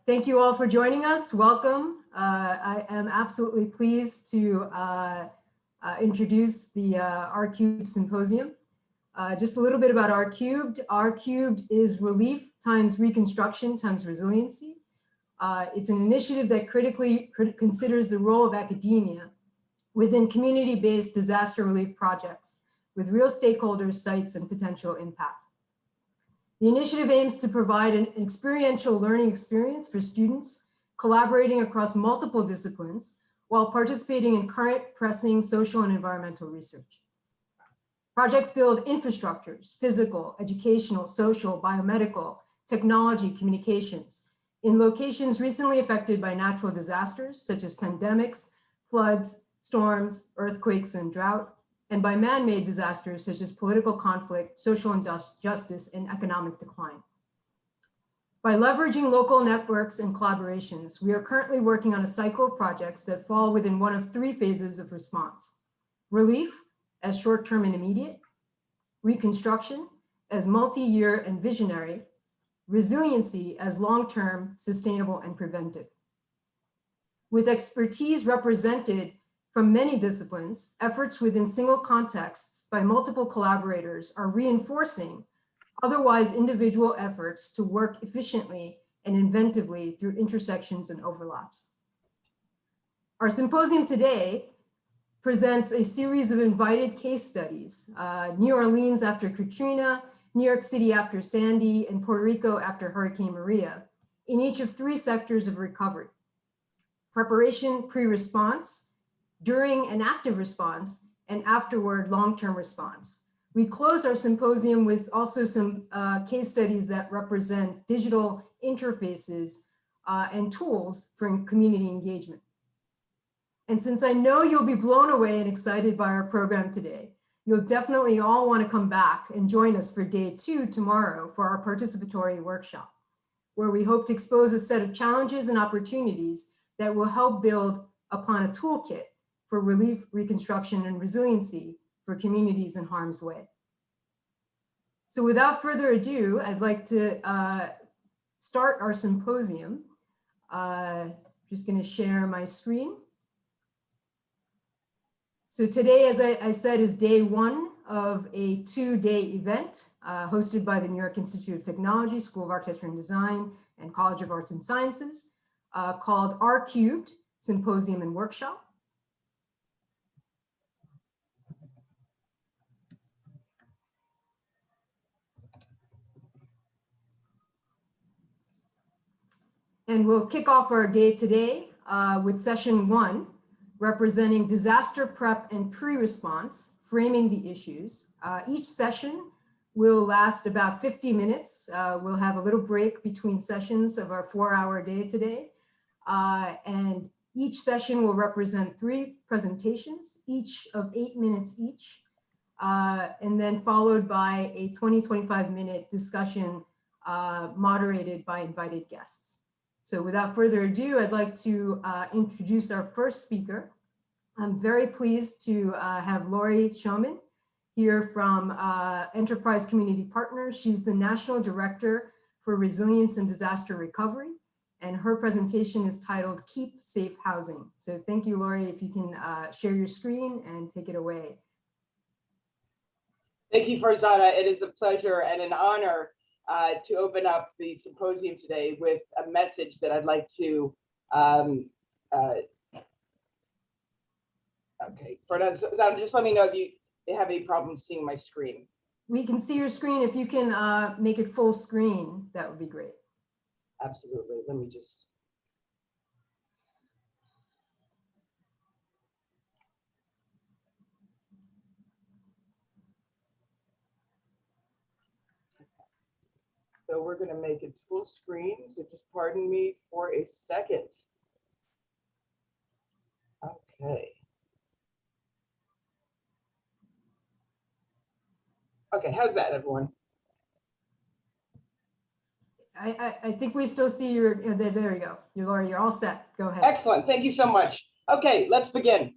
Thank you all for joining us. Welcome. I am absolutely pleased to introduce the R-Cubed Symposium. Just a little bit about R-Cubed. R-Cubed is relief times reconstruction times resiliency. It's an initiative that critically considers the role of academia within community-based disaster relief projects with real stakeholders, sites, and potential impact. The initiative aims to provide an experiential learning experience for students collaborating across multiple disciplines while participating in current pressing social and environmental research. Projects build infrastructures, physical, educational, social, biomedical, technology, communications in locations recently affected by natural disasters such as pandemics, floods, storms, earthquakes, and drought, and by man-made disasters such as political conflict, social injustice, and economic decline. By leveraging local networks and collaborations, we are currently working on a cycle of projects that fall within one of three phases of response: relief as short-term and immediate, reconstruction as multi-year and visionary, resiliency as long-term, sustainable, and preventive. With expertise represented from many disciplines, efforts within single contexts by multiple collaborators are reinforcing otherwise individual efforts to work efficiently and inventively through intersections and overlaps. Our symposium today presents a series of invited case studies, New Orleans after Katrina, New York City after Sandy, and Puerto Rico after Hurricane Maria, in each of three sectors of recovery: preparation, pre-response, during an active response, and afterward long-term response. We close our symposium with also some case studies that represent digital interfaces and tools for community engagement. And since I know you'll be blown away and excited by our program today, you'll definitely all want to come back and join us for day 2 tomorrow for our participatory workshop, where we hope to expose a set of challenges and opportunities that will help build upon a toolkit for relief, reconstruction, and resiliency for communities in harm's way. So without further ado, I'd like to start our symposium. Just going to share my screen. So today, as I said, is day 1 of a 2-day event hosted by the New York Institute of Technology, School of Architecture and Design, and College of Arts and Sciences, called R-Cubed Symposium and Workshop. And we'll kick off our day today with session 1, representing disaster prep and pre-response, framing the issues. Each session will last about 50 minutes. We'll have a little break between sessions of our 4-hour day today. And each session will represent 3 presentations, each of 8 minutes each, and then followed by a 20-25 minute discussion moderated by invited guests. So without further ado, I'd like to introduce our first speaker. I'm very pleased to have Lori Schoeman here from Enterprise Community Partners. She's the National Director for Resilience and Disaster Recovery, and her presentation is titled Keep Safe Housing. So thank you, Lori, if you can share your screen and take it away. Thank you, Farzana. It is a pleasure and an honor to open up the symposium today with a message that I'd like to, okay, Farzana, just let me know if you have any problem seeing my screen. We can see your screen. If you can make it full screen, that would be great. Absolutely, let me just. So we're going to make it full screen, so just pardon me for a second. Okay. Okay, how's that, everyone? I think we still see your, there we go. You're all set. Go ahead. Excellent, thank you so much. Okay, let's begin.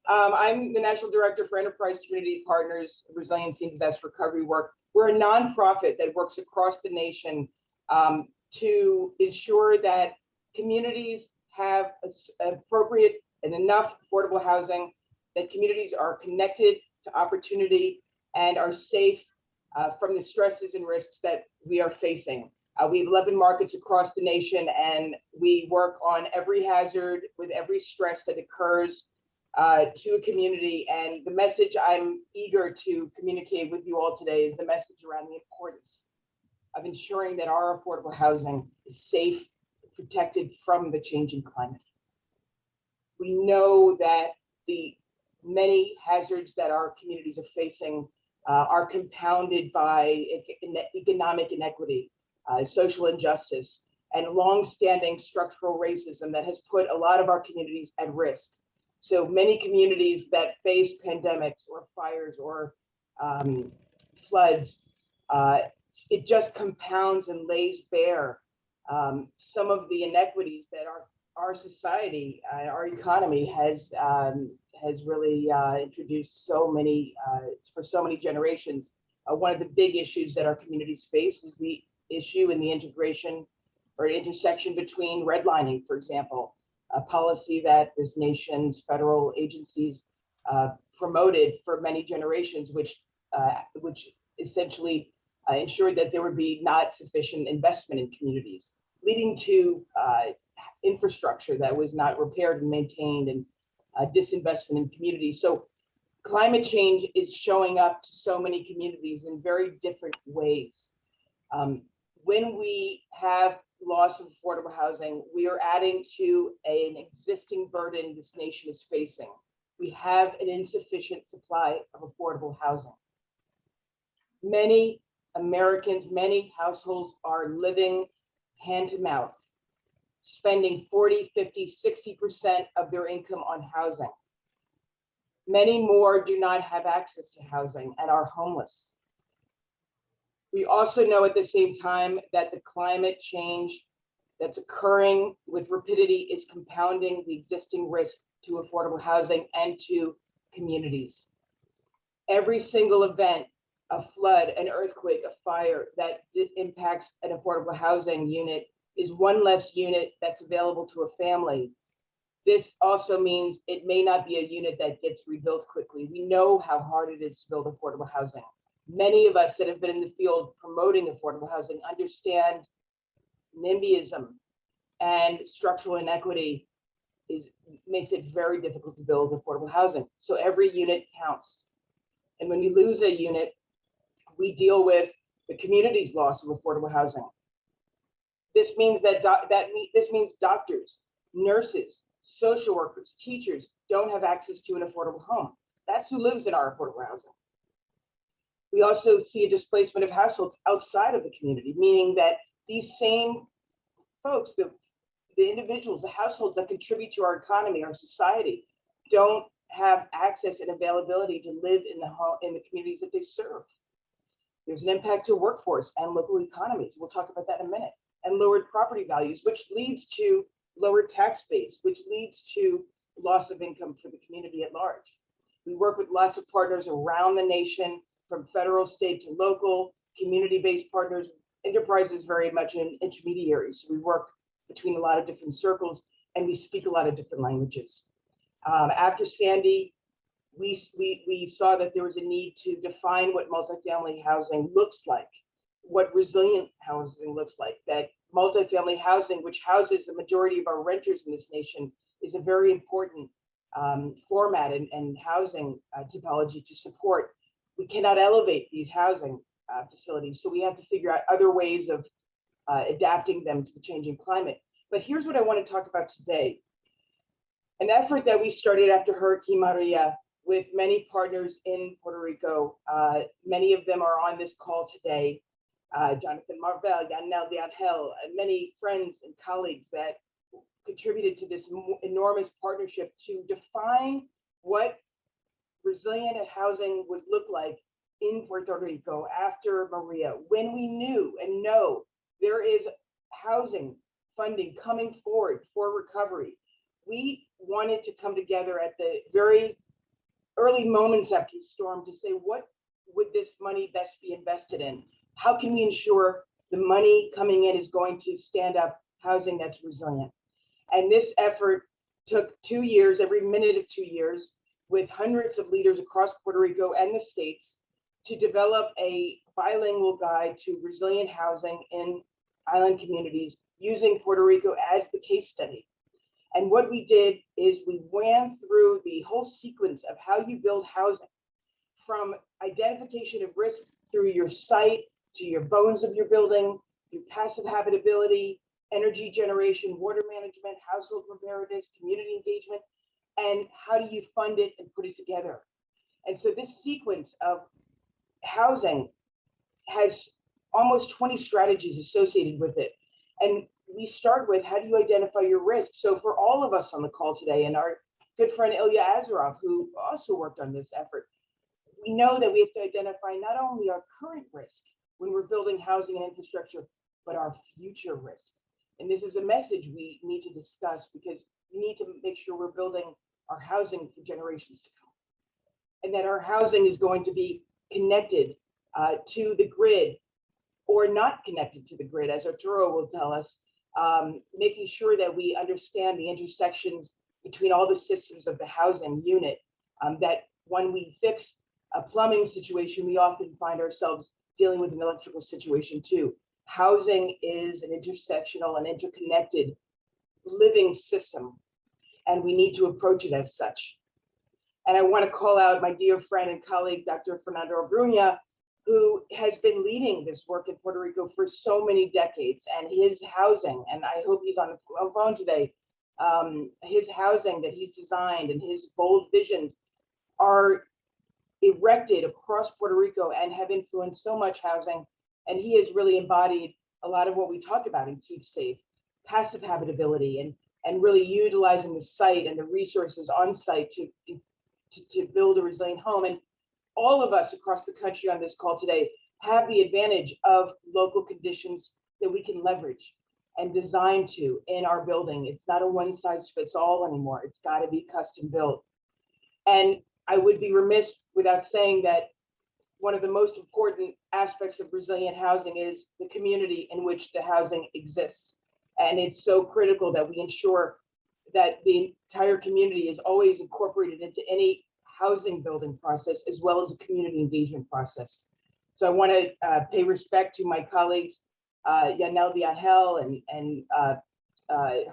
I'm the National Director for Enterprise Community Partners, Resiliency and Disaster Recovery Work. We're a nonprofit that works across the nation to ensure that communities have appropriate and enough affordable housing, that communities are connected to opportunity and are safe from the stresses and risks that we are facing. We have 11 markets across the nation, and we work on every hazard with every stress that occurs to a community. And the message I'm eager to communicate with you all today is the message around the importance of ensuring that our affordable housing is safe, protected from the changing climate. We know that the many hazards that our communities are facing are compounded by economic inequity, social injustice, and long-standing structural racism that has put a lot of our communities at risk. So many communities that face pandemics or fires or floods, it just compounds and lays bare some of the inequities that our society, our economy has really introduced so many for so many generations. One of the big issues that our communities face is the issue in the integration or intersection between redlining, for example, a policy that this nation's federal agencies promoted for many generations, which essentially ensured that there would be not sufficient investment in communities, leading to infrastructure that was not repaired and maintained, and disinvestment in communities. So climate change is showing up to so many communities in very different ways. When we have loss of affordable housing, we are adding to an existing burden this nation is facing. We have an insufficient supply of affordable housing. Many Americans, many households are living hand to mouth, spending 40, 50, 60% of their income on housing. Many more do not have access to housing and are homeless. We also know at the same time that the climate change that's occurring with rapidity is compounding the existing risk to affordable housing and to communities. Every single event, a flood, an earthquake, a fire that impacts an affordable housing unit is one less unit that's available to a family. This also means it may not be a unit that gets rebuilt quickly. We know how hard it is to build affordable housing. Many of us that have been in the field promoting affordable housing understand NIMBYism and structural inequity makes it very difficult to build affordable housing. So every unit counts. And when you lose a unit, we deal with the community's loss of affordable housing. This means this means doctors, nurses, social workers, teachers don't have access to an affordable home. That's who lives in our affordable housing. We also see a displacement of households outside of the community, meaning that these same folks, the individuals, the households that contribute to our economy, our society, don't have access and availability to live in the communities that they serve. There's an impact to workforce and local economies. We'll talk about that in a minute. And lowered property values, which leads to lower tax base, which leads to loss of income for the community at large. We work with lots of partners around the nation, from federal, state to local, community-based partners. Enterprise is very much an intermediary. So we work between a lot of different circles and we speak a lot of different languages. After Sandy, we saw that there was a need to define what multifamily housing looks like, what resilient housing looks like, that multifamily housing, which houses the majority of our renters in this nation, is a very important format and housing typology to support. We cannot elevate these housing facilities, so we have to figure out other ways of adapting them to the changing climate. But here's what I want to talk about today. An effort that we started after Hurricane Maria with many partners in Puerto Rico. Many of them are on this call today. Jonathan Marvel, Yanel de Angel, and many friends and colleagues that contributed to this enormous partnership to define what resilient housing would look like in Puerto Rico after Maria, when we knew and know there is housing funding coming forward for recovery. We wanted to come together at the very early moments after the storm to say, what would this money best be invested in? How can we ensure the money coming in is going to stand up housing that's resilient? And this effort took 2 years, every minute of 2 years, with hundreds of leaders across Puerto Rico and the states to develop a bilingual guide to resilient housing in island communities using Puerto Rico as the case study. And what we did is we ran through the whole sequence of how you build housing, from identification of risk through your site to your bones of your building, through passive habitability, energy generation, water management, household preparedness, community engagement, and how do you fund it and put it together. And so this sequence of housing has almost 20 strategies associated with it. And we start with, how do you identify your risk? So for all of us on the call today, and our good friend Ilya Azarov, who also worked on this effort, we know that we have to identify not only our current risk when we're building housing and infrastructure, but our future risk. And this is a message we need to discuss, because we need to make sure we're building our housing for generations to come, and that our housing is going to be connected to the grid, or not connected to the grid, as Arturo will tell us, making sure that we understand the intersections between all the systems of the housing unit, that when we fix a plumbing situation, we often find ourselves dealing with an electrical situation too. Housing is an intersectional and interconnected living system, and we need to approach it as such. And I want to call out my dear friend and colleague, Dr. Fernando Grunia, who has been leading this work in Puerto Rico for so many decades, and his housing, and I hope he's on the phone today, his housing that he's designed and his bold visions are erected across Puerto Rico and have influenced so much housing. And he has really embodied a lot of what we talk about in Keep Safe, passive habitability, and really utilizing the site and the resources on site to build a resilient home. And all of us across the country on this call today have the advantage of local conditions that we can leverage and design to in our building. It's not a one size fits all anymore. It's got to be custom built. And I would be remiss without saying that one of the most important aspects of resilient housing is the community in which the housing exists. And it's so critical that we ensure that the entire community is always incorporated into any housing building process, as well as a community engagement process. So I want to pay respect to my colleagues, Yanel Diangel and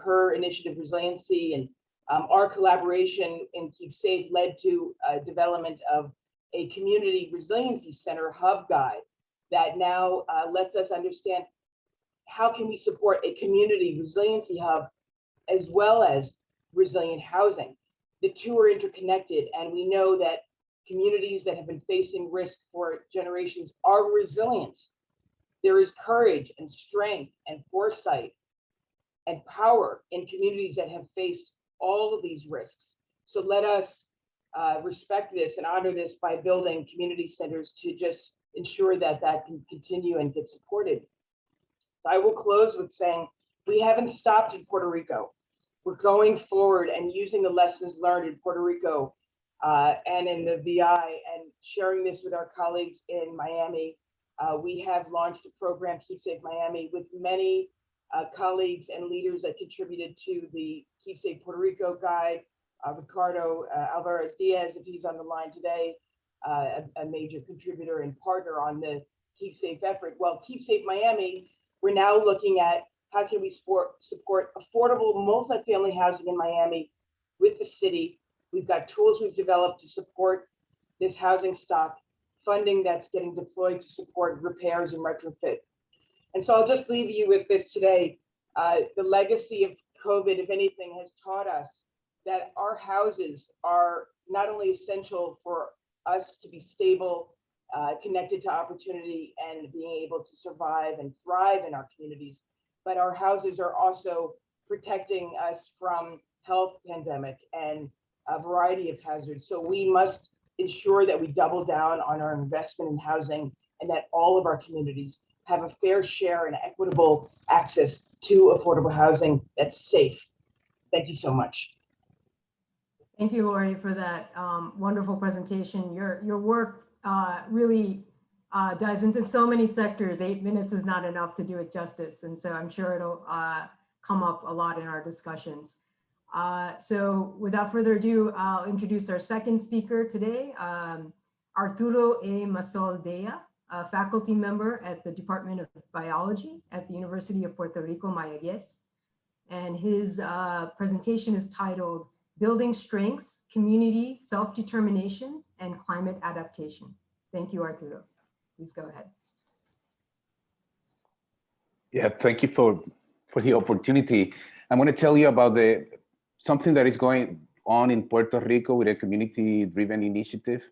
her initiative Resiliency, and our collaboration in Keep Safe led to development of a community resiliency center hub guide that now lets us understand how can we support a community resiliency hub as well as resilient housing. The two are interconnected, and we know that communities that have been facing risk for generations are resilient. There is courage and strength and foresight and power in communities that have faced all of these risks. So let us respect this and honor this by building community centers to just ensure that that can continue and get supported. I will close with saying we haven't stopped in Puerto Rico. We're going forward and using the lessons learned in Puerto Rico and in the VI, and sharing this with our colleagues in Miami. We have launched a program, Keep Safe Miami, with many colleagues and leaders that contributed to the Keep Safe Puerto Rico guide. Ricardo Alvarez Diaz, if he's on the line today, a major contributor and partner on the Keep Safe effort. Well, Keep Safe Miami, we're now looking at how can we support affordable multifamily housing in Miami with the city. We've got tools we've developed to support this housing stock, funding that's getting deployed to support repairs and retrofit. And so I'll just leave you with this today. The legacy of COVID, if anything, has taught us that our houses are not only essential for us to be stable, connected to opportunity, and being able to survive and thrive in our communities, but our houses are also protecting us from health pandemic and a variety of hazards. So we must ensure that we double down on our investment in housing, and that all of our communities have a fair share and equitable access to affordable housing that's safe. Thank you so much. Thank you, Lori, for that wonderful presentation. Your work really dives into so many sectors. 8 minutes is not enough to do it justice. And so I'm sure it'll come up a lot in our discussions. So without further ado, I'll introduce our second speaker today, Arturo E. Masoldea, a faculty member at the Department of Biology at the University of Puerto Rico, Mayagüez. And his presentation is titled Building Strengths, Community, Self-Determination, and Climate Adaptation. Thank you, Arturo. Please go ahead. Yeah, thank you for the opportunity. I'm going to tell you about something that is going on in Puerto Rico with a community-driven initiative.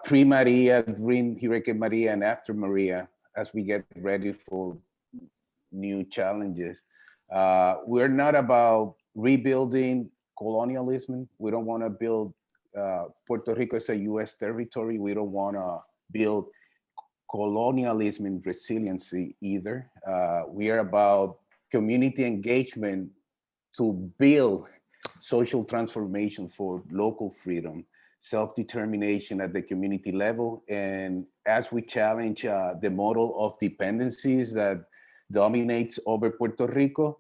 Pre-Maria, during Hurricane Maria, and after Maria, as we get ready for new challenges. We're not about rebuilding colonialism. We don't want to build Puerto Rico as a U.S. territory. We don't want to build colonialism and resiliency either. We are about community engagement to build social transformation for local freedom, self-determination at the community level. And as we challenge the model of dependencies that dominates over Puerto Rico,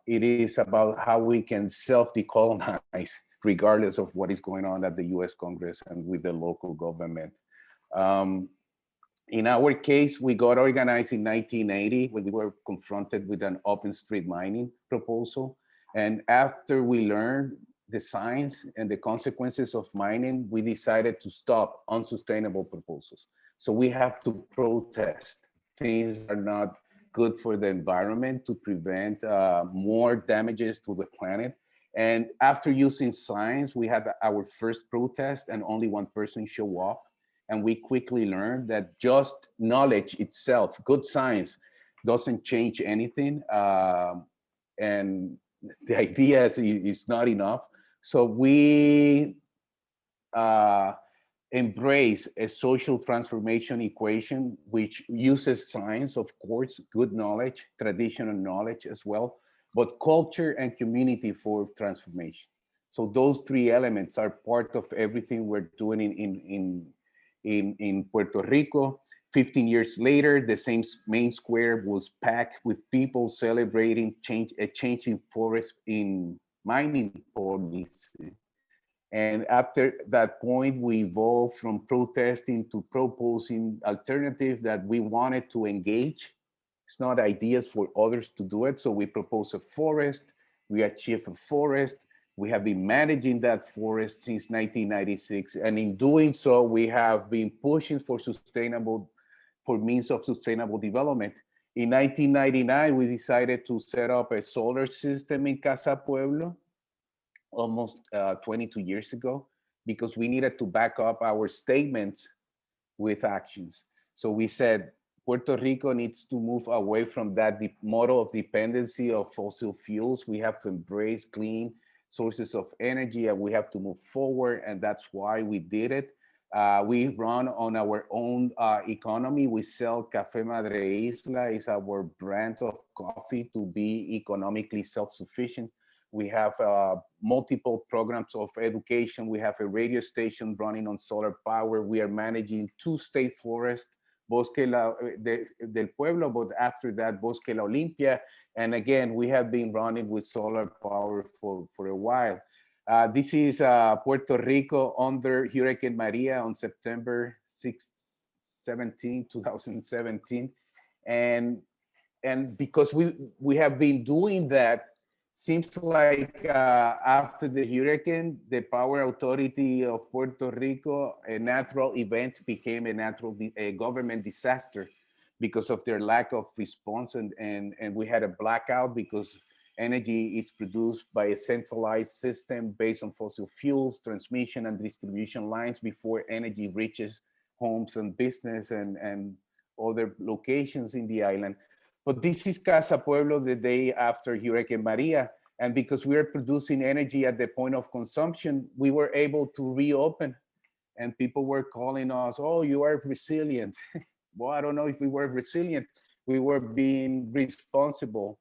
it is about how we can self-decolonize regardless of what is going on at the US Congress and with the local government. In our case, we got organized in 1980 when we were confronted with an open street mining proposal. And after we learned the science and the consequences of mining, we decided to stop unsustainable proposals. So we have to protest. Things are not good for the environment to prevent more damages to the planet. And after using science, we had our first protest and only one person show up. And we quickly learned that just knowledge itself, good science, doesn't change anything. And the idea is not enough. So we embrace a social transformation equation, which uses science, of course, good knowledge, traditional knowledge as well, but culture and community for transformation. So those three elements are part of everything we're doing in Puerto Rico. 15 years later, the same main square was packed with people celebrating a change in forest in mining policy. And after that point, we evolved from protesting to proposing alternatives that we wanted to engage. It's not ideas for others to do it. So we propose a forest, we achieve a forest. We have been managing that forest since 1996. And in doing so, we have been pushing for means of sustainable development. In 1999, we decided to set up a solar system in Casa Pueblo, almost 22 years ago, because we needed to back up our statements with actions. So we said, Puerto Rico needs to move away from that model of dependency of fossil fuels. We have to embrace clean sources of energy, and we have to move forward, and that's why we did it. We run on our own economy. We sell Café Madre Isla, is our brand of coffee, to be economically self-sufficient. We have multiple programs of education. We have a radio station running on solar power. We are managing 2 state forests, Bosque del Pueblo, but after that, Bosque La Olimpia. And again, we have been running with solar power for a while. This is Puerto Rico under Hurricane Maria on September 17, 2017. And because we have been doing that, seems like after the hurricane, the Power Authority of Puerto Rico, a natural event became a government disaster because of their lack of response. And we had a blackout because energy is produced by a centralized system based on fossil fuels, transmission and distribution lines before energy reaches homes and business and other locations in the island. But this is Casa Pueblo the day after Hurricane Maria. And because we are producing energy at the point of consumption, we were able to reopen. And people were calling us, oh, you are resilient. Well, I don't know if we were resilient. We were being responsible,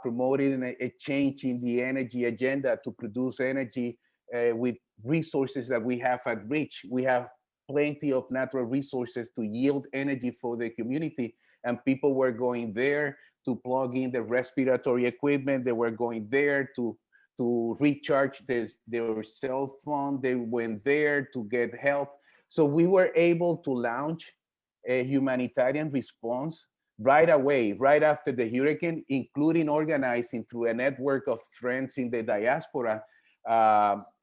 promoting a change in the energy agenda to produce energy with resources that we have at reach. We have plenty of natural resources to yield energy for the community. And people were going there to plug in the respiratory equipment. They were going there to recharge their cell phone. They went there to get help. So we were able to launch a humanitarian response right away, right after the hurricane, including organizing through a network of friends in the diaspora,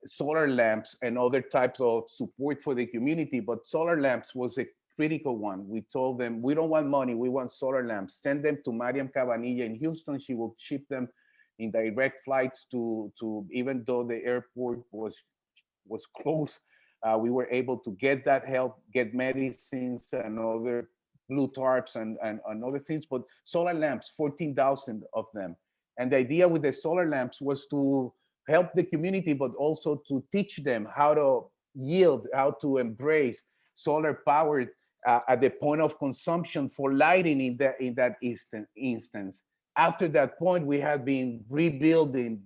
solar lamps and other types of support for the community. But solar lamps was a critical one. We told them, we don't want money, we want solar lamps. Send them to Mariam Cabanilla in Houston. She will ship them in direct flights to even though the airport was closed. We were able to get that help, get medicines and other blue tarps and other things, but solar lamps, 14,000 of them. And the idea with the solar lamps was to help the community, but also to teach them how to yield, how to embrace solar power at the point of consumption for lighting in that instance. After that point, we have been rebuilding,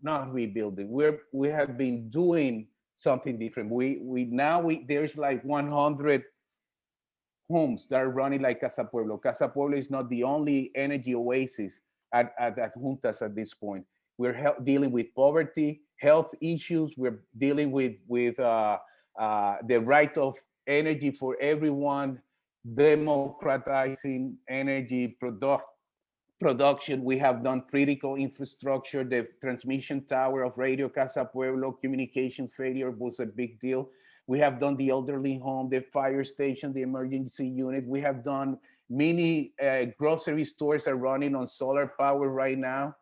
not rebuilding, we have been doing something different. There's like 100 homes that are running like Casa Pueblo. Casa Pueblo is not the only energy oasis at Juntas at this point. We're dealing with poverty, health issues. We're dealing with the right of energy for everyone, democratizing energy production. We have done critical infrastructure. The transmission tower of Radio Casa Pueblo, communications failure was a big deal. We have done the elderly home, the fire station, the emergency unit. We have done many grocery stores are running on solar power right now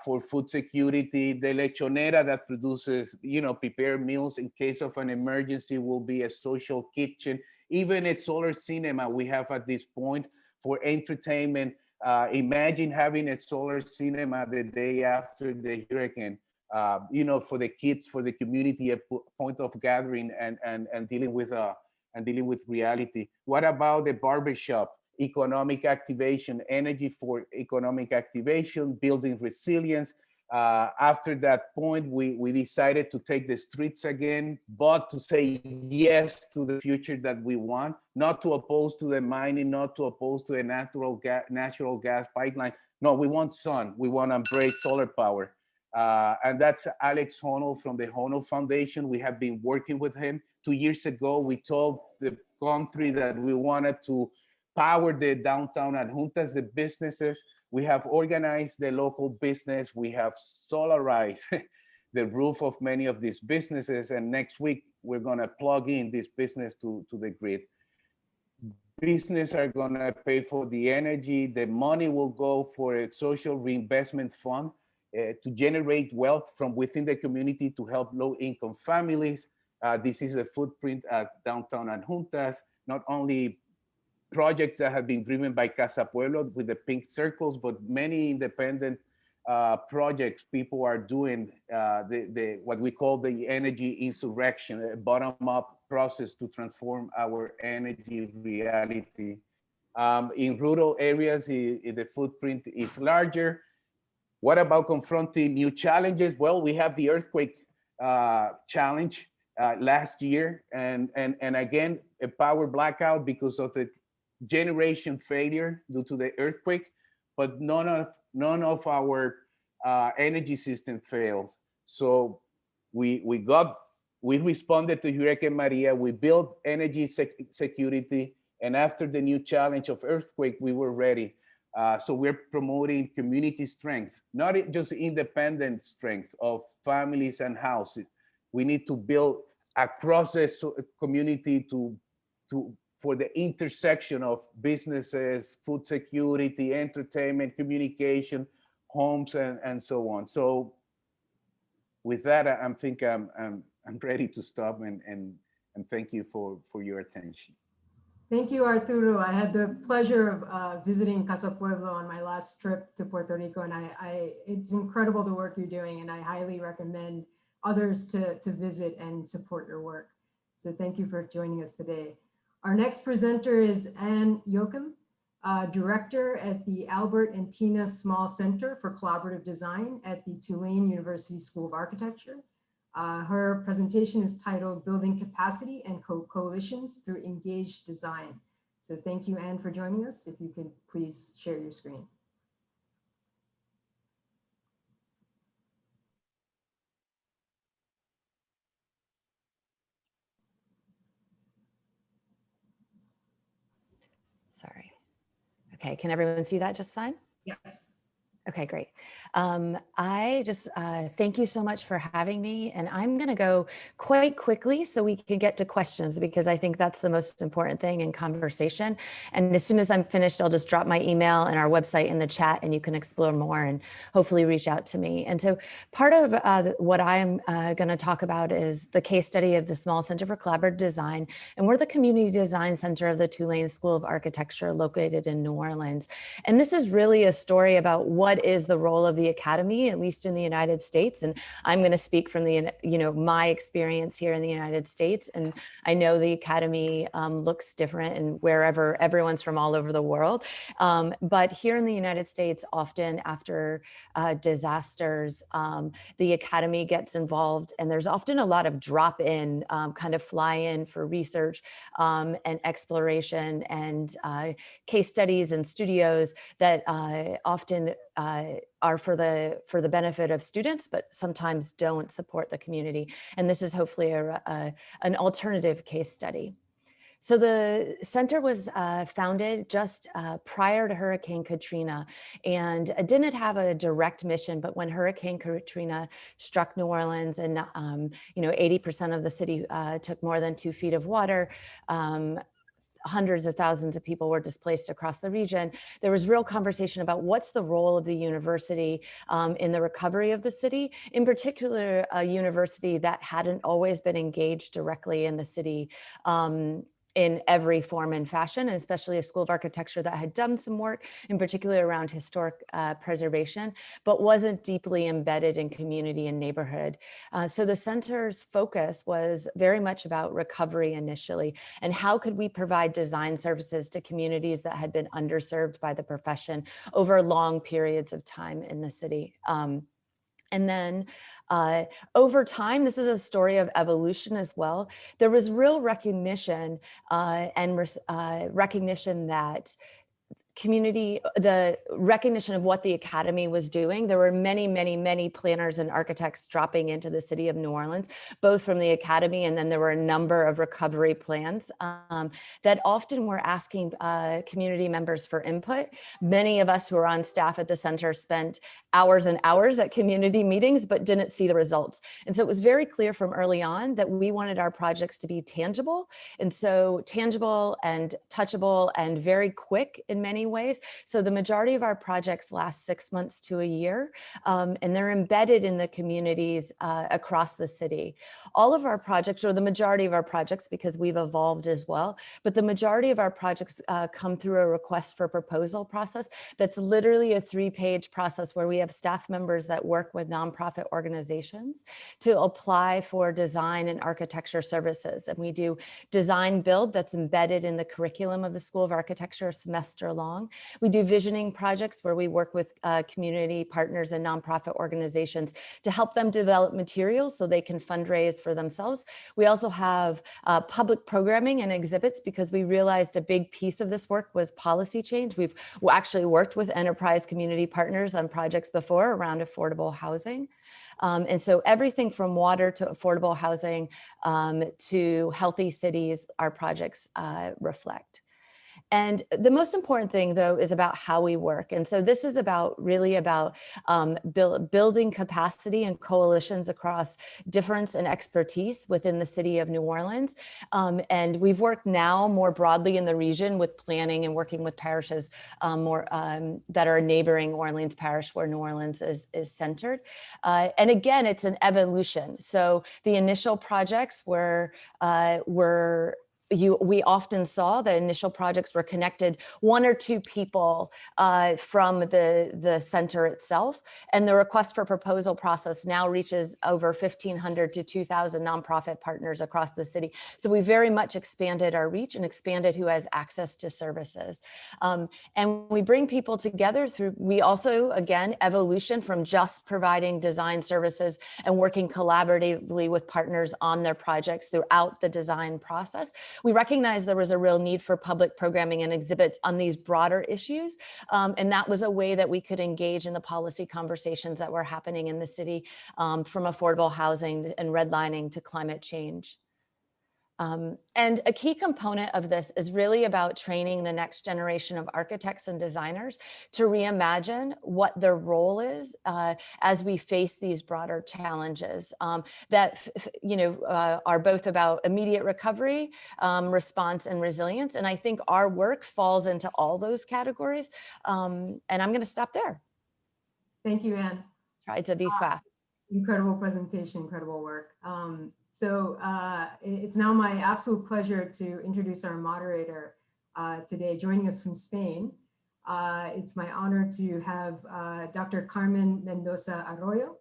for food security. The lechonera that produces, prepared meals in case of an emergency will be a social kitchen. Even a solar cinema we have at this point for entertainment. Imagine having a solar cinema the day after the hurricane. For the kids, for the community, a point of gathering and dealing with reality. What about the barbershop? Economic activation, energy for economic activation, building resilience. After that point, we decided to take the streets again, but to say yes to the future that we want, not to oppose to the mining, not to oppose to the natural gas pipeline. No, we want sun. We want to embrace solar power. And that's Alex Honnold from the Honnold Foundation. We have been working with him. 2 years ago, we told the country that we wanted to power the downtown at Juntas, the businesses. We have organized the local business. We have solarized the roof of many of these businesses. And next week, we're going to plug in this business to the grid. Business are going to pay for the energy. The money will go for a social reinvestment fund to generate wealth from within the community to help low-income families. This is a footprint at downtown at Juntas, not only projects that have been driven by Casa Pueblo with the pink circles, but many independent projects people are doing, what we call the energy insurrection, a bottom-up process to transform our energy reality. In rural areas, the footprint is larger. What about confronting new challenges? Well, we have the earthquake challenge last year, and again, a power blackout because of the generation failure due to the earthquake, but none of our energy system failed. So we responded to Hurricane Maria. We built energy security, and after the new challenge of earthquake, we were ready. So we're promoting community strength, not just independent strength of families and houses. We need to build across the community for the intersection of businesses, food security, entertainment, communication, homes, and so on. So with that, I think I'm ready to stop and thank you for your attention. Thank you, Arturo. I had the pleasure of visiting Casa Pueblo on my last trip to Puerto Rico, and it's incredible the work you're doing, and I highly recommend others to visit and support your work. So thank you for joining us today. Our next presenter is Anne Joachim, Director at the Albert and Tina Small Center for Collaborative Design at the Tulane University School of Architecture. Her presentation is titled Building Capacity and Coalitions Through Engaged Design. So thank you, Anne, for joining us. If you could please share your screen. Sorry. Okay, can everyone see that just fine? Yes. Okay, great. I just thank you so much for having me, and I'm going to go quite quickly so we can get to questions, because I think that's the most important thing in conversation. And as soon as I'm finished, I'll just drop my email and our website in the chat, and you can explore more and hopefully reach out to me. And so part of what I'm going to talk about is the case study of the Small Center for Collaborative Design, and we're the Community Design Center of the Tulane School of Architecture located in New Orleans. And this is really a story about what is the role of the academy, at least in the United States. And I'm going to speak from the, my experience here in the United States. And I know the academy looks different and wherever, everyone's from all over the world. But here in the United States, often after disasters, the academy gets involved, and there's often a lot of drop in, kind of fly in for research and exploration and case studies and studios that often are for the benefit of students, but sometimes don't support the community. And this is hopefully an alternative case study. So the center was founded just prior to Hurricane Katrina, and it didn't have a direct mission, but when Hurricane Katrina struck New Orleans and 80% of the city took more than 2 feet of water, hundreds of thousands of people were displaced across the region. There was real conversation about what's the role of the university in the recovery of the city, in particular, a university that hadn't always been engaged directly in the city in every form and fashion, and especially a school of architecture that had done some work, in particular around historic preservation, but wasn't deeply embedded in community and neighborhood. So the center's focus was very much about recovery initially, and how could we provide design services to communities that had been underserved by the profession over long periods of time in the city. And then over time, this is a story of evolution as well. There was real recognition recognition that the recognition of what the academy was doing. There were many, many, many planners and architects dropping into the city of New Orleans, both from the academy, and then there were a number of recovery plans that often were asking community members for input. Many of us who were on staff at the center spent hours and hours at community meetings, but didn't see the results. And so it was very clear from early on that we wanted our projects to be tangible. And so tangible and touchable and very quick in many ways. So the majority of our projects last 6 months to a year, and they're embedded in the communities across the city. All of our projects, or the majority of our projects, because we've evolved as well, but the majority of our projects come through a request for proposal process. That's literally a 3-page process where we have staff members that work with nonprofit organizations to apply for design and architecture services. And we do design build that's embedded in the curriculum of the School of Architecture a semester long. We do visioning projects where we work with community partners and nonprofit organizations to help them develop materials so they can fundraise for themselves. We also have public programming and exhibits, because we realized a big piece of this work was policy change. We've actually worked with enterprise community partners on projects before around affordable housing. And so everything from water to affordable housing to healthy cities, our projects reflect. And the most important thing, though, is about how we work. And so this is really about building capacity and coalitions across difference and expertise within the city of New Orleans. And we've worked now more broadly in the region with planning and working with parishes that are neighboring Orleans Parish, where New Orleans is centered. And again, it's an evolution. So the initial projects were we often saw that initial projects were connected one or two people from the center itself, and the request for proposal process now reaches over 1,500 to 2,000 nonprofit partners across the city. So we very much expanded our reach and expanded who has access to services. And we bring people together through, we also, again, evolution from just providing design services and working collaboratively with partners on their projects throughout the design process. We recognized there was a real need for public programming and exhibits on these broader issues. And that was a way that we could engage in the policy conversations that were happening in the city, from affordable housing and redlining to climate change. And a key component of this is really about training the next generation of architects and designers to reimagine what their role is as we face these broader challenges that are both about immediate recovery, response, and resilience. And I think our work falls into all those categories. And I'm going to stop there. Thank you, Anne. Tried to be fast. Incredible presentation, incredible work. So it's now my absolute pleasure to introduce our moderator today, joining us from Spain. It's my honor to have Dr. Carmen Mendoza Arroyo,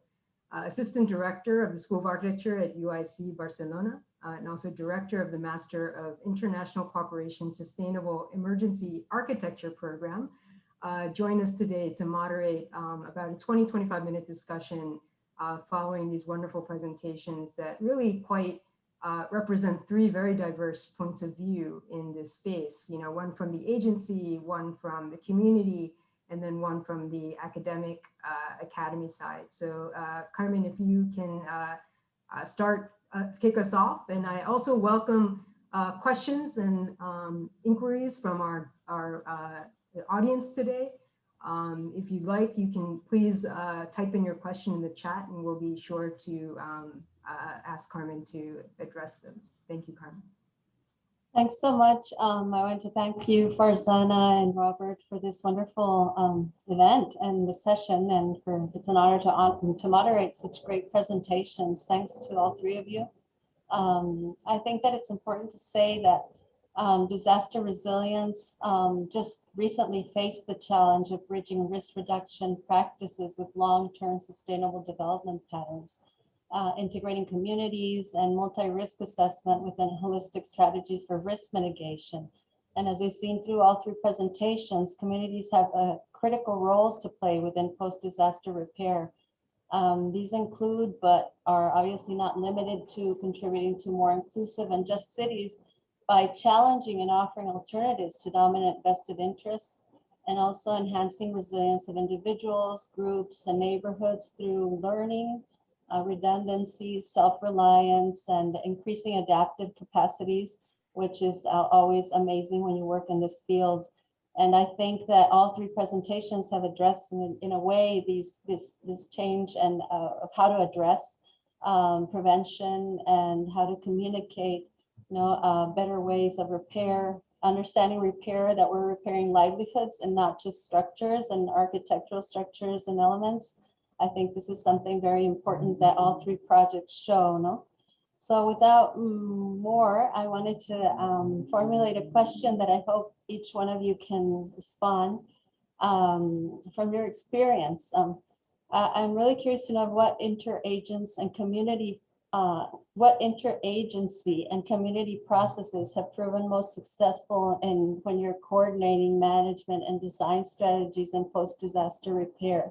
Assistant Director of the School of Architecture at UIC Barcelona, and also Director of the Master of International Cooperation Sustainable Emergency Architecture Program, join us today to moderate about a 20-25 minute discussion following these wonderful presentations that really quite represent three very diverse points of view in this space. You know, one from the agency, one from the community, and then one from the academic academy side. So Carmen, if you can start to kick us off. And I also welcome questions and inquiries from our audience today. If you'd like, you can please type in your question in the chat, and we'll be sure to ask Carmen to address those. Thank you, Carmen. Thanks so much. I want to thank you, Farzana and Robert, for this wonderful event and the session, and it's an honor to moderate such great presentations. Thanks to all three of you. I think that it's important to say that disaster resilience just recently faced the challenge of bridging risk reduction practices with long-term sustainable development patterns, integrating communities and multi-risk assessment within holistic strategies for risk mitigation. And as we've seen through all three presentations, communities have critical roles to play within post-disaster repair. These include, but are obviously not limited to, contributing to more inclusive and just cities by challenging and offering alternatives to dominant vested interests, and also enhancing resilience of individuals, groups, and neighborhoods through learning, redundancy, self-reliance, and increasing adaptive capacities, which is always amazing when you work in this field. And I think that all three presentations have addressed in a way this change and of how to address prevention and how to communicate better ways of repair, understanding repair, that we're repairing livelihoods and not just structures and architectural structures and elements. I think this is something very important that all three projects show. No? So without more, I wanted to formulate a question that I hope each one of you can respond from your experience. I'm really curious to know what interagency and community processes have proven most successful in when you're coordinating management and design strategies in post-disaster repair.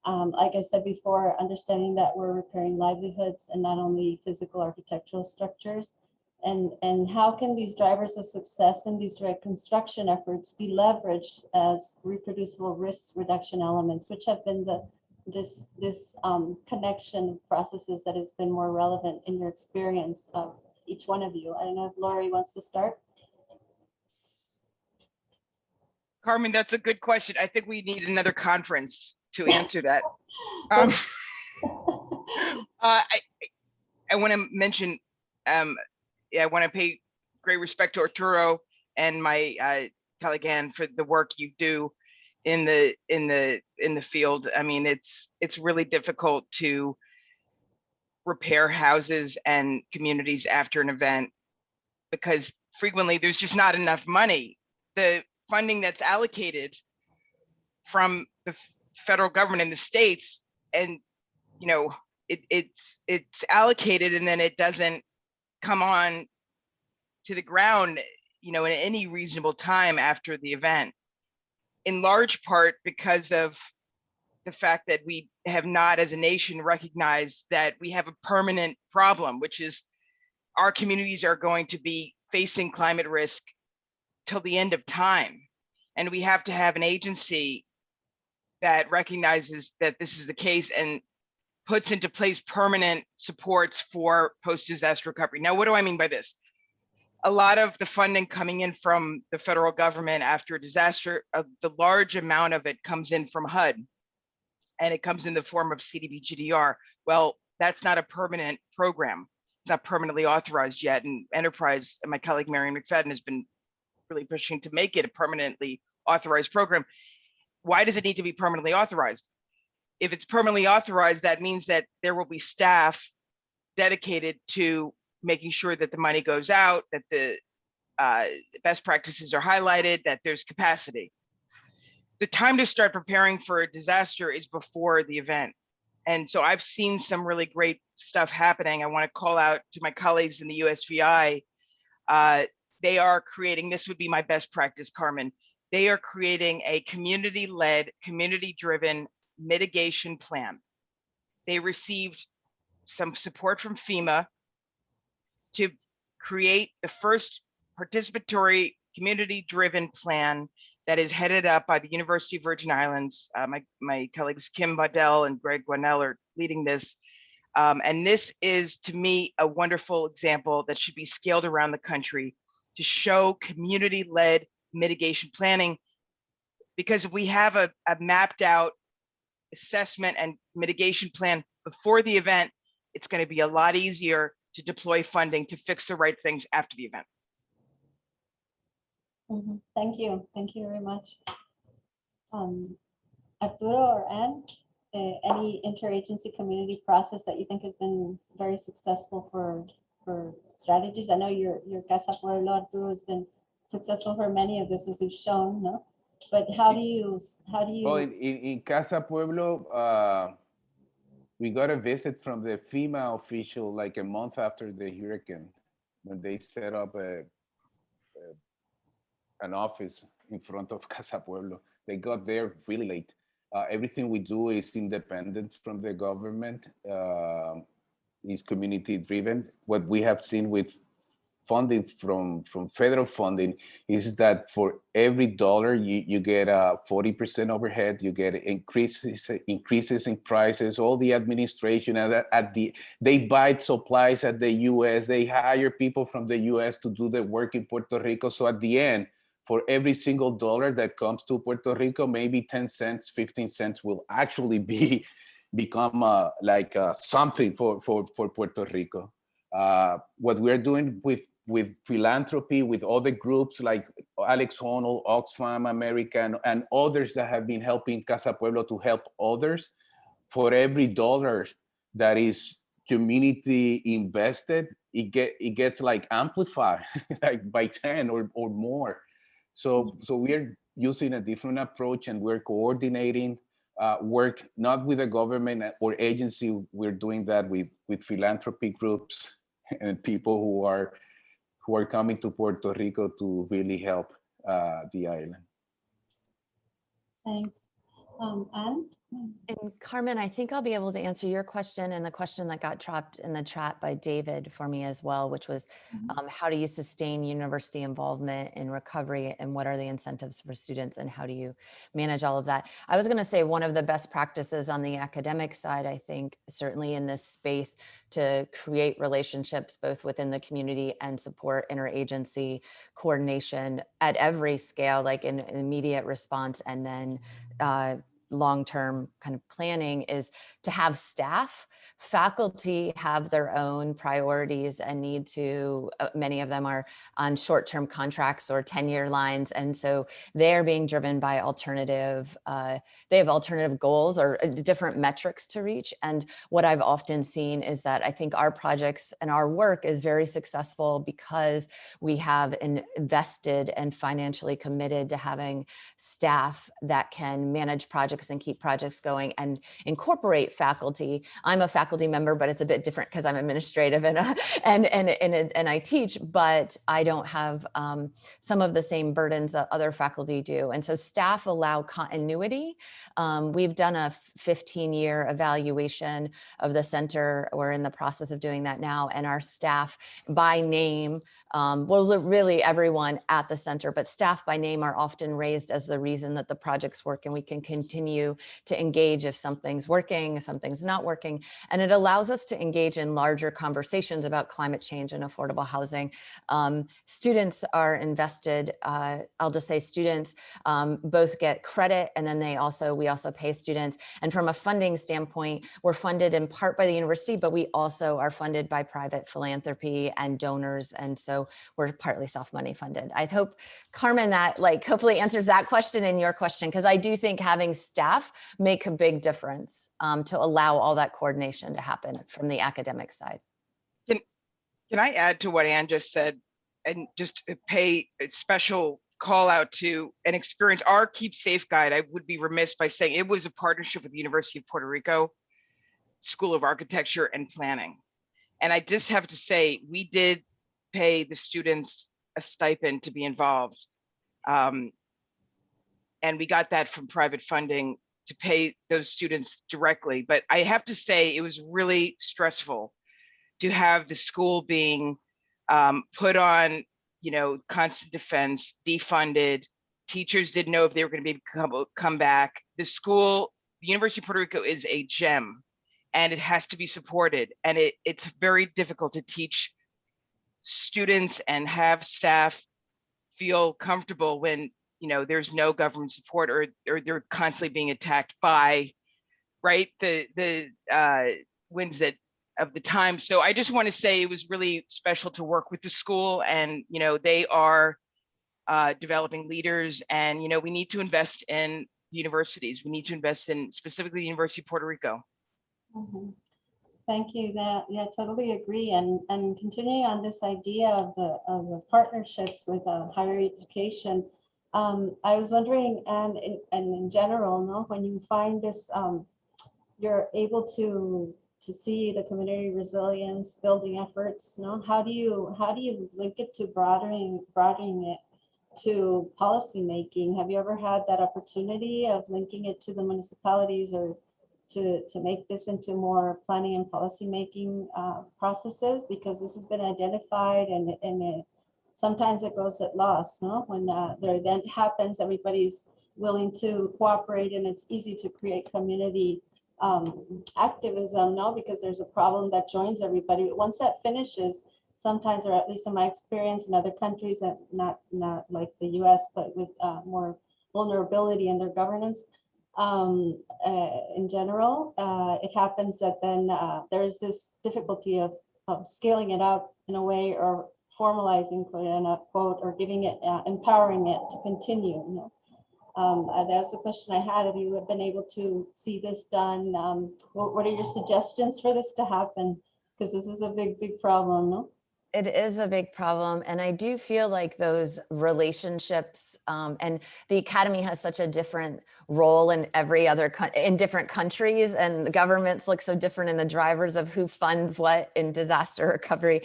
Like I said before, understanding that we're repairing livelihoods and not only physical architectural structures, and how can these drivers of success in these reconstruction efforts be leveraged as reproducible risk reduction elements, which have been this connection processes that has been more relevant in your experience of each one of you. I don't know if Lori wants to start. Carmen, that's a good question. I think we need another conference to answer that. I want to mention, I want to pay great respect to Arturo and my colleague Ann for the work you do in the field. I mean, it's really difficult to repair houses and communities after an event. because frequently there's just not enough money. The funding that's allocated from the federal government in the states, and you know, it's allocated and then it doesn't come on to the ground, you know, in any reasonable time after the event, in large part because of the fact that we have not as a nation recognized that we have a permanent problem, which is our communities are going to be facing climate risk till the end of time. And we have to have an agency that recognizes that this is the case and puts into place permanent supports for post-disaster recovery. Now, what do I mean by this? A lot of the funding coming in from the federal government after a disaster, the large amount of it comes in from HUD, and it comes in the form of CDBG-DR. Well, that's not a permanent program. It's not permanently authorized yet. And Enterprise, and my colleague Marion McFadden has been really pushing to make it a permanently authorized program. Why does it need to be permanently authorized? If it's permanently authorized, that means that there will be staff dedicated to making sure that the money goes out, that the best practices are highlighted, that there's capacity. The time to start preparing for a disaster is before the event. And so I've seen some really great stuff happening. I want to call out to my colleagues in the USVI. They are creating, this would be my best practice, Carmen. They are creating a community-led, community-driven mitigation plan. They received some support from FEMA to create the first participatory community-driven plan that is headed up by the University of Virgin Islands. My colleagues Kim Waddell and Greg Guanell are leading this. And this is, to me, a wonderful example that should be scaled around the country to show community-led mitigation planning. Because if we have a mapped out assessment and mitigation plan before the event, it's going to be a lot easier to deploy funding to fix the right things after the event. Thank you. Thank you very much. Arturo or Anne, any interagency community process that you think has been very successful for strategies? I know your Casa Pueblo, Arturo, has been successful for many of this, as you've shown, no? But how do you? Well, in Casa Pueblo, we got a visit from the FEMA official like a month after the hurricane, when they set up an office in front of Casa Pueblo. They got there really late. Everything we do is independent from the government, is community driven. What we have seen with funding from federal funding is that for every dollar you get 40% overhead, you get increases in prices, all the administration, and they buy supplies at the US, they hire people from the US to do the work in Puerto Rico. So at the end, for every single dollar that comes to Puerto Rico, maybe 10 cents, 15 cents will actually become something for Puerto Rico. What we're doing with philanthropy, with other groups like Alex Honnold, Oxfam America, and others that have been helping Casa Pueblo to help others, for every dollar that is community invested, it gets like amplified like by 10 or more. So we're using a different approach, and we're coordinating work not with the government or agency. We're doing that with philanthropy groups and people who are coming to Puerto Rico to really help the island. Thanks. Anne? And Carmen, I think I'll be able to answer your question and the question that got dropped in the chat by David for me as well, which was how do you sustain university involvement in recovery, and what are the incentives for students, and how do you manage all of that? I was going to say one of the best practices on the academic side, I think, certainly in this space, to create relationships both within the community and support interagency coordination at every scale, like in immediate response, and then long-term kind of planning is to have staff. Faculty have their own priorities and need to, many of them are on short-term contracts or 10-year lines. And so they're being driven by alternative, they have alternative goals or different metrics to reach. And what I've often seen is that I think our projects and our work is very successful because we have invested and financially committed to having staff that can manage projects and keep projects going and incorporate faculty. I'm a faculty member, but it's a bit different because I'm administrative and I teach, but I don't have some of the same burdens that other faculty do. And so staff allow continuity. We've done a 15-year evaluation of the center. We're in the process of doing that now. And our staff by name, well, really everyone at the center, but staff by name are often raised as the reason that the projects work, and we can continue to engage if something's working, if something's not working. And it allows us to engage in larger conversations about climate change and affordable housing. Students are invested, I'll just say students both get credit, and then we also pay students. And from a funding standpoint, we're funded in part by the university, but we also are funded by private philanthropy and donors. And so we're partly self-money funded. I hope, Carmen, that hopefully answers that question and your question, because I do think having staff make a big difference to allow all that coordination to happen from the academic side. Can I add to what Ann just said and just pay a special call out to an experience, our Keep Safe Guide? I would be remiss by saying it was a partnership with the University of Puerto Rico School of Architecture and Planning. And I just have to say, we did pay the students a stipend to be involved. And we got that from private funding to pay those students directly. But I have to say, it was really stressful to have the school being put on, constant defense, defunded. Teachers didn't know if they were going to be come back. The school, the University of Puerto Rico, is a gem, and it has to be supported. And it's very difficult to teach students and have staff feel comfortable when there's no government support or they're constantly being attacked by the winds of the time. So I just want to say it was really special to work with the school, and they are developing leaders, and we need to invest in the universities. We need to invest in specifically the University of Puerto Rico. Mm-hmm. Thank you. Yeah, totally agree. And continuing on this idea of the partnerships with higher education, I was wondering, and in general, when you find this, you're able to see the community resilience building efforts, how do you link it to broadening it to policy making? Have you ever had that opportunity of linking it to the municipalities or to make this into more planning and policy making processes? Because this has been identified, and sometimes it goes at loss. When the event happens, everybody's willing to cooperate, and it's easy to create community activism, because there's a problem that joins everybody. But once that finishes, sometimes, or at least in my experience in other countries, that not like the US, but with more vulnerability in their governance, in general, it happens that then there's this difficulty of scaling it up in a way, or formalizing, quote unquote, or giving it, empowering it to continue. That's a question I had. Have you been able to see this done? What are your suggestions for this to happen? Because this is a big problem, no? It is a big problem. And I do feel like those relationships, and the academy has such a different role in in different countries, and the governments look so different, and the drivers of who funds what in disaster recovery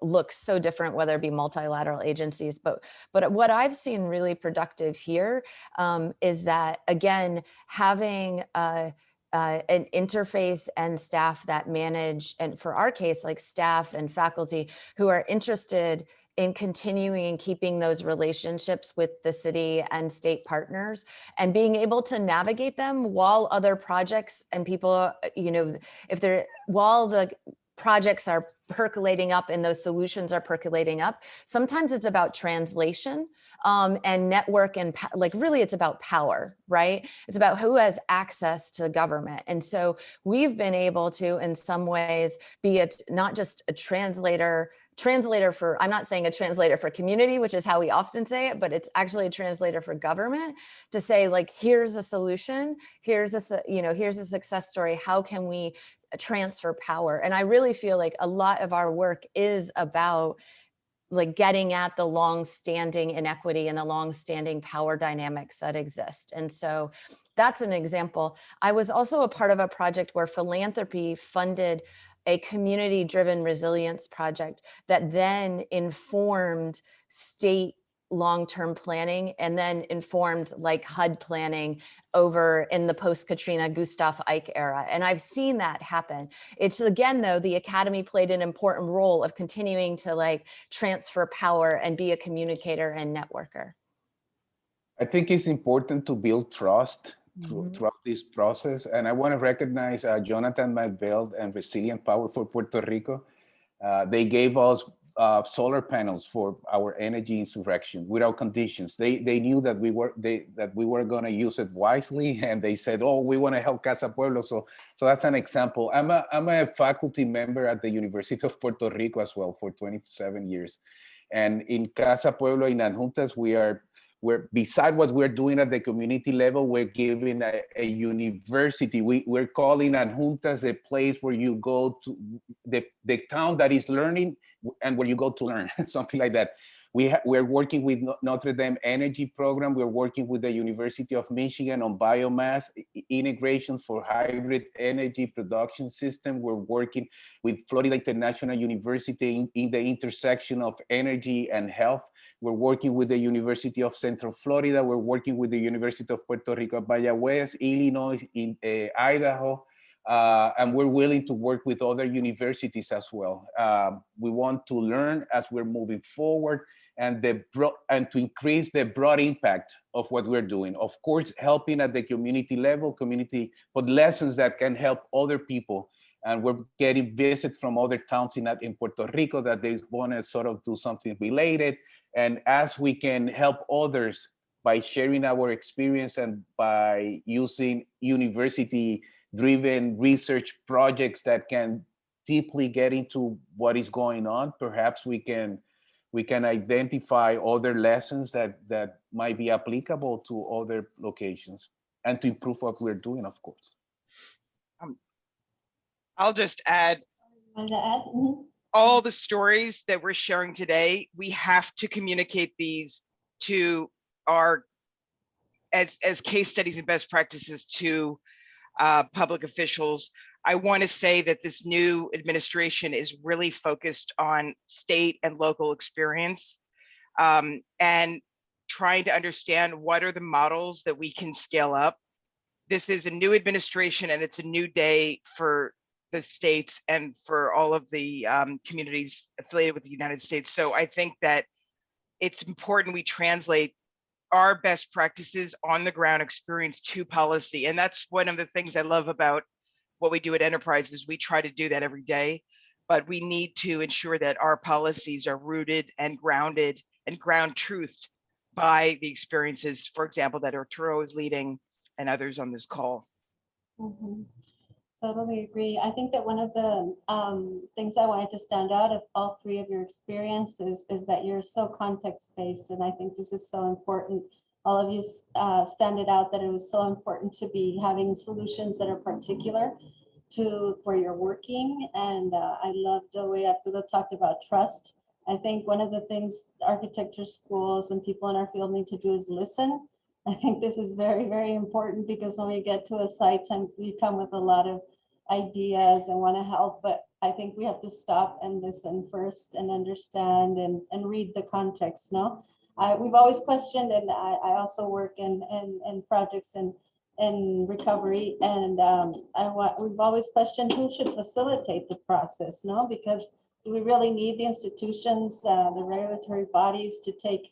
looks so different, whether it be multilateral agencies. But what I've seen really productive here is that, again, having an interface and staff that manage, and for our case, like staff and faculty who are interested in continuing and keeping those relationships with the city and state partners, and being able to navigate them while other projects and people, while the projects are percolating up and those solutions are percolating up. Sometimes it's about translation and network and like really it's about power, right? It's about who has access to government. And so we've been able to, in some ways, be not just a translator for, I'm not saying a translator for community, which is how we often say it, but it's actually a translator for government to say, like, here's a solution, here's a, here's a success story. How can we transfer power? And I really feel like a lot of our work is about like getting at the long-standing inequity and the long-standing power dynamics that exist. And so that's an example. I was also a part of a project where philanthropy funded a community-driven resilience project that then informed state long-term planning and then informed like HUD planning over in the post-Katrina Gustav Ike era. And I've seen that happen. It's again, though, the academy played an important role of continuing to like transfer power and be a communicator and networker. I think it's important to build trust throughout this process. And I want to recognize Jonathan McBell and Resilient Power for Puerto Rico. They gave us solar panels for our energy insurrection without conditions. They knew that we were going to use it wisely, and they said, "Oh, we want to help Casa Pueblo." So that's an example. I'm a faculty member at the University of Puerto Rico as well for 27 years, and in Casa Pueblo in Adjuntas, we're beside what we're doing at the community level, we're giving a university. We're calling Adjuntas the place where you go to, the town that is learning and where you go to learn, something like that. We're working with Notre Dame Energy Program. We're working with the University of Michigan on biomass integrations for hybrid energy production system. We're working with Florida International University in the intersection of energy and health. We're working with the University of Central Florida. We're working with the University of Puerto Rico, Valladolid, Illinois, in Idaho. And we're willing to work with other universities as well. We want to learn as we're moving forward and to increase the broad impact of what we're doing. Of course, helping at the community level, but lessons that can help other people. And we're getting visits from other towns in Puerto Rico that they want to sort of do something related. And as we can help others by sharing our experience and by using university-driven research projects that can deeply get into what is going on, perhaps we can identify other lessons that might be applicable to other locations and to improve what we're doing, of course. I'll just add, all the stories that we're sharing today, we have to communicate these to our, as case studies and best practices to public officials. I want to say that this new administration is really focused on state and local experience and trying to understand what are the models that we can scale up. This is a new administration and it's a new day for the states and for all of the communities affiliated with the United States. So I think that it's important we translate our best practices on the ground experience to policy. And that's one of the things I love about what we do at Enterprise is we try to do that every day, but we need to ensure that our policies are rooted and grounded and ground truthed by the experiences, for example, that Arturo is leading and others on this call. Totally agree. I think that one of the things I wanted to stand out of all three of your experiences is that you're so context-based, and I think this is so important. All of you stand it out that it was so important to be having solutions that are particular to where you're working. And I love the way Arturo talked about trust. I think one of the things architecture schools and people in our field need to do is listen. I think this is very, very important because when we get to a site and we come with a lot of ideas and want to help, but I think we have to stop and listen first and understand and read the context. No, we've always questioned, and I also work in projects and recovery, and we've always questioned who should facilitate the process. No, because do we really need the institutions, the regulatory bodies to take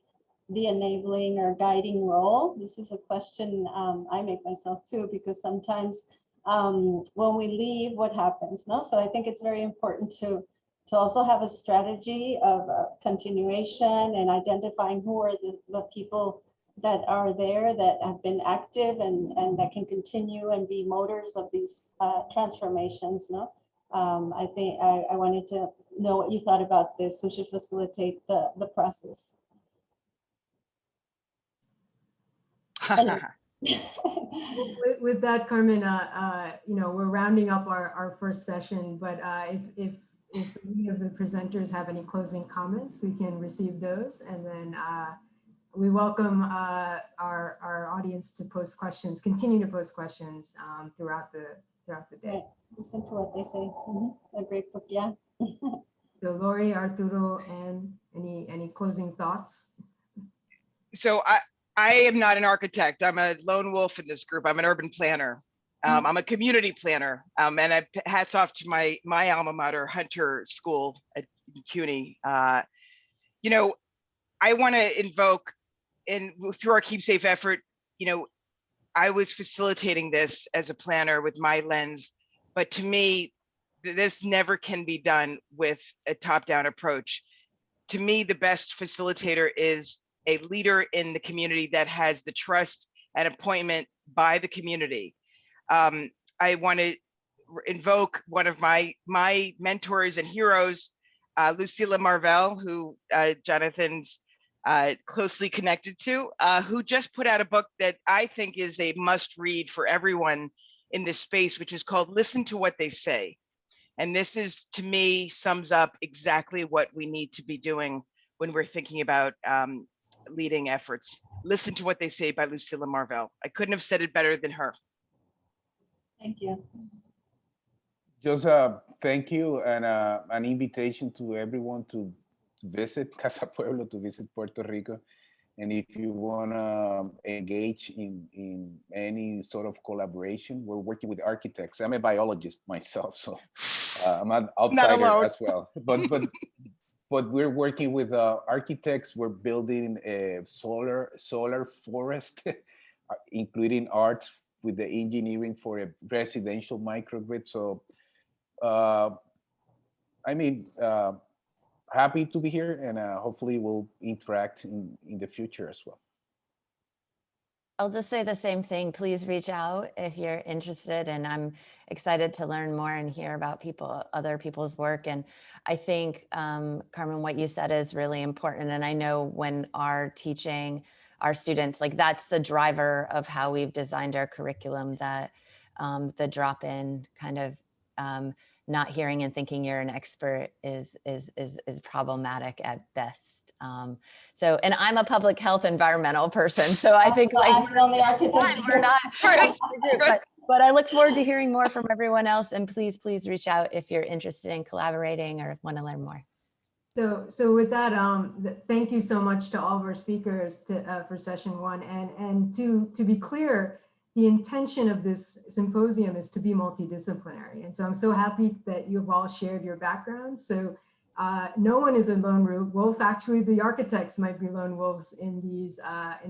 the enabling or guiding role? This is a question I make myself too, because sometimes when we leave, what happens? No, so I think it's very important to to also have a strategy of continuation and identifying who are the people that are there that have been active and that can continue and be motors of these transformations. No, I think I wanted to know what you thought about this. Who should facilitate the process? With that, Carmen, we're rounding up our first session, but if any of the presenters have any closing comments, we can receive those, and then we welcome our audience to post questions, continue to post questions throughout the day. Right. Listen to what they say. A great book, yeah. So Lori, Arturo, and any closing thoughts? So I am not an architect. I'm a lone wolf in this group. I'm an urban planner. I'm a community planner. And hats off to my alma mater, Hunter School at CUNY. I want to invoke, and through our Keep Safe effort, I was facilitating this as a planner with my lens, but to me, this never can be done with a top-down approach. To me, the best facilitator is a leader in the community that has the trust and appointment by the community. I want to invoke one of my mentors and heroes, Lucila Marvell, who Jonathan's closely connected to, who just put out a book that I think is a must read for everyone in this space, which is called Listen to What They Say. And this is, to me, sums up exactly what we need to be doing when we're thinking about leading efforts. Listen to What They Say by Lucila Marvell. I couldn't have said it better than her. Thank you. Just thank you, and an invitation to everyone to visit Casa Pueblo, to visit Puerto Rico. And if you want to engage in any sort of collaboration, we're working with architects. I'm a biologist myself, so I'm an outsider as well. But we're working with architects. We're building a solar forest, including art with the engineering for a residential microgrid. So, happy to be here, and hopefully we'll interact in the future as well. I'll just say the same thing. Please reach out if you're interested, and I'm excited to learn more and hear about other people's work. And I think, Carmen, what you said is really important. And I know when teaching our students, like that's the driver of how we've designed our curriculum, that the drop-in kind of not hearing and thinking you're an expert is problematic at best. And I'm a public health environmental person, so I think I'm the only architect. we're not but I look forward to hearing more from everyone else, and please reach out if you're interested in collaborating or want to learn more. So with that, thank you so much to all of our speakers for session one, and to be clear, the intention of this symposium is to be multidisciplinary. And so I'm so happy that you've all shared your backgrounds. So no one is a lone wolf. Actually, the architects might be lone wolves in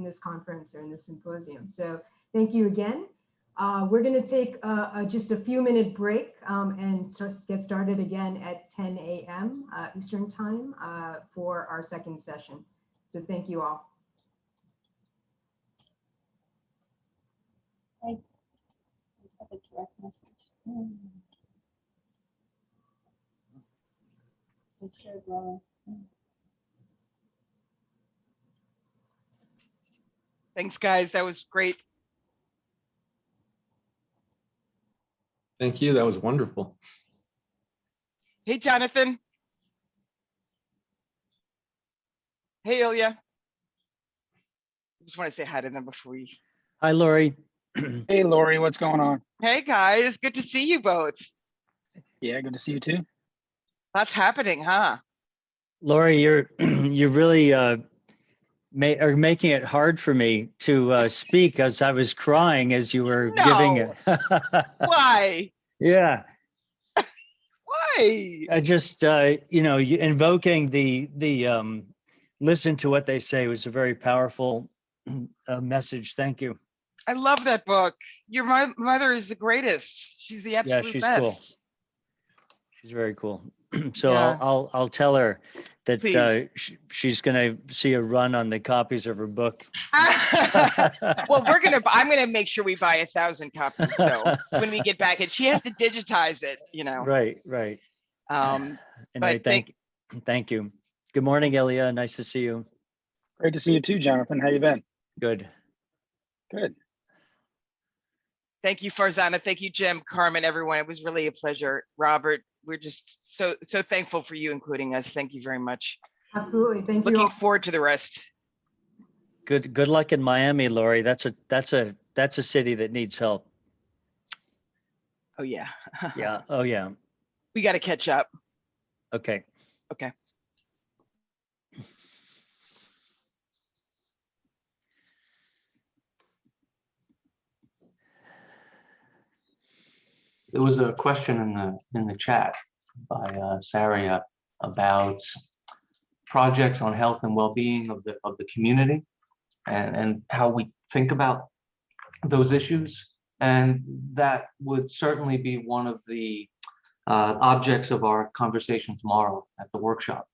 this conference or in this symposium. So thank you again. We're going to take just a few minute break and get started again at 10 a.m. Eastern time for our second session. So thank you all. I have a direct message. Thanks, guys. That was great. Thank you. That was wonderful. Hey, Jonathan. Hey, Ilya. I just want to say hi to them before we. Hi, Lori. Hey, Lori, what's going on? Hey, guys. Good to see you both. Yeah, good to see you too. Lots happening, huh? Lori, you're really are making it hard for me to speak, as I was crying as you were giving it. Why? Yeah. Why? I just invoking the listen to what they say was a very powerful message. Thank you. I love that book. Your mother is the greatest. She's the absolute she's best. cool. She's very cool. So Yeah. I'll tell her that Please. she's going to see a run on the copies of her book. Well, I'm gonna make sure we buy 1,000 copies. So when we get back, and she has to digitize it, you know. Right. Anyway, Anyway, thank you. Good morning, Ilya. Nice to see you. Great to see you too, Jonathan. How you been? Good. Good. thank you, Farzana. Thank you, Jim, Carmen, everyone. It was really a pleasure. Robert, we're just so thankful for you including us. Thank you very much. Absolutely. Thank you. Looking all. forward to the rest. Good luck in Miami, Lori. That's a city that needs help. Oh yeah. Yeah. Oh yeah. We got to catch up. Okay. Okay. There was a question in the chat by Saria about projects on health and well-being of the community and how we think about those issues. And that would certainly be one of the objects of our conversation tomorrow at the workshop.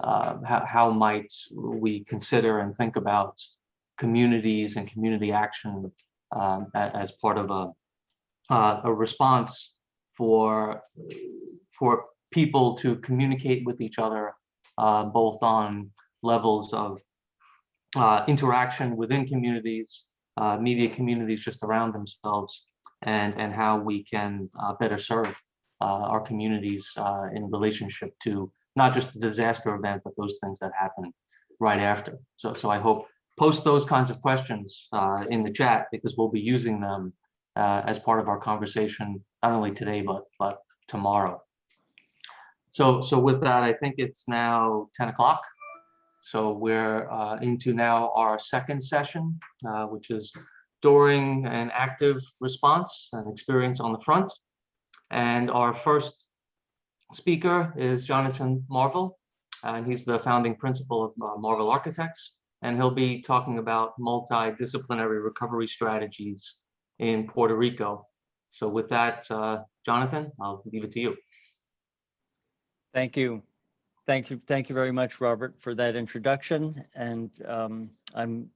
How might we consider and think about communities and community action as part of a response for people to communicate with each other, both on levels of interaction within communities, media communities just around themselves, and how we can better serve our communities in relationship to not just the disaster event, but those things that happen right after. So I hope post those kinds of questions in the chat, because we'll be using them as part of our conversation, not only today, but tomorrow. So with that, I think it's now 10 o'clock. So we're into now our second session, which is during an active response and experience on the front. And our first speaker is Jonathan Marvel, and he's the founding principal of Marvel Architects, and he'll be talking about multidisciplinary recovery strategies in Puerto Rico. So with that, Jonathan, I'll leave it to you. Thank you. Thank you very much, Robert, for that introduction. And I'm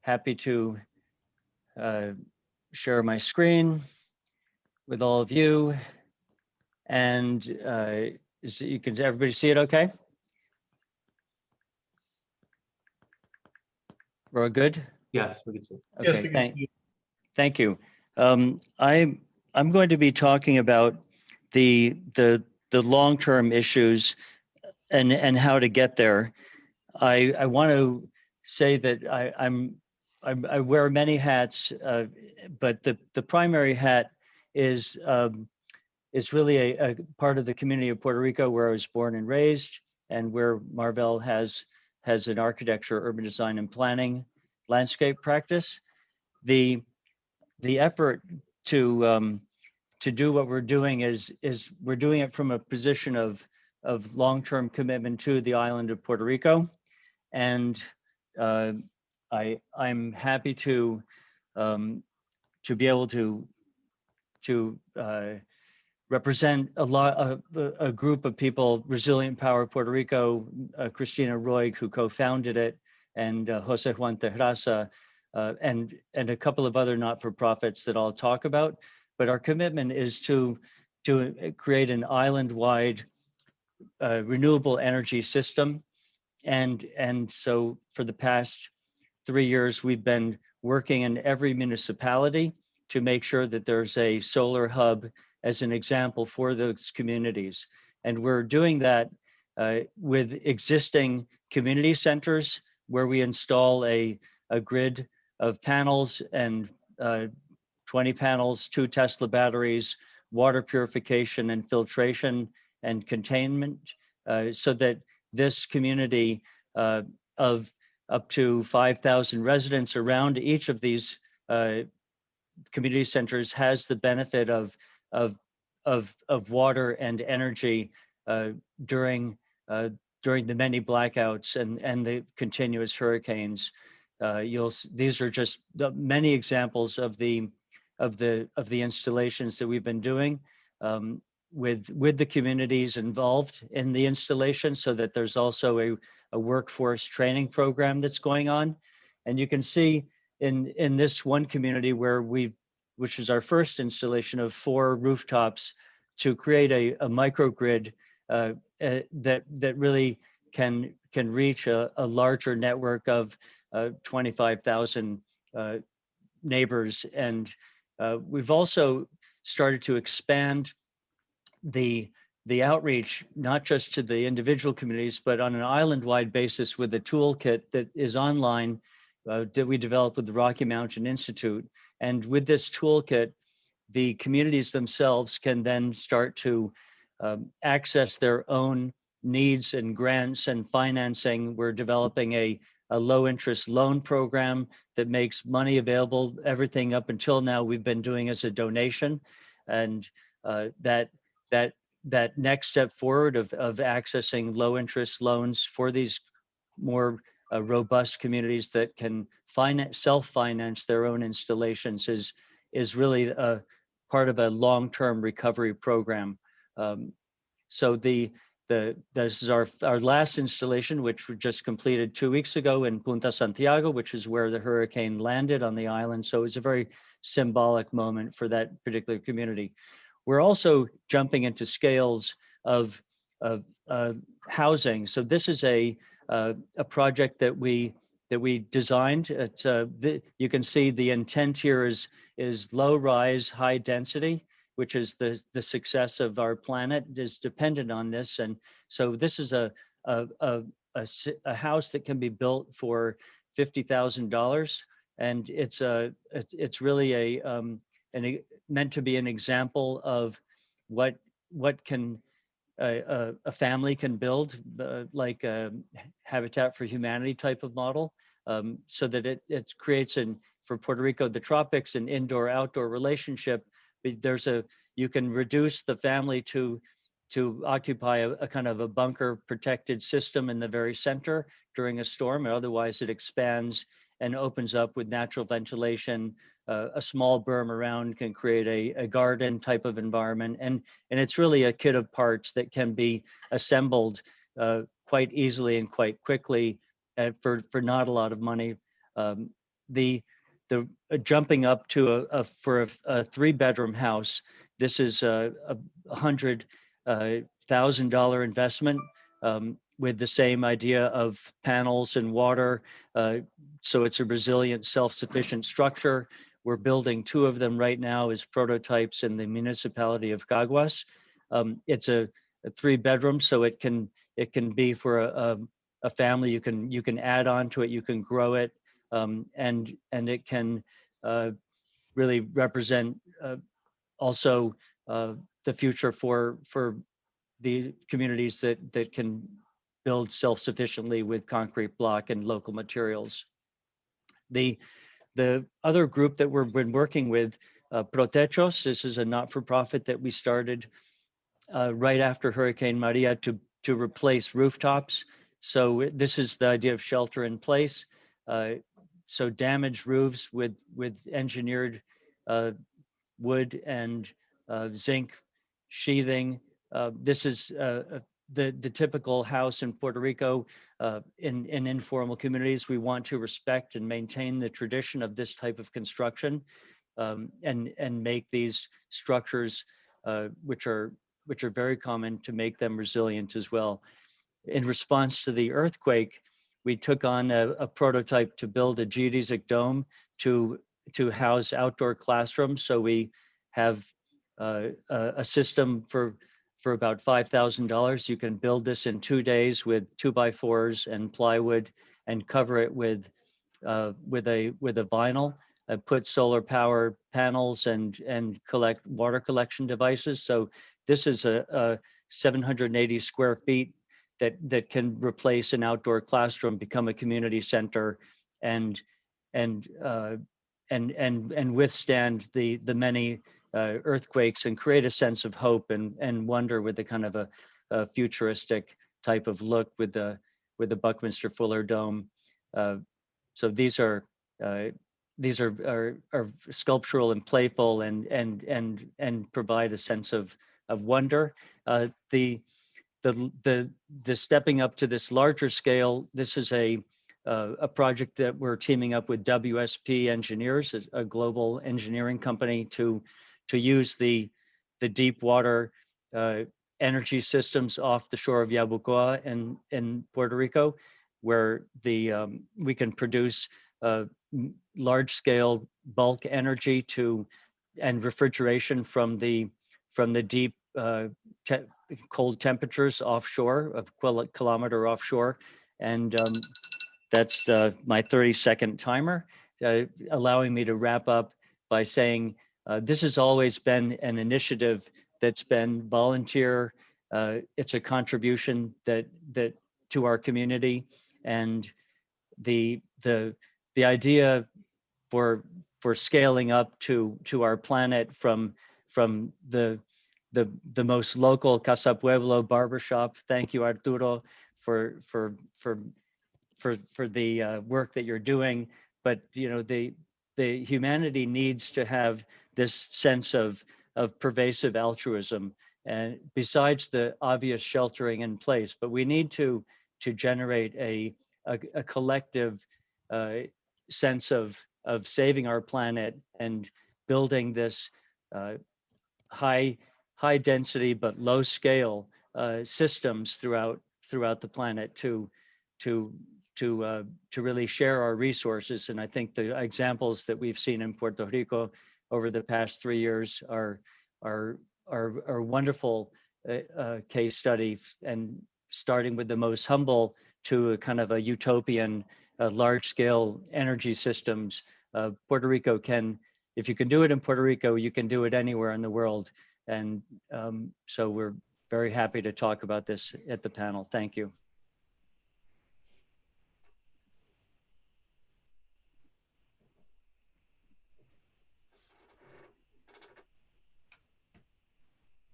happy to share my screen with all of you. And everybody see it okay? We're good? Yes, we can see. Okay, thank you. I'm going to be talking about the long-term issues and how to get there. I want to say that I wear many hats, but the primary hat is really a part of the community of Puerto Rico, where I was born and raised, and where Marvel has an architecture, urban design, and planning landscape practice. The effort to do what we're doing is we're doing it from a position of long-term commitment to the island of Puerto Rico, and I'm happy to be able to represent a group of people, Resilient Power Puerto Rico, Christina Roig, who co-founded it, and Jose Juan Terraza, and a couple of other not-for-profits that I'll talk about. But our commitment is to create an island-wide renewable energy system. And so for the past 3 years, we've been working in every municipality to make sure that there's a solar hub as an example for those communities. And we're doing that with existing community centers, where we install a grid of panels and 20 panels, 2 Tesla batteries, water purification and filtration and containment, so that this community of up to 5,000 residents around each of these community centers has the benefit of water and energy during the many blackouts and the continuous hurricanes. These are just the many examples of the installations that we've been doing. with the communities involved in the installation, so that there's also a workforce training program that's going on. And you can see in this one community where which is our first installation of 4 rooftops to create a microgrid that really can reach a larger network of 25,000 neighbors. And we've also started to expand the outreach, not just to the individual communities, but on an island-wide basis with a toolkit that is online that we developed with the Rocky Mountain Institute. And with this toolkit, the communities themselves can then start to access their own needs and grants and financing. We're developing a low interest loan program that makes money available. Everything up until now we've been doing as a donation, and that next step forward of accessing low interest loans for these more robust communities that can self-finance their own installations is really a part of a long-term recovery program. So this is our last installation, which we just completed 2 weeks ago in Punta Santiago, which is where the hurricane landed on the island. So it's a very symbolic moment for that particular community. We're also jumping into scales of housing. So this is a project that we designed. You can see the intent here is low rise, high density, which is the success of our planet is dependent on this. And so this is a house that can be built for $50,000, and it's really meant to be an example of what can a family can build, like a Habitat for Humanity type of model, so that it creates for Puerto Rico, the tropics, an indoor-outdoor relationship. You can reduce the family to occupy a kind of a bunker protected system in the very center during a storm, and otherwise it expands and opens up with natural ventilation. A small berm around can create a garden type of environment, and it's really a kit of parts that can be assembled quite easily and quite quickly for not a lot of money. The jumping up to for a 3-bedroom house, this is a $100,000 investment with the same idea of panels and water. So it's a resilient, self-sufficient structure. We're building 2 of them right now as prototypes in the municipality of Caguas. It's a 3-bedroom, so it can be for a family. You can add on to it, you can grow it, and it can really represent also the future for the communities that can build self-sufficiently with concrete block and local materials. The other group that we've been working with, Protechos, this is a not-for-profit that we started right after Hurricane Maria to replace rooftops. So this is the idea of shelter in place. So damaged roofs with engineered wood and zinc sheathing. This is the typical house in Puerto Rico. In informal communities, we want to respect and maintain the tradition of this type of construction, and make these structures, which are very common, to make them resilient as well. In response to the earthquake, we took on a prototype to build a geodesic dome to house outdoor classrooms. So we have a system for about $5,000. You can build this in 2 days with 2x4s and plywood, and cover it with a vinyl. Put solar power panels and collect water collection devices. So this is a 780 square feet that can replace an outdoor classroom, become a community center, and withstand the many earthquakes, and create a sense of hope and wonder with a kind of a futuristic type of look with the Buckminster Fuller Dome. So these are sculptural and playful, and provide a sense of wonder. The stepping up to this larger scale, this is a project that we're teaming up with WSP Engineers, a global engineering company, to use the deep water energy systems off the shore of Yabucoa in Puerto Rico, where we can produce large scale bulk energy and refrigeration from the deep cold temperatures offshore, a kilometer offshore. And that's my 30-second timer, allowing me to wrap up by saying this has always been an initiative that's been volunteer. It's a contribution that to our community, and the idea for scaling up to our planet from the most local Casa Pueblo barbershop. Thank you, Arturo, for the work that you're doing. But the humanity needs to have this sense of pervasive altruism, and besides the obvious sheltering in place. But we need to generate a collective sense of saving our planet and building this high density but low scale systems throughout the planet to really share our resources. And I think the examples that we've seen in Puerto Rico over the past 3 years are wonderful case study, and starting with the most humble to a kind of a utopian large scale energy systems. Puerto Rico can, if you can do it in Puerto Rico, you can do it anywhere in the world. And so we're very happy to talk about this at the panel. Thank you.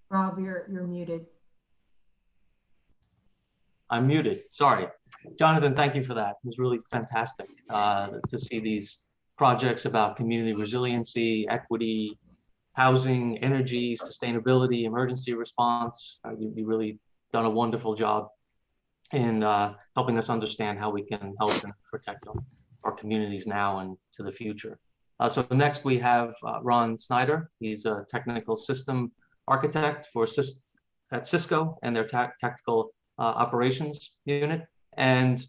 Rob, you're muted. I'm muted, sorry. Jonathan, thank you for that. It was really fantastic to see these projects about community resiliency, equity, housing, energy, sustainability, emergency response. You really done a wonderful job in helping us understand how we can help and protect our communities now and to the future. So next we have Ron Snyder. He's a technical system architect at Cisco and their tactical operations unit. And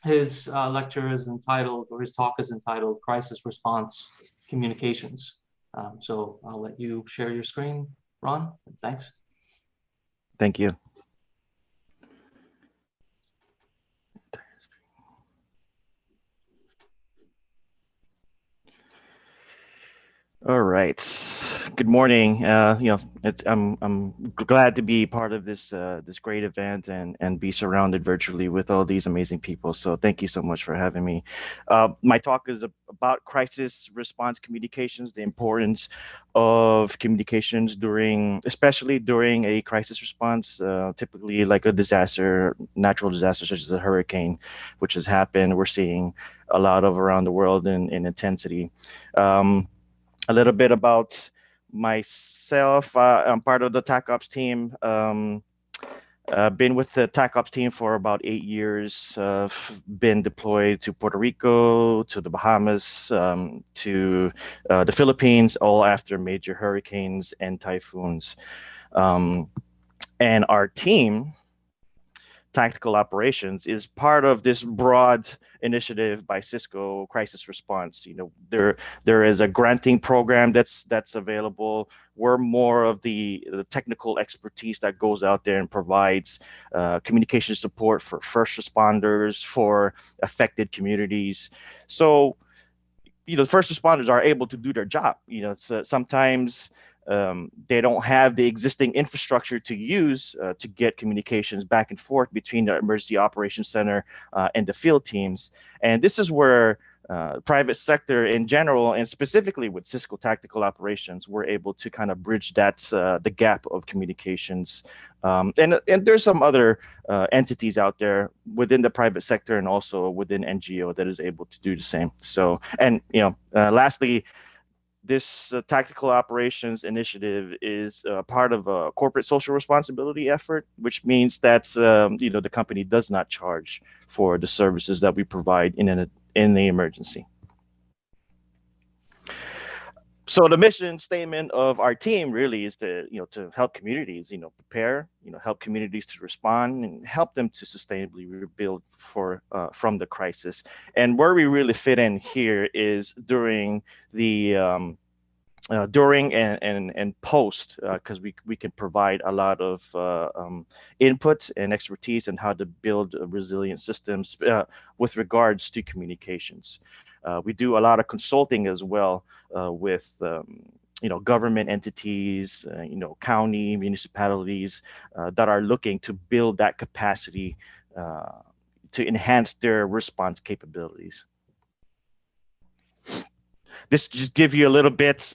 his lecture is entitled, or his talk is entitled, Crisis Response Communications. So I'll let you share your screen, Ron. Thanks. Thank you. All right. Good morning. I'm glad to be part of this this great event and be surrounded virtually with all these amazing people. So thank you so much for having me. My talk is about crisis response communications, the importance of communications especially during a crisis response, typically like a disaster, natural disaster such as a hurricane, which has happened. We're seeing a lot of around the world in intensity. A little bit about myself. I'm part of the TAC Ops team. Been with the TAC Ops team for about 8 years. Been deployed to Puerto Rico, to the Bahamas, to the Philippines, all after major hurricanes and typhoons. And our team, Tactical Operations, is part of this broad initiative by Cisco Crisis Response. There is a granting program that's available. We're more of the technical expertise that goes out there and provides communication support for first responders, for affected communities. So, the first responders are able to do their job. So sometimes they don't have the existing infrastructure to use to get communications back and forth between the Emergency Operations Center and the field teams. And this is where private sector in general, and specifically with Cisco Tactical Operations, we're able to kind of bridge the gap of communications. And there's some other entities out there within the private sector and also within NGO that is able to do the same. So, and lastly, this tactical operations initiative is part of a corporate social responsibility effort, which means that the company does not charge for the services that we provide in the emergency. So the mission statement of our team really is to help communities prepare, help communities to respond and help them to sustainably rebuild from the crisis. And where we really fit in here is during the during and post, because we can provide a lot of input and expertise in how to build resilient systems with regards to communications. We do a lot of consulting as well with government entities, county, municipalities that are looking to build that capacity to enhance their response capabilities. This just give you a little bit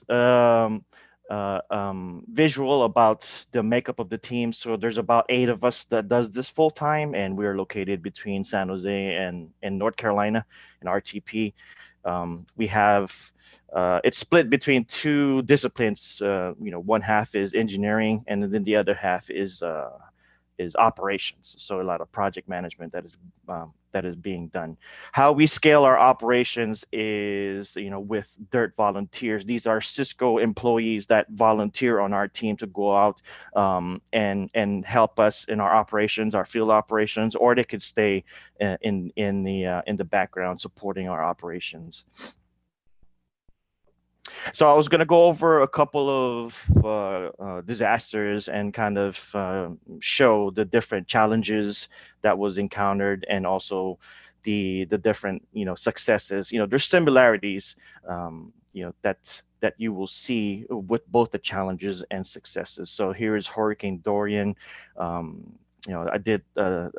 visual about the makeup of the team. So there's about 8 of us that does this full time, and we're located between San Jose and North Carolina in RTP. We have it's split between 2 disciplines. One half is engineering, and then the other half is operations. So a lot of project management that is being done. How we scale our operations is with DIRT volunteers. These are Cisco employees that volunteer on our team to go out and help us in our operations, our field operations, or they could stay in the background supporting our operations. So I was going to go over a couple of disasters and kind of show the different challenges that was encountered, and also the different successes. There's similarities that you will see with both the challenges and successes. So here is Hurricane Dorian. I did a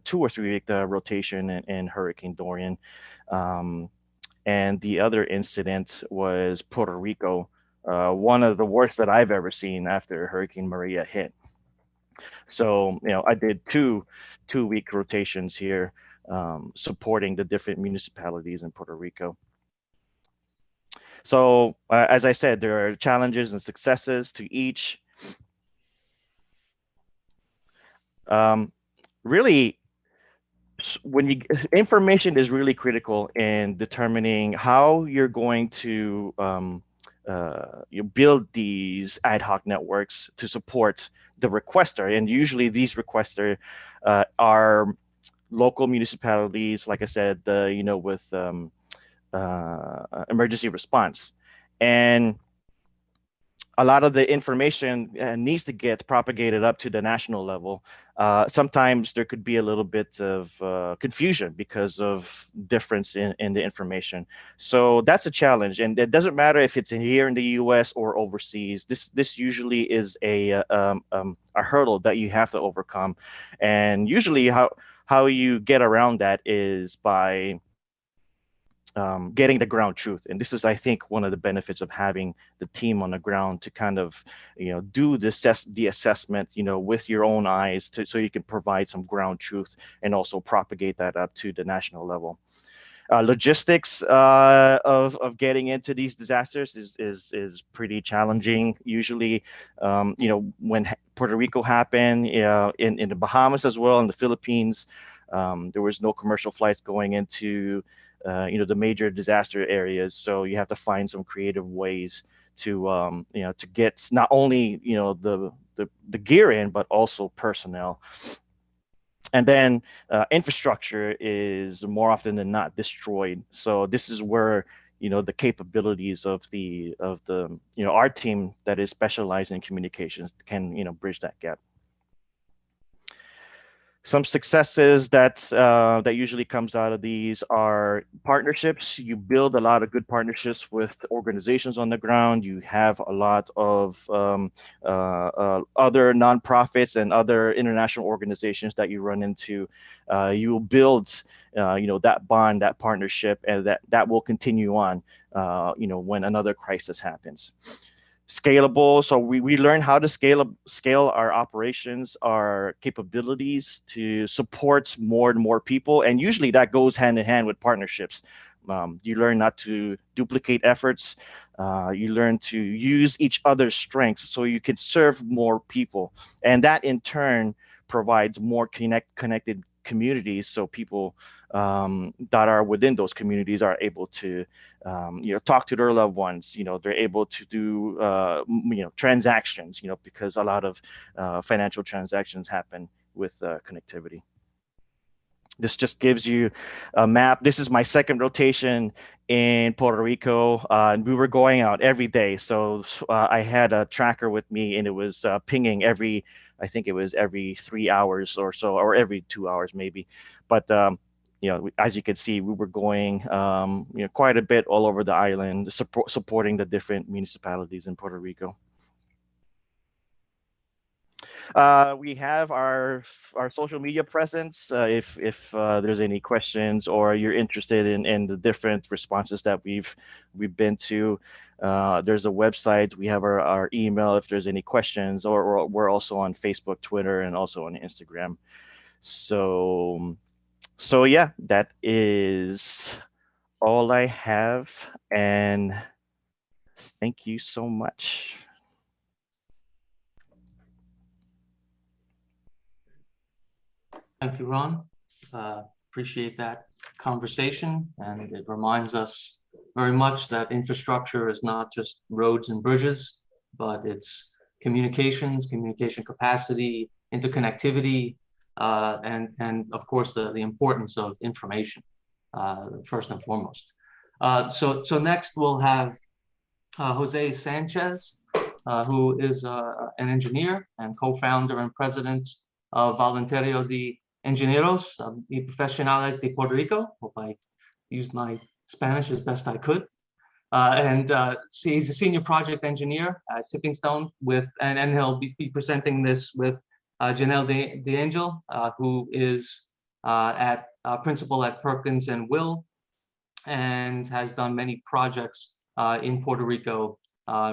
2 or 3 week rotation in Hurricane Dorian. And the other incident was Puerto Rico, one of the worst that I've ever seen after Hurricane Maria hit. So, I did 2 week rotations here, supporting the different municipalities in Puerto Rico. So, as I said, there are challenges and successes to each. Really, information is really critical in determining how you're going to you build these ad hoc networks to support the requester. And usually these requester are local municipalities, like I said, with emergency response. And a lot of the information needs to get propagated up to the national level. Sometimes there could be a little bit of confusion because of difference in the information. So that's a challenge, and it doesn't matter if it's here in the U.S. or overseas. This usually is a hurdle that you have to overcome, and usually how you get around that is by getting the ground truth. And this is, I think, one of the benefits of having the team on the ground to kind of, do the assessment, with your own eyes so you can provide some ground truth and also propagate that up to the national level. Logistics of getting into these disasters is pretty challenging. Usually, when Puerto Rico happened, in the Bahamas as well, in the Philippines, there was no commercial flights going into the major disaster areas. So you have to find some creative ways to to get not only the gear in, but also personnel. And then infrastructure is more often than not destroyed. So this is where the capabilities of our team that is specialized in communications can bridge that gap. Some successes that usually comes out of these are partnerships. You build a lot of good partnerships with organizations on the ground. You have a lot of other nonprofits and other international organizations that you run into. You will build that bond, that partnership, and that will continue on when another crisis happens. scalable. So we learn how to scale our operations, our capabilities to support more and more people. And usually that goes hand in hand with partnerships. You learn not to duplicate efforts. You learn to use each other's strengths so you can serve more people. And that in turn provides more connected communities, so people that are within those communities are able to talk to their loved ones. They're able to do transactions, because a lot of financial transactions happen with connectivity. This just gives you a map. This is my second rotation in Puerto Rico, and we were going out every day. So I had a tracker with me, and it was pinging I think it was every 3 hours or so, or every 2 hours maybe. But as you can see, we were going quite a bit all over the island, supporting the different municipalities in Puerto Rico. We have our social media presence. If there's any questions or you're interested in the different responses that we've been to, there's a website. We have our email if there's any questions, or we're also on Facebook, Twitter, and also on Instagram. So yeah, that is all I have, and thank you so much. Thank you, Ron. Appreciate that conversation, and it reminds us very much that infrastructure is not just roads and bridges, but it's communications, communication capacity, interconnectivity, and of course the importance of information, first and foremost. So next we'll have Jose Sanchez, who is an engineer and co-founder and president of Voluntario de Ingenieros y Profesionales de Puerto Rico. Hope I used my Spanish as best I could. And he's a senior project engineer at Tipping Stone and he'll be presenting this with Gentilly de Angel, who is principal at Perkins and Will, and has done many projects in Puerto Rico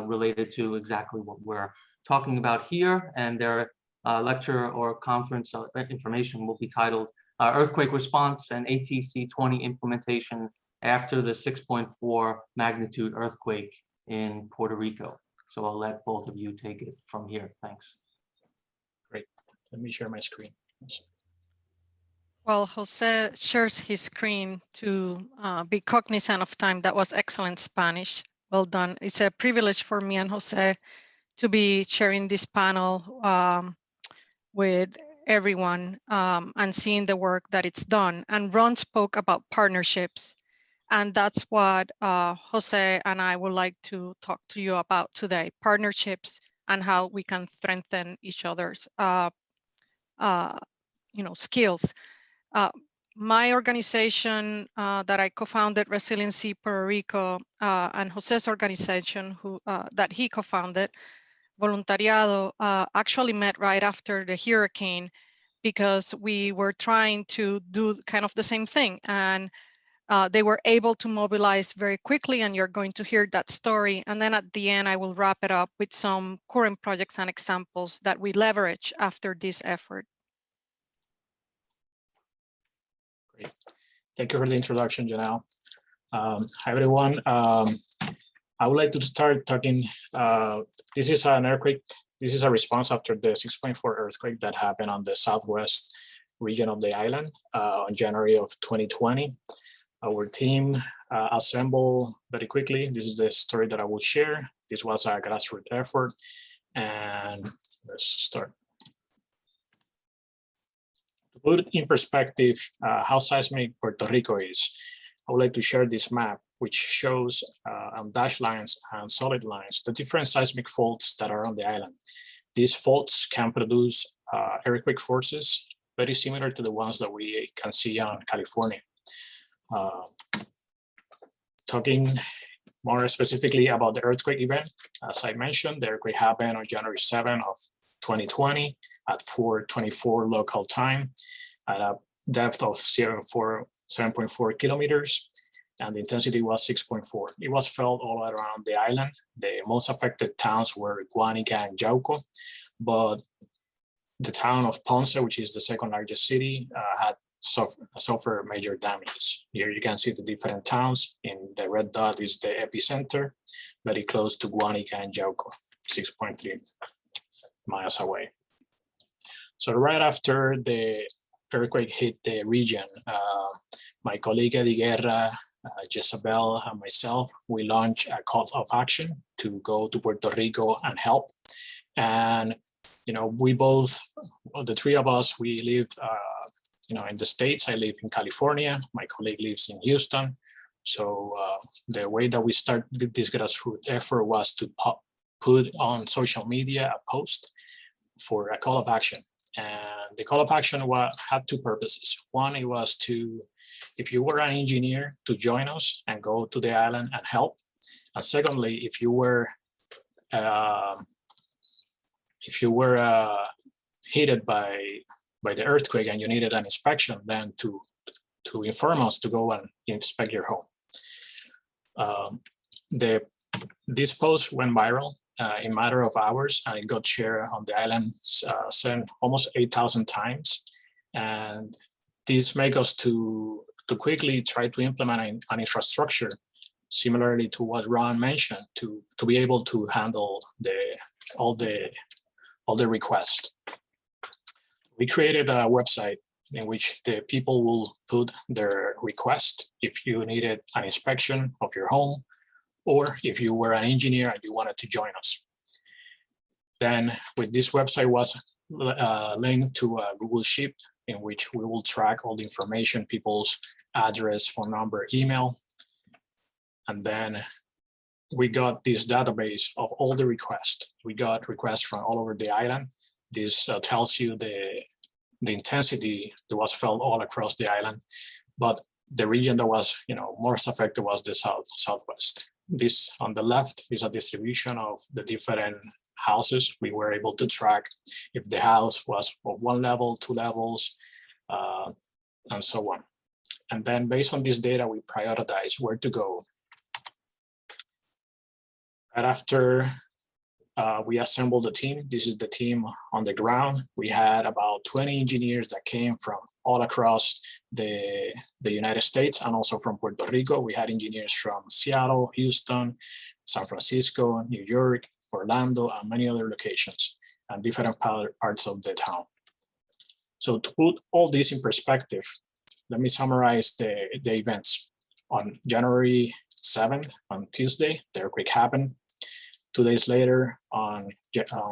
related to exactly what we're talking about here. And their lecture or conference information will be titled Earthquake Response and ATC 20 Implementation After the 6.4 Magnitude Earthquake in Puerto Rico. So I'll let both of you take it from here. Thanks. Great. Let me share my screen. Well, Jose shares his screen to be cognizant of time. That was excellent Spanish. Well done. It's a privilege for me and Jose to be sharing this panel with everyone and seeing the work that it's done. And Ron spoke about partnerships. And that's what Jose and I would like to talk to you about today, partnerships and how we can strengthen each other's skills. My organization that I co-founded, Resiliency Puerto Rico, and Jose's organization that he co-founded, Voluntariado, actually met right after the hurricane because we were trying to do kind of the same thing. And they were able to mobilize very quickly, and you're going to hear that story. And then at the end, I will wrap it up with some current projects and examples that we leverage after this effort. Great. Thank you for the introduction, Janelle. Hi, everyone. I would like to start talking. This is an earthquake. This is a response after the 6.4 earthquake that happened on the southwest region of the island on January of 2020. Our team assembled very quickly. This is the story that I will share. This was a grassroots effort, and let's start. To put it in perspective, how seismic Puerto Rico is, I would like to share this map, which shows on dashed lines and solid lines the different seismic faults that are on the island. These faults can produce earthquake forces very similar to the ones that we can see on California. Talking more specifically about the earthquake event, as I mentioned, the earthquake happened on January 7 of 2020 at 4:24 local time at a depth of 7.4 kilometers. and the intensity was 6.4. It was felt all around the island. The most affected towns were Guanica and Yauco, but the town of Ponce, which is the second largest city, had suffered major damages. Here you can see the different towns. In the red dot is the epicenter, very close to Guanica and Yauco, 6.3 miles away. So right after the earthquake hit the region, my colleague Eddie Guerra, Jezabel, and myself, we launched a call of action to go to Puerto Rico and help. And we both, the three of us, we lived in the States. I live in California. My colleague lives in Houston. So the way that we started this grassroots effort was to put on social media a post for a call of action. And the call of action had two purposes. One, it was to, if you were an engineer, to join us and go to the island and help. And secondly, if you were hit by the earthquake and you needed an inspection, then to inform us to go and inspect your home. This post went viral in a matter of hours, and it got shared on the island sent almost 8,000 times. And this made us to quickly try to implement an infrastructure similarly to what Ron mentioned, to be able to handle all the requests. We created a website in which the people will put their request if you needed an inspection of your home, or if you were an engineer and you wanted to join us. Then with this website was linked to a Google Sheet in which we will track all the information, people's address, phone number, email. And then we got this database of all the requests. We got requests from all over the island. This tells you the intensity that was felt all across the island, but the region that was most affected was the southwest. This on the left is a distribution of the different houses. We were able to track if the house was of 1 level, 2 levels, and so on. And then based on this data, we prioritize where to go. And after we assembled the team, this is the team on the ground. We had about 20 engineers that came from all across the United States and also from Puerto Rico. We had engineers from Seattle, Houston, San Francisco, New York, Orlando, and many other locations and different parts of the town. So to put all this in perspective, let me summarize the events. On January 7th, on Tuesday, the earthquake happened. 2 days later, on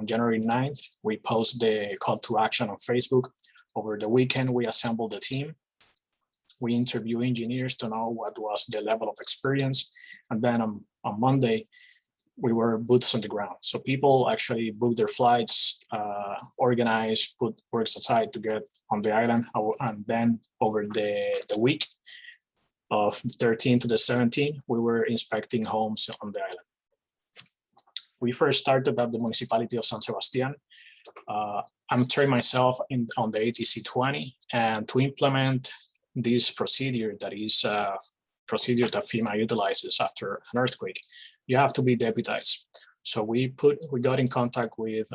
January 9th, we post the call to action on Facebook. Over the weekend, we assembled the team. We interview engineers to know what was the level of experience. And then on Monday, we were boots on the ground. So people actually booked their flights, organized, put works aside to get on the island. And then over the week of 13th to the 17th, we were inspecting homes on the island. We first started at the municipality of San Sebastian. I'm training myself on the ATC 20, and to implement this procedure, that is a procedure that FEMA utilizes after an earthquake, you have to be deputized. So we got in contact with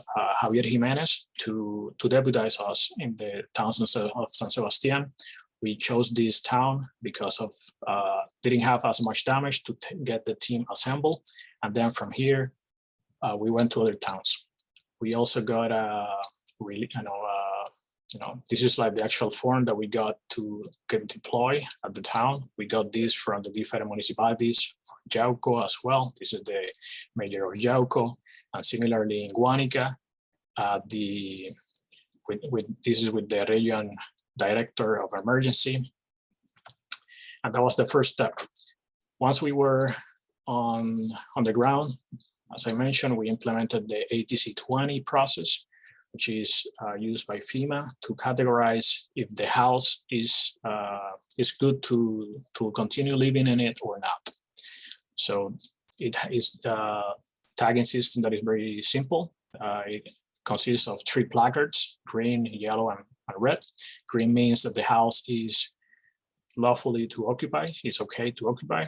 Javier Jimenez to deputize us in the town of San Sebastian. We chose this town because of didn't have as much damage to get the team assembled, and then from here we went to other towns. We also got this is like the actual form that we got to get deploy at the town. We got this from the different municipalities, Yauco as well. This is the mayor of Yauco, and similarly in Guanica, this is with the region director of emergency. And that was the first step. Once we were on the ground, as I mentioned, we implemented the ATC 20 process, which is used by FEMA to categorize if the house is good to continue living in it or not. So it is a tagging system that is very simple. It consists of 3 placards: green, yellow, and red. Green means that the house is lawfully to occupy. It's okay to occupy.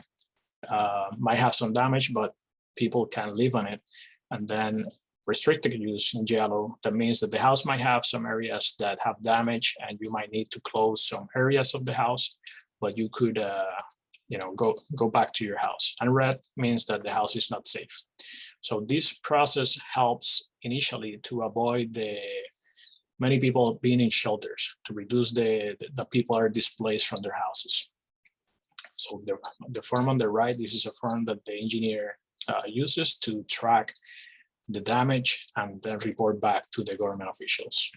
Might have some damage, but people can live on it. And then restricted use in yellow, that means that the house might have some areas that have damage and you might need to close some areas of the house, but you could go back to your house. And red means that the house is not safe. So this process helps initially to avoid the many people being in shelters, to reduce the people are displaced from their houses. So the form on the right, this is a form that the engineer uses to track the damage and then report back to the government officials.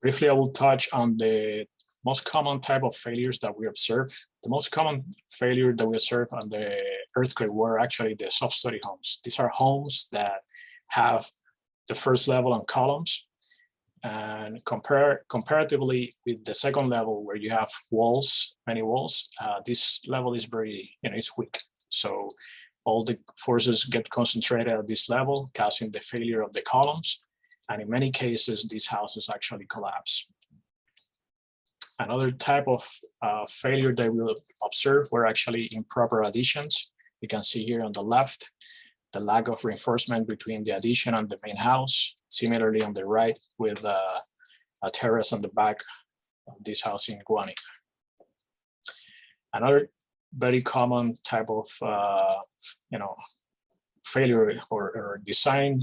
Briefly, I will touch on the most common type of failures that we observe. The most common failure that we observe on the earthquake were actually the soft-story homes. These are homes that have the first level on columns, and comparatively with the second level where you have walls, many walls, this level is very, it's weak. So all the forces get concentrated at this level, causing the failure of the columns. And in many cases, these houses actually collapse. Another type of failure that we observe were actually improper additions. You can see here on the left, the lack of reinforcement between the addition and the main house. Similarly on the right with a terrace on the back of this house in Guanica. Another very common type of failure or design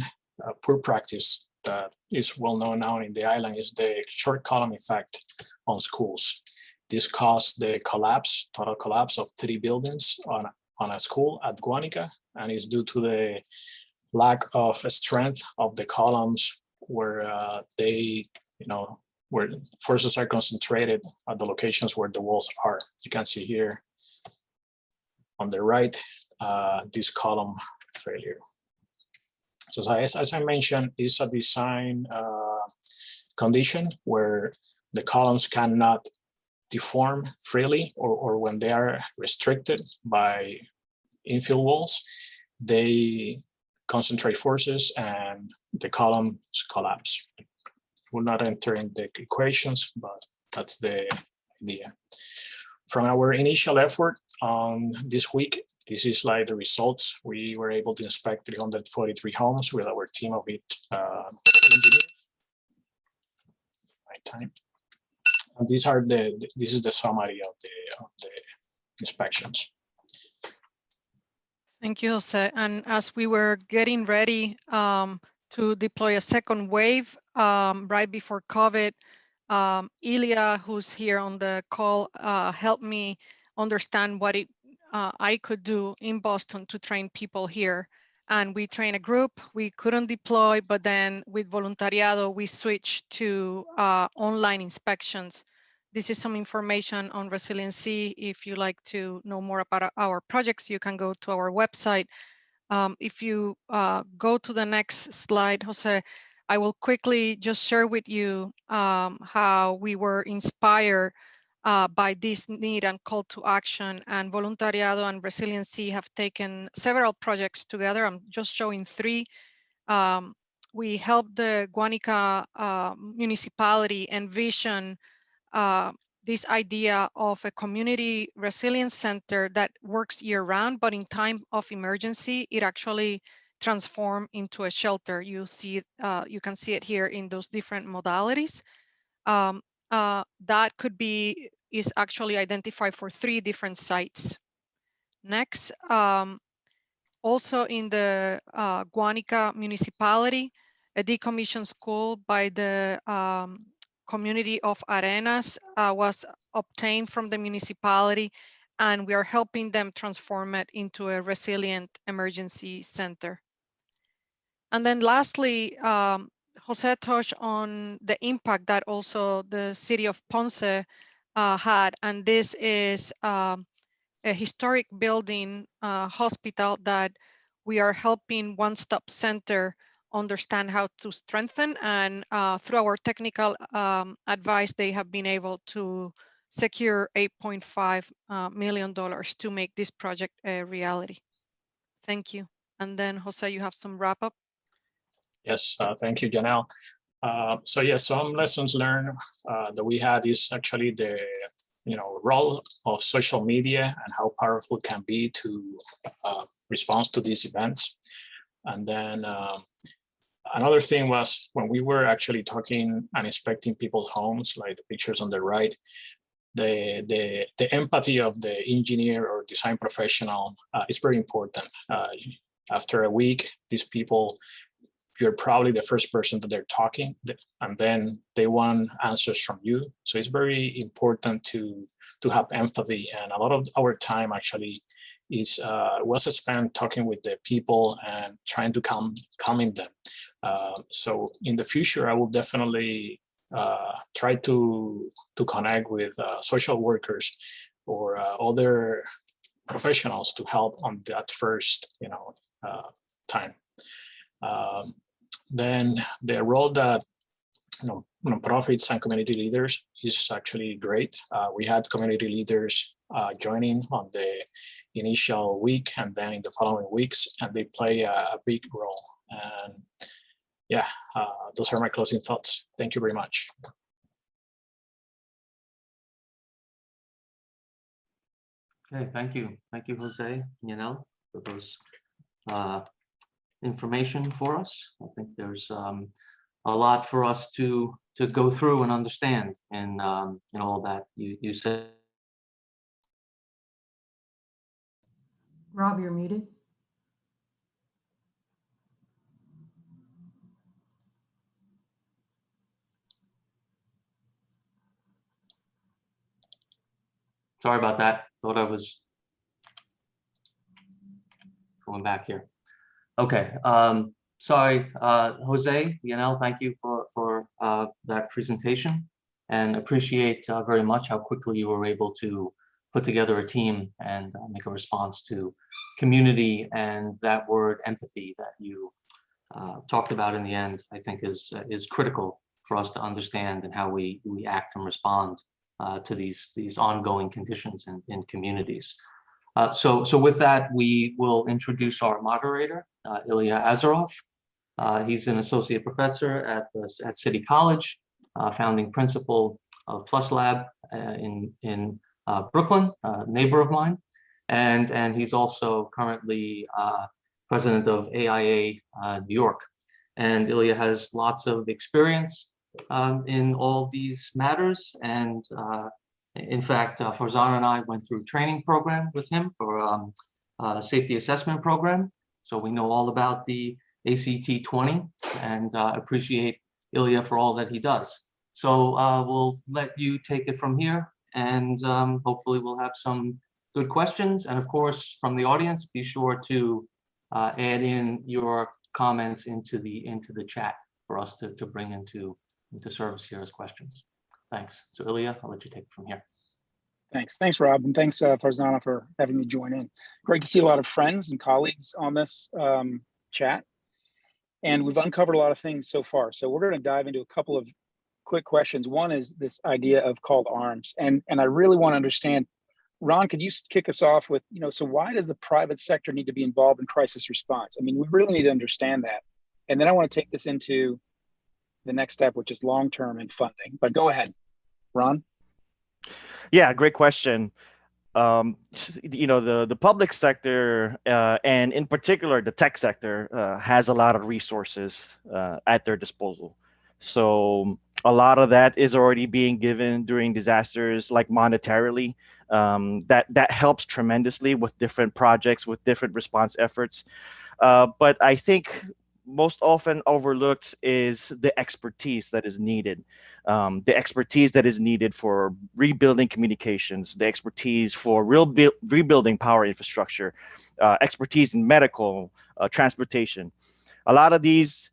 poor practice that is well known now in the island is the short column effect on schools. This caused the total collapse of 3 buildings on a school at Guanica, and is due to the lack of strength of the columns where where forces are concentrated at the locations where the walls are. You can see here on the right, this column failure. So as I mentioned, it's a design condition where the columns cannot deform freely, or when they are restricted by infill walls, they concentrate forces and the columns collapse. We'll not enter in the equations, but that's the idea. From our initial effort on this week, this is like the results. We were able to inspect 343 homes with our team of 8 engineers. Right time. And these are this is the summary of the inspections. Thank you, Jose. And as we were getting ready to deploy a second wave right before COVID, Ilya, who's here on the call, helped me understand what I could do in Boston to train people here. And we trained a group. We couldn't deploy, but then with Voluntariado, we switched to online inspections. This is some information on resiliency. If you like to know more about our projects, you can go to our website. If you go to the next slide, Jose, I will quickly just share with you how we were inspired by this need and call to action. And Voluntariado and Resiliency have taken several projects together. I'm just showing 3. We helped the Guanica municipality envision this idea of a community resilience center that works year round, but in time of emergency, it actually transformed into a shelter. You see, you can see it here in those different modalities. That is actually identified for 3 different sites. Next, also in the Guanica municipality, a decommissioned school by the community of Arenas was obtained from the municipality, and we are helping them transform it into a resilient emergency center. And then lastly, Jose touched on the impact that also the city of Ponce had, and this is a historic building hospital that we are helping One Stop Center understand how to strengthen, and through our technical advice, they have been able to secure $8.5 million to make this project a reality. Thank you. And then Jose, you have some wrap up. Yes, thank you, Janelle. So yeah, some lessons learned that we had is actually the role of social media and how powerful it can be to respond to these events. And then another thing was when we were actually talking and inspecting people's homes, like the pictures on the right, the empathy of the engineer or design professional is very important. After a week, these people, you're probably the first person that they're talking, and then they want answers from you. So it's very important to have empathy, and a lot of our time actually was spent talking with the people and trying to calming them. So in the future, I will definitely try to connect with social workers or other professionals to help on that first time. Then the role that nonprofits and community leaders is actually great. We had community leaders joining on the initial week and then in the following weeks, and they play a big role. And yeah, those are my closing thoughts. Thank you very much. Okay, thank you. Thank you, Jose, for those information for us. I think there's a lot for us to go through and understand in all that you said. Rob, you're muted. Sorry about that. Thought I was going back here. Okay. Sorry, Jose, thank you for that presentation, and appreciate very much how quickly you were able to put together a team and make a response to community, and that word empathy that you talked about in the end, I think is critical for us to understand and how we act and respond to these ongoing conditions in communities. So with that, we will introduce our moderator, Ilya Azarov. He's an associate professor at City College, founding principal of Plus Lab in Brooklyn, a neighbor of mine, and he's also currently president of AIA New York. And Ilya has lots of experience in all these matters, and in fact, Farzana and I went through a training program with him for a safety assessment program, so we know all about the ACT 20, and appreciate Ilya for all that he does. So we'll let you take it from here, and hopefully we'll have some good questions. And of course, from the audience, be sure to add in your comments into the chat for us to bring into service here as questions. Thanks. So Ilya, I'll let you take it from here. Thanks, Rob, and thanks, Farzana, for having me join in. Great to see a lot of friends and colleagues on this chat. And we've uncovered a lot of things so far. So we're going to dive into a couple of quick questions. One is this idea of call to arms. And I really want to understand, Ron, could you kick us off with, so why does the private sector need to be involved in crisis response? I mean, we really need to understand that. And then I want to take this into the next step, which is long-term and funding. But go ahead, Ron. Yeah, great question. The public sector and in particular the tech sector has a lot of resources at their disposal. So a lot of that is already being given during disasters, like monetarily. That helps tremendously with different projects, with different response efforts. But I think most often overlooked is the expertise that is needed. The expertise that is needed for rebuilding communications, the expertise for rebuilding power infrastructure, expertise in medical, transportation. A lot of these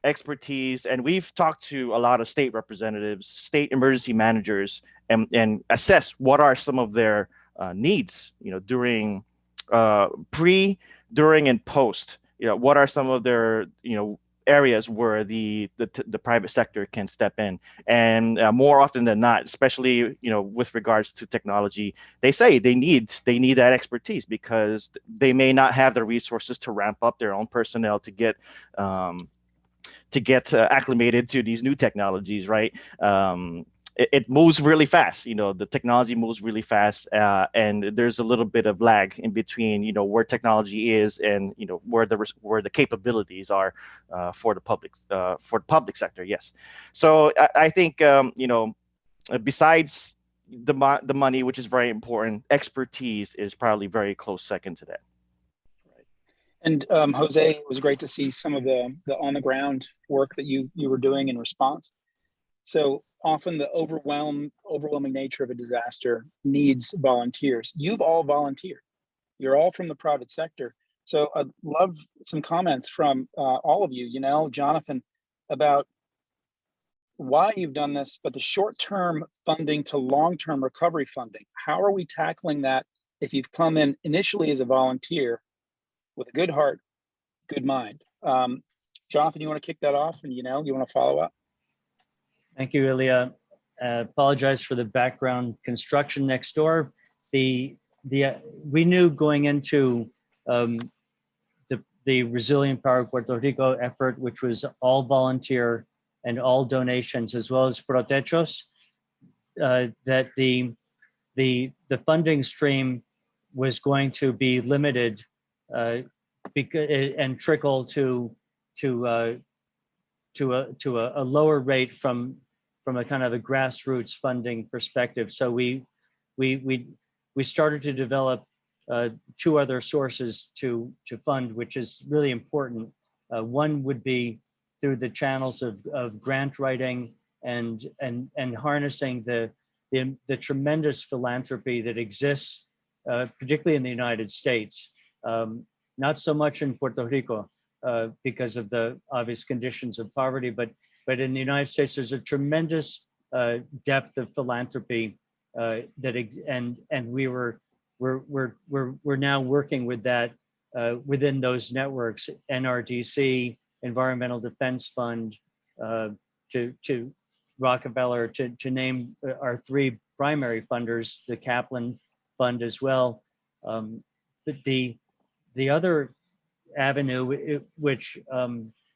expertise, and we've talked to a lot of state representatives, state emergency managers, and assess what are some of their needs, during pre, during, and post. What are some of their, areas where the private sector can step in. And more often than not, especially, with regards to technology, they say they need that expertise because they may not have the resources to ramp up their own personnel to get get acclimated to these new technologies, right? It moves really fast. The technology moves really fast, and there's a little bit of lag in between, where technology is and where the capabilities are for the public sector. Yes. So I think besides the money, which is very important, expertise is probably very close second to that. And Jose, it was great to see some of the on the ground work that you were doing in response. So often the overwhelming nature of a disaster needs volunteers. You've all volunteered. You're all from the private sector. So I'd love some comments from all of you, Jonathan, about why you've done this, but the short-term funding to long-term recovery funding. How are we tackling that if you've come in initially as a volunteer with a good heart, good mind? Jonathan, you want to kick that off, and you want to follow up? Thank you, Ilya. Apologize for the background construction next door. We knew going into the Resilient Power Puerto Rico effort, which was all volunteer and all donations, as well as protechos, that the funding stream was going to be limited and trickle to a lower rate from a kind of a grassroots funding perspective. So we started to develop two other sources to fund, which is really important. One would be through the channels of grant writing and harnessing the tremendous philanthropy that exists, particularly in the United States. Not so much in Puerto Rico because of the obvious conditions of poverty, but in the United States, there's a tremendous depth of philanthropy and we're now working with that within those networks, NRDC, Environmental Defense Fund, to Rockefeller, to name our three primary funders, the Kaplan Fund as well. But the other avenue, which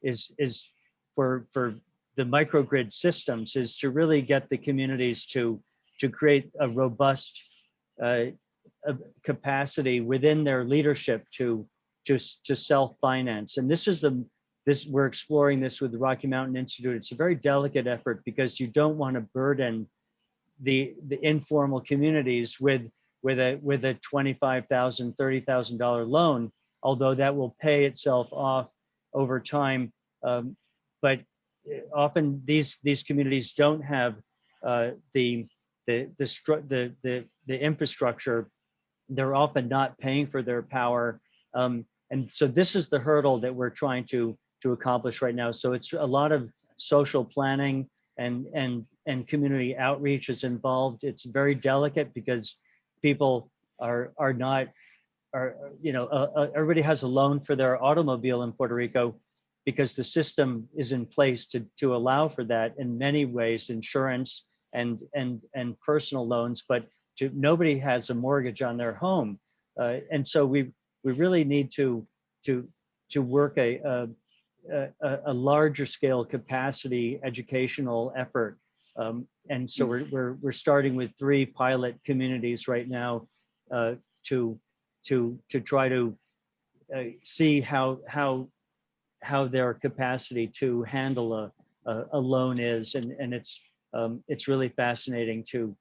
is for the microgrid systems, is to really get the communities to create a robust capacity within their leadership to self-finance. And we're exploring this with the Rocky Mountain Institute. It's a very delicate effort because you don't want to burden the informal communities with a $25,000, $30,000 loan, although that will pay itself off over time. But often these communities don't have the infrastructure. They're often not paying for their power, and so this is the hurdle that we're trying to accomplish right now. So it's a lot of social planning and community outreach is involved. It's very delicate because people everybody has a loan for their automobile in Puerto Rico because the system is in place to allow for that in many ways, insurance and personal loans, but nobody has a mortgage on their home. And so we really need to work a larger scale capacity educational effort. And so we're starting with 3 pilot communities right now to try to see how their capacity to handle a loan is, and it's really fascinating to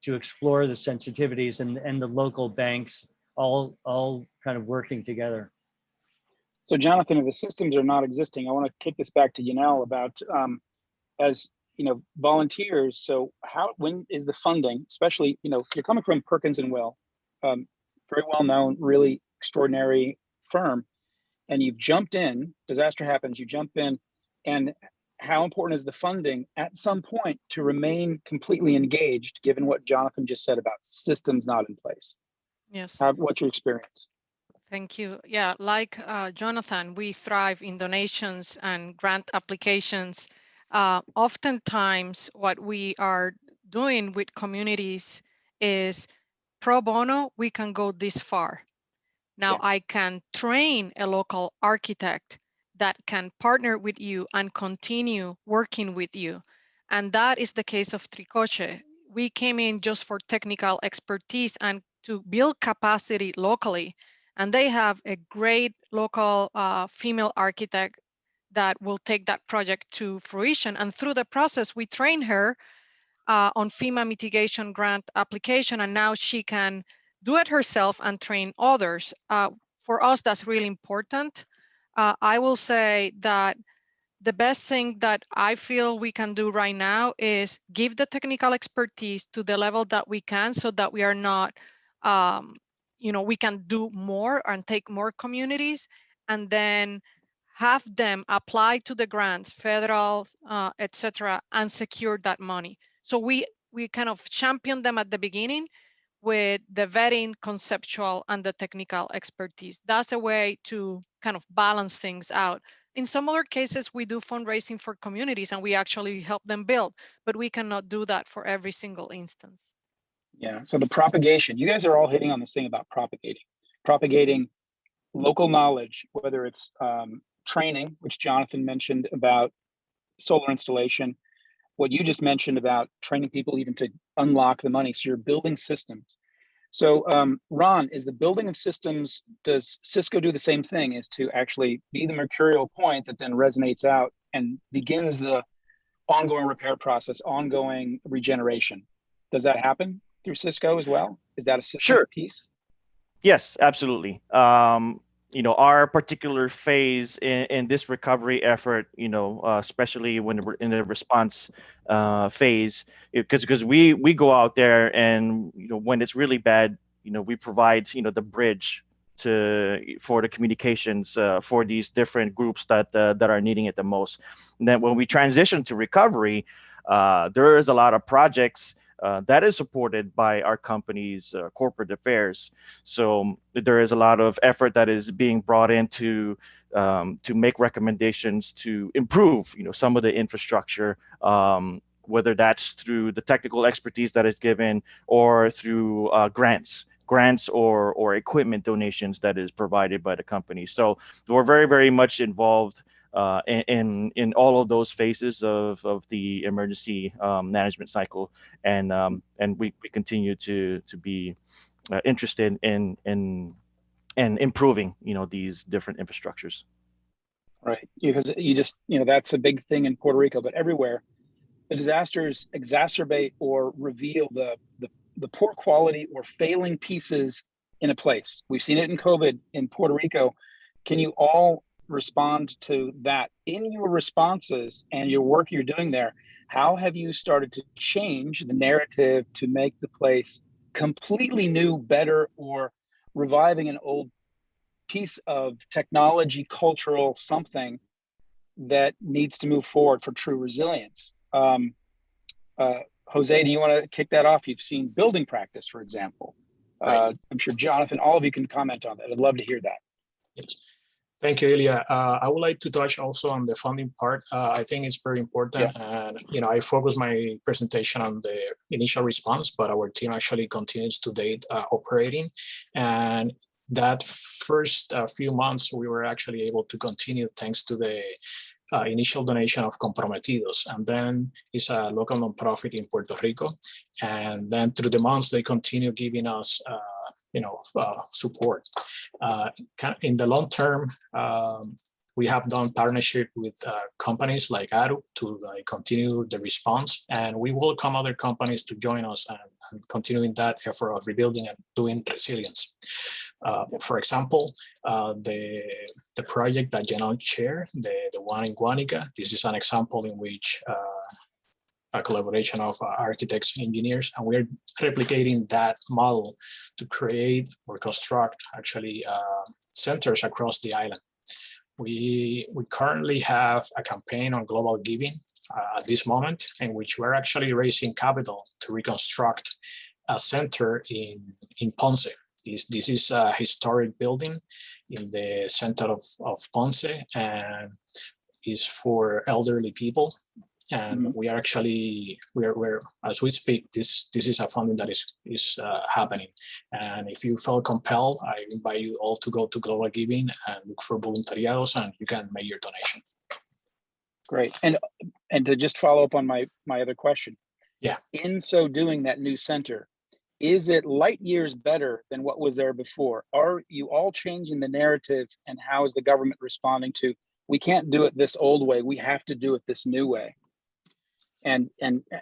explore the sensitivities and the local banks all kind of working together. So Jonathan, if the systems are not existing, I want to kick this back to Yanel about as volunteers. So when is the funding, especially if you're coming from Perkins and Will, very well known, really extraordinary firm, and you've jumped in, disaster happens, you jump in, and how important is the funding at some point to remain completely engaged, given what Jonathan just said about systems not in place? Yes. What's your experience? Thank you. Yeah, like Jonathan, we thrive in donations and grant applications. Oftentimes, what we are doing with communities is pro bono, we can go this far. Now I can train a local architect that can partner with you and continue working with you. And that is the case of Tricoche. We came in just for technical expertise and to build capacity locally. And they have a great local female architect that will take that project to fruition. And through the process, we train her on FEMA mitigation grant application, and now she can do it herself and train others. For us, that's really important. I will say that the best thing that I feel we can do right now is give the technical expertise to the level that we can, so that we are not, we can do more and take more communities, and then have them apply to the grants, federal, etc., and secure that money. So we kind of champion them at the beginning with the vetting, conceptual, and the technical expertise. That's a way to kind of balance things out. In some other cases, we do fundraising for communities and we actually help them build, but we cannot do that for every single instance. Yeah, so the propagation, you guys are all hitting on this thing about propagating local knowledge, whether it's training, which Jonathan mentioned about solar installation, what you just mentioned about training people even to unlock the money. So you're building systems. So Ron, is the building of systems, does Cisco do the same thing, is to actually be the mercurial point that then resonates out and begins the ongoing repair process, ongoing regeneration? Does that happen through Cisco as well? Is that a system piece? Yes, absolutely. Our particular phase in this recovery effort, especially when we're in the response phase, because we go out there and, when it's really bad, we provide, the bridge for the communications for these different groups that are needing it the most. And then when we transition to recovery, there is a lot of projects that is supported by our company's corporate affairs. So there is a lot of effort that is being brought in to make recommendations to improve, some of the infrastructure, whether that's through the technical expertise that is given or through grants or equipment donations that is provided by the company. So we're very, very much involved in all of those phases of the emergency management cycle, and we continue to be interested in improving these different infrastructures. Right, because you just that's a big thing in Puerto Rico, but everywhere the disasters exacerbate or reveal the poor quality or failing pieces in a place. We've seen it in COVID in Puerto Rico. Can you all respond to that in your responses and your work you're doing there? How have you started to change the narrative to make the place completely new, better, or reviving an old piece of technology, cultural something that needs to move forward for true resilience? Jose, do you want to kick that off? You've seen building practice, for example. Right. I'm sure Jonathan, all of you can comment on that. I'd love to hear that. Yes. Thank you, Ilya. I would like to touch also on the funding part. I think it's very important. Yeah. And, I focus my presentation on the initial response, but our team actually continues to date operating. And that first few months, we were actually able to continue thanks to the initial donation of Comprometidos. And then it's a local nonprofit in Puerto Rico. And then through the months, they continue giving us support. In the long term, we have done partnership with companies like ARU to continue the response, and we welcome other companies to join us and continuing that effort of rebuilding and doing resilience. For example, the project that Janelle chaired, the one in Guanica, this is an example in which a collaboration of architects, engineers, and we're replicating that model to create or construct actually centers across the island. We currently have a campaign on global giving at this moment, in which we're actually raising capital to reconstruct a center in Ponce. This is a historic building in the center of Ponce, and is for elderly people. and we are actually we're as we speak, this is a funding that is happening. And if you felt compelled, I invite you all to go to Global Giving and look for voluntariados, and you can make your donation. Great. And to just follow up on my other question. Yeah. In so doing, that new center, is it light years better than what was there before? Are you all changing the narrative, and how is the government responding to, we can't do it this old way, we have to do it this new way? And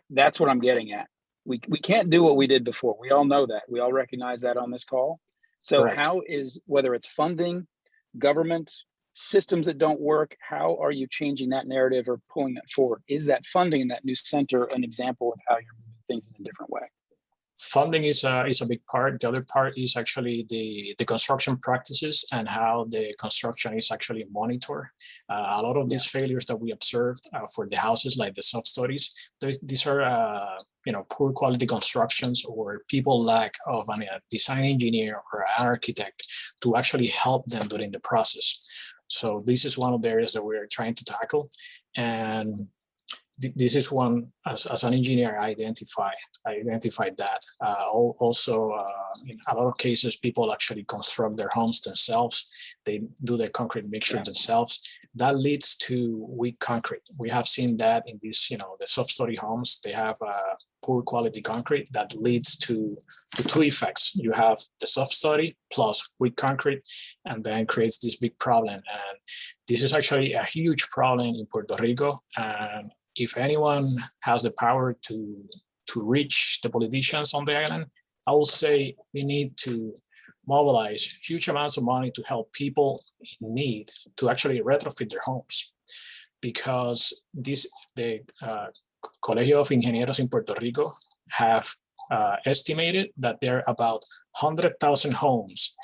that's what I'm getting at. We can't do what we did before. We all know that. We all recognize that on this call. So Correct. how is, whether it's funding, government, systems that don't work, how are you changing that narrative or pulling that forward? Is that funding in that new center an example of how you're moving things in a different way? Funding is a big part. The other part is actually the construction practices and how the construction is actually monitored. A lot of these failures that we observed for the houses, like the sub-stories, these are poor quality constructions, or people lack of a design engineer or an architect to actually help them during the process. So this is one of the areas that we're trying to tackle. And this is one, as an engineer, I identified that. Also, in a lot of cases, people actually construct their homes themselves. They do the concrete mixture themselves. That leads to weak concrete. We have seen that in these, the sub-story homes. They have poor quality concrete that leads to two effects. You have the sub-story plus weak concrete, and then creates this big problem. And this is actually a huge problem in Puerto Rico. And if anyone has the power to reach the politicians on the island, I will say we need to mobilize huge amounts of money to help people in need to actually retrofit their homes. Because the Colegio of Ingenieros in Puerto Rico have estimated that there are about 100,000 homes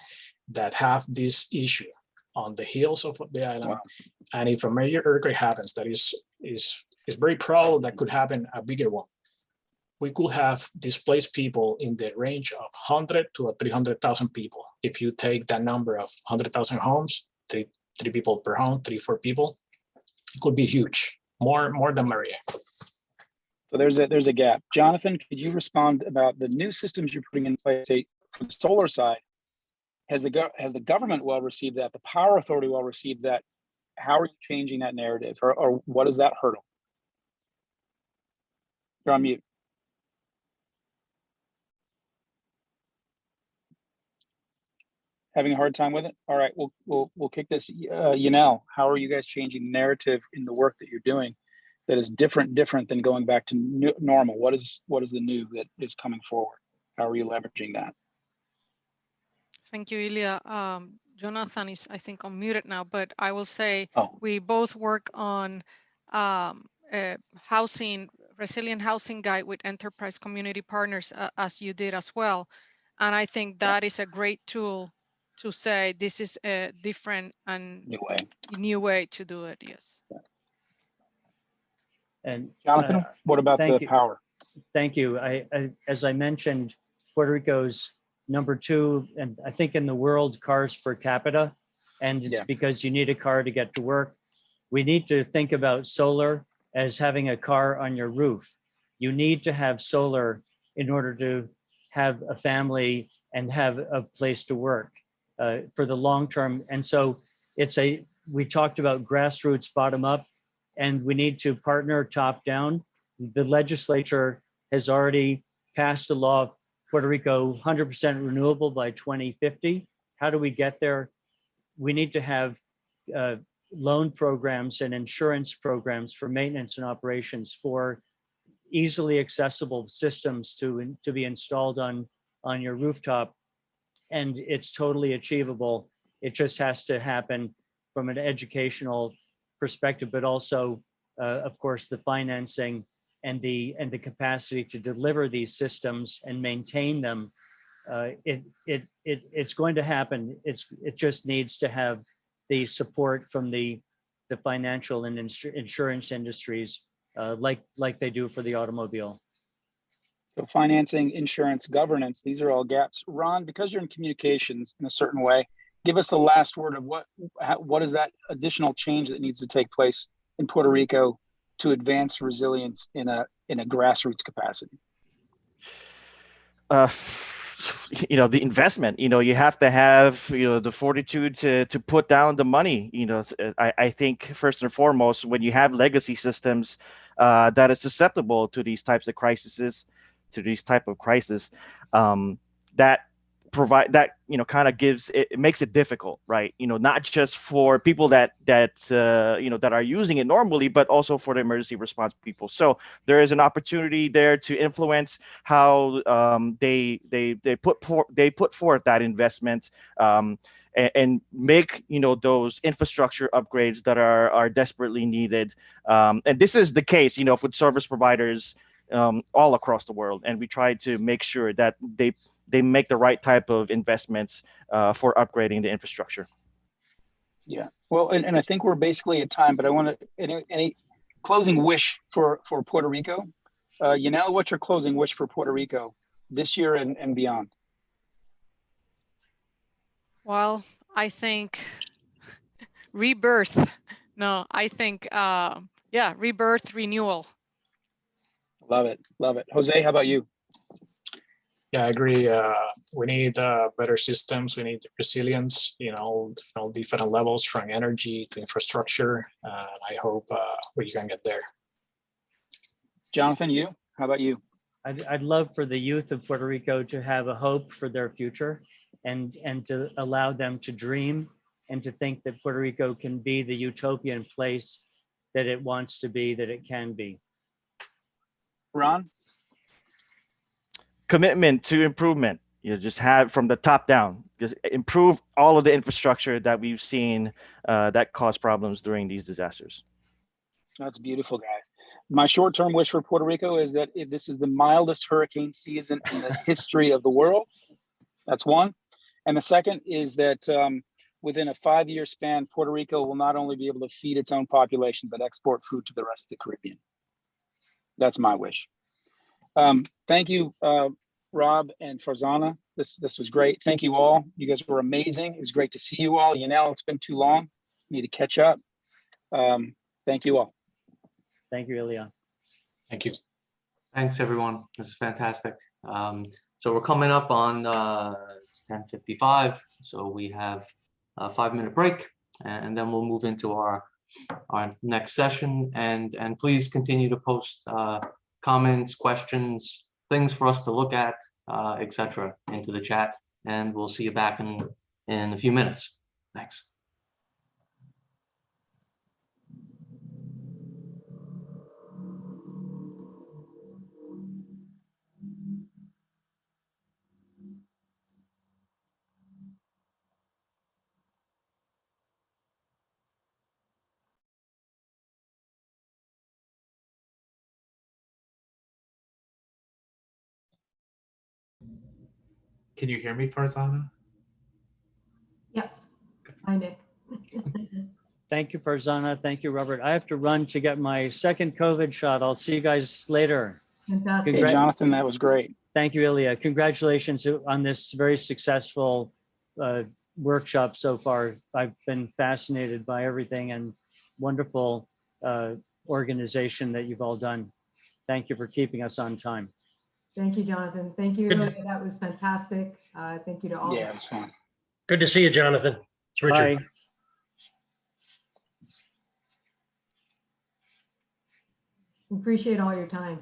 that have this issue on the hills of the island. Wow. And if a major earthquake happens, that is very probable that could happen a bigger one. We could have displaced people in the range of 100 to 300,000 people. If you take that number of 100,000 homes, three people per home, 3-4 people, it could be huge, more than Maria. So there's a gap. Jonathan, could you respond about the new systems you're putting in place for the solar side? Has the government well received that? The power authority well received that? How are you changing that narrative, or what is that hurdle? You're on mute. Having a hard time with it? All right, we'll kick this. Yanel, how are you guys changing the narrative in the work that you're doing that is different than going back to normal? What is the new that is coming forward? How are you leveraging that? Thank you, Ilya. Jonathan is, I think, unmuted now, but I will say we both work on resilient housing guide with enterprise community partners, as you did as well. And I think that is a great tool to say this is a different and new way to do it. Yes. And Jonathan, what about the power? Thank you. As I mentioned, Puerto Rico's #2, and I think in the world, cars per capita, and it's because you need a car to get to work. We need to think about solar as having a car on your roof. You need to have solar in order to have a family and have a place to work for the long term. And so we talked about grassroots bottom up, and we need to partner top down. The legislature has already passed a law, Puerto Rico 100% renewable by 2050. How do we get there? We need to have loan programs and insurance programs for maintenance and operations for easily accessible systems to be installed on your rooftop. And it's totally achievable. It just has to happen from an educational perspective, but also, of course, the financing and the capacity to deliver these systems and maintain them. It's going to happen. It just needs to have the support from the financial and insurance industries, like they do for the automobile. So financing, insurance, governance, these are all gaps. Ron, because you're in communications in a certain way, give us the last word of what is that additional change that needs to take place in Puerto Rico to advance resilience in a grassroots capacity? The investment, you have to have, the fortitude to put down the money. I think first and foremost, when you have legacy systems that are susceptible to these types of crises, that provide that, kind of gives it makes it difficult, right? Not just for people that are using it normally, but also for the emergency response people. So there is an opportunity there to influence how they put forth that investment, and make those infrastructure upgrades that are desperately needed. And this is the case, with service providers all across the world, and we try to make sure that they make the right type of investments for upgrading the infrastructure. Yeah, well, and I think we're basically at time, but I want to, any closing wish for Puerto Rico? What's your closing wish for Puerto Rico this year and beyond? Well, I think rebirth. No, I think, rebirth, renewal. Love it. Jose, how about you? Yeah, I agree. We need better systems. We need resilience, different levels from energy to infrastructure. I hope we can get there. Jonathan, you? How about you? I'd love for the youth of Puerto Rico to have a hope for their future, and to allow them to dream and to think that Puerto Rico can be the utopian place that it wants to be, that it can be. Ron? Commitment to improvement. Just have from the top down, just improve all of the infrastructure that we've seen that cause problems during these disasters. That's beautiful, guys. My short-term wish for Puerto Rico is that this is the mildest hurricane season in the history of the world. That's one. And the second is that within a 5-year span, Puerto Rico will not only be able to feed its own population, but export food to the rest of the Caribbean. That's my wish. Thank you, Rob and Farzana. This was great. Thank you all. You guys were amazing. It was great to see you all. It's been too long. Need to catch up. Thank you all. Thank you, Ilya. Thank you. Thanks, everyone. This is fantastic. So we're coming up on it's 10:55. So we have a 5-minute break, and then we'll move into our next session. And please continue to post comments, questions, things for us to look at, etc., into the chat. And we'll see you back in a few minutes. Thanks. Can you hear me, Farzana? Yes, I did. Thank you, Farzana. Thank you, Robert. I have to run to get my second COVID shot. I'll see you guys later. Fantastic. Hey, Jonathan, that was great. Thank you, Ilya. Congratulations on this very successful workshop so far. I've been fascinated by everything, and wonderful organization that you've all done. Thank you for keeping us on time. Thank you, Jonathan. Thank you, Ilya. That was fantastic. Thank you to all. Yeah, it was fun. Good to see you, Jonathan. It's Richard. Bye. Appreciate all your time.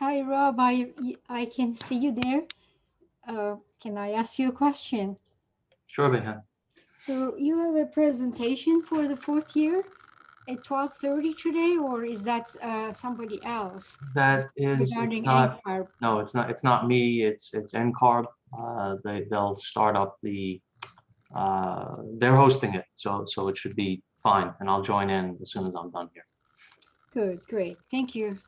Hi, Rob. I can see you there. Can I ask you a question? Sure, Behan. So you have a presentation for the 4th year at 12:30 today, or is that somebody else That is, it's regarding not, NCARB? no, it's not me, it's NCARB. They'll start up they're hosting it, so it should be fine, and I'll join in as soon as I'm done here. Good, great. Thank you.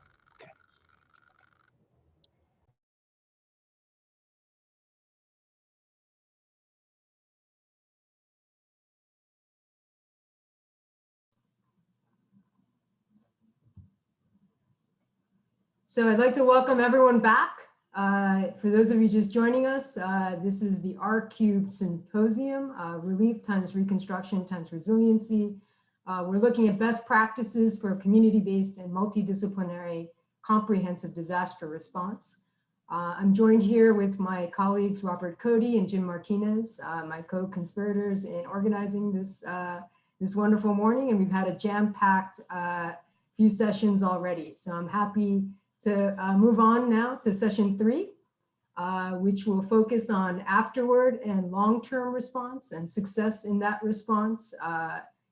So I'd like to welcome everyone back. For those of you just joining us, this is the R-Cubed Symposium, Relief times Reconstruction times Resiliency. We're looking at best practices for community-based and multidisciplinary comprehensive disaster response. I'm joined here with my colleagues, Robert Cody and Jim Martinez, my co-conspirators in organizing this, this wonderful morning, and we've had a jam-packed few sessions already. So I'm happy to move on now to session 3, which will focus on afterward and long-term response and success in that response.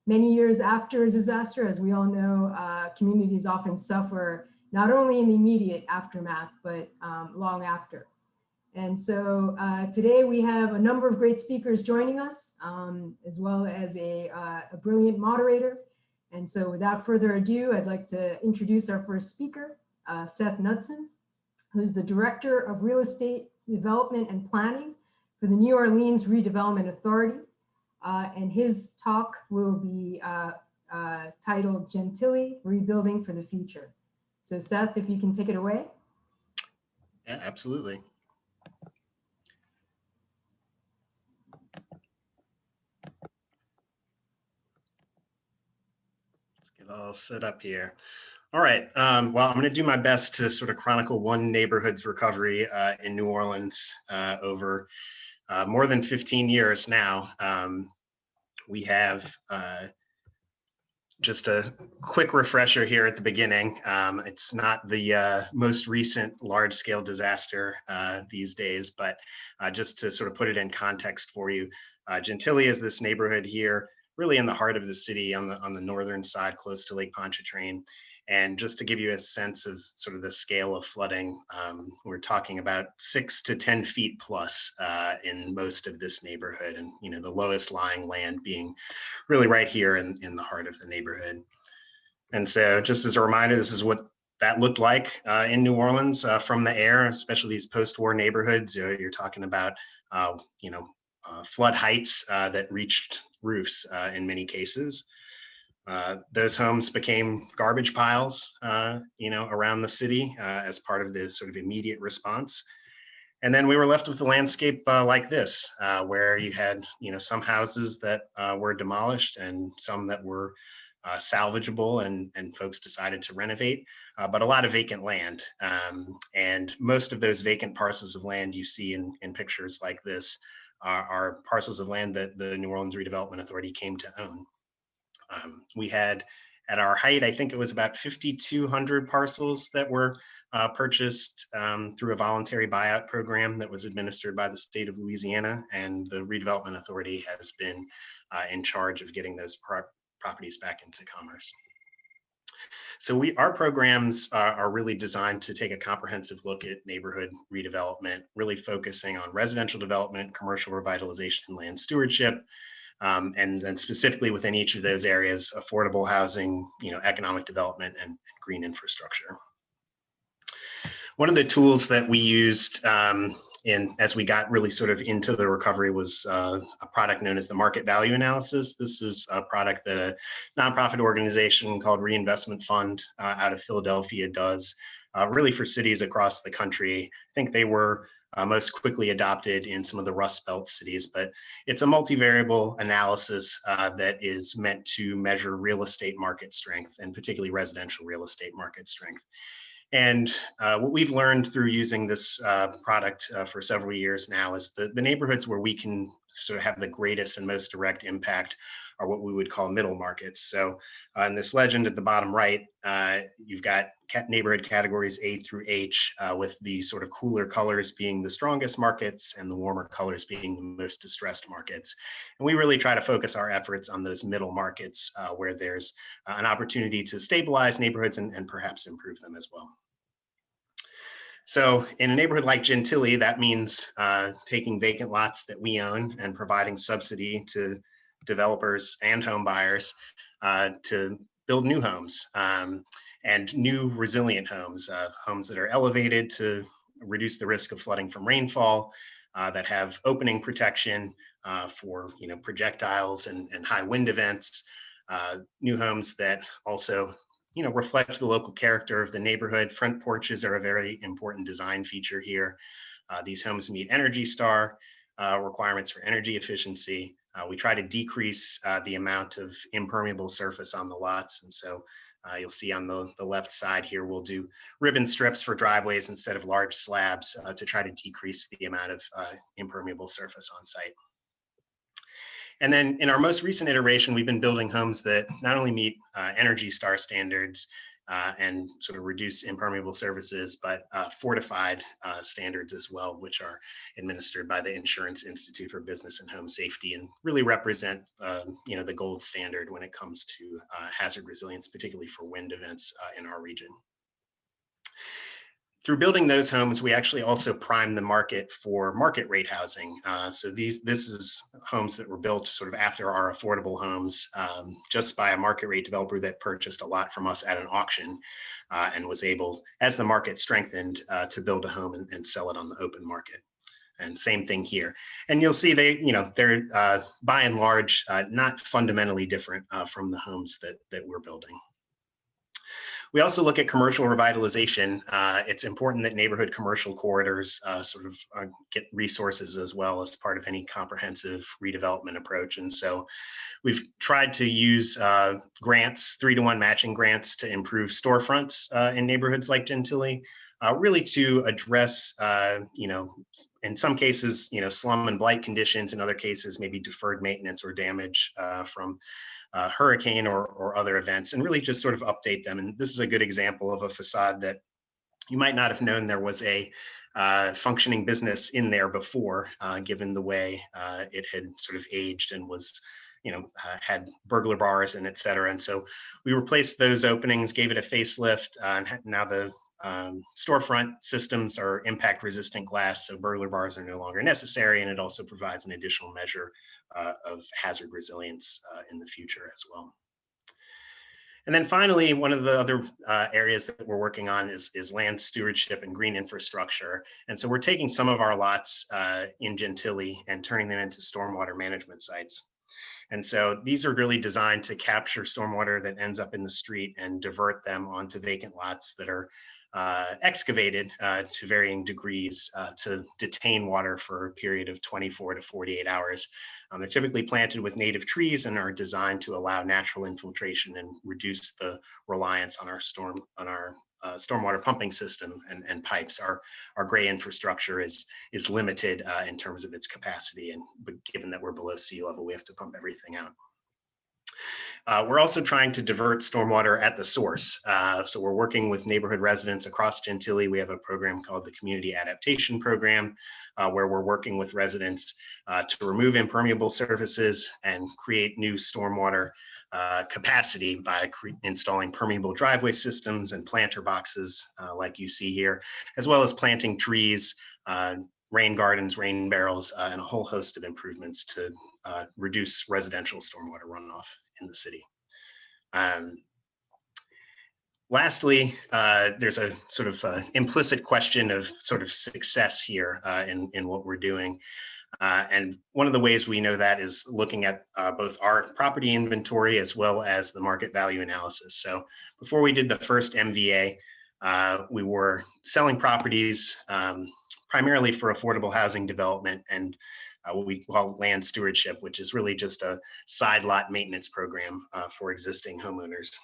Many years after a disaster, as we all know, communities often suffer not only in the immediate aftermath, but long after. And so today we have a number of great speakers joining us, as well as a brilliant moderator. And so without further ado, I'd like to introduce our first speaker, Seth Nutson, who's the Director of Real Estate Development and Planning for the New Orleans Redevelopment Authority. And his talk will be titled Gentilly, Rebuilding for the Future. So Seth, if you can take it away. Yeah, absolutely. Let's get all set up here. All right, well, I'm going to do my best to sort of chronicle one neighborhood's recovery in New Orleans over more than 15 years now. We have just a quick refresher here at the beginning. It's not the most recent large-scale disaster these days, but just to sort of put it in context for you, Gentilly is this neighborhood here, really in the heart of the city on the northern side, close to Lake Pontchartrain. And just to give you a sense of sort of the scale of flooding, we're talking about 6 to 10 feet plus in most of this neighborhood, and the lowest lying land being really right here in the heart of the neighborhood. And so just as a reminder, this is what that looked like in New Orleans from the air, especially these post-war neighborhoods. You're talking about flood heights that reached roofs in many cases. Those homes became garbage piles, around the city as part of the sort of immediate response. And then we were left with a landscape like this, where you had, some houses that were demolished and some that were salvageable and folks decided to renovate, but a lot of vacant land. And most of those vacant parcels of land you see in pictures like this are parcels of land that the New Orleans Redevelopment Authority came to own. We had, at our height, I think it was about 5,200 parcels that were purchased through a voluntary buyout program that was administered by the state of Louisiana, and the Redevelopment Authority has been in charge of getting those properties back into commerce. So our programs are really designed to take a comprehensive look at neighborhood redevelopment, really focusing on residential development, commercial revitalization, land stewardship, and then specifically within each of those areas, affordable housing, economic development, and green infrastructure. One of the tools that we used as we got really sort of into the recovery was a product known as the market value analysis. This is a product that a nonprofit organization called Reinvestment Fund out of Philadelphia does, really for cities across the country. I think they were most quickly adopted in some of the Rust Belt cities, but it's a multivariable analysis that is meant to measure real estate market strength, and particularly residential real estate market strength. And what we've learned through using this product for several years now is the neighborhoods where we can sort of have the greatest and most direct impact are what we would call middle markets. So in this legend at the bottom right, you've got neighborhood categories A through H, with the sort of cooler colors being the strongest markets and the warmer colors being the most distressed markets. And we really try to focus our efforts on those middle markets where there's an opportunity to stabilize neighborhoods and perhaps improve them as well. So in a neighborhood like Gentilly, that means taking vacant lots that we own and providing subsidy to developers and home buyers to build new homes and new resilient homes, homes that are elevated to reduce the risk of flooding from rainfall, that have opening protection for projectiles and high wind events, new homes that also reflect the local character of the neighborhood. Front porches are a very important design feature here. These homes meet Energy Star requirements for energy efficiency. We try to decrease the amount of impermeable surface on the lots. And so you'll see on the left side here, we'll do ribbon strips for driveways instead of large slabs to try to decrease the amount of impermeable surface on site. And then in our most recent iteration, we've been building homes that not only meet Energy Star standards and sort of reduce impermeable surfaces, but fortified standards as well, which are administered by the Insurance Institute for Business and Home Safety and really represent the gold standard when it comes to hazard resilience, particularly for wind events in our region. Through building those homes, we actually also prime the market for market rate housing. So this is homes that were built sort of after our affordable homes, just by a market rate developer that purchased a lot from us at an auction and was able, as the market strengthened, to build a home and sell it on the open market. And same thing here. And you'll see they're by and large not fundamentally different from the homes that we're building. We also look at commercial revitalization. It's important that neighborhood commercial corridors sort of get resources as well as part of any comprehensive redevelopment approach. And so we've tried to use grants, 3-to-1 matching grants to improve storefronts in neighborhoods like Gentilly, really to address, in some cases, slum and blight conditions, in other cases, maybe deferred maintenance or damage from hurricane or other events, and really just sort of update them. And this is a good example of a facade that you might not have known there was a functioning business in there before, given the way it had sort of aged and was, had burglar bars and et cetera. And so we replaced those openings, gave it a facelift, and now the storefront systems are impact resistant glass, so burglar bars are no longer necessary, and it also provides an additional measure of hazard resilience in the future as well. And then finally, one of the other areas that we're working on is land stewardship and green infrastructure. And so we're taking some of our lots in Gentilly and turning them into stormwater management sites. And so these are really designed to capture stormwater that ends up in the street and divert them onto vacant lots that are excavated to varying degrees to detain water for a period of 24 to 48 hours. They're typically planted with native trees and are designed to allow natural infiltration and reduce the reliance on our stormwater pumping system and pipes. Our gray infrastructure is limited in terms of its capacity, but given that we're below sea level, we have to pump everything out. We're also trying to divert stormwater at the source. So we're working with neighborhood residents across Gentilly. We have a program called the Community Adaptation Program, where we're working with residents to remove impermeable surfaces and create new stormwater capacity by installing permeable driveway systems and planter boxes like you see here, as well as planting trees, rain gardens, rain barrels, and a whole host of improvements to reduce residential stormwater runoff in the city. Lastly, there's a sort of implicit question of sort of success here in what we're doing. And one of the ways we know that is looking at both our property inventory as well as the market value analysis. So before we did the first MVA, we were selling properties primarily for affordable housing development and what we call land stewardship, which is really just a side lot maintenance program for existing homeowners.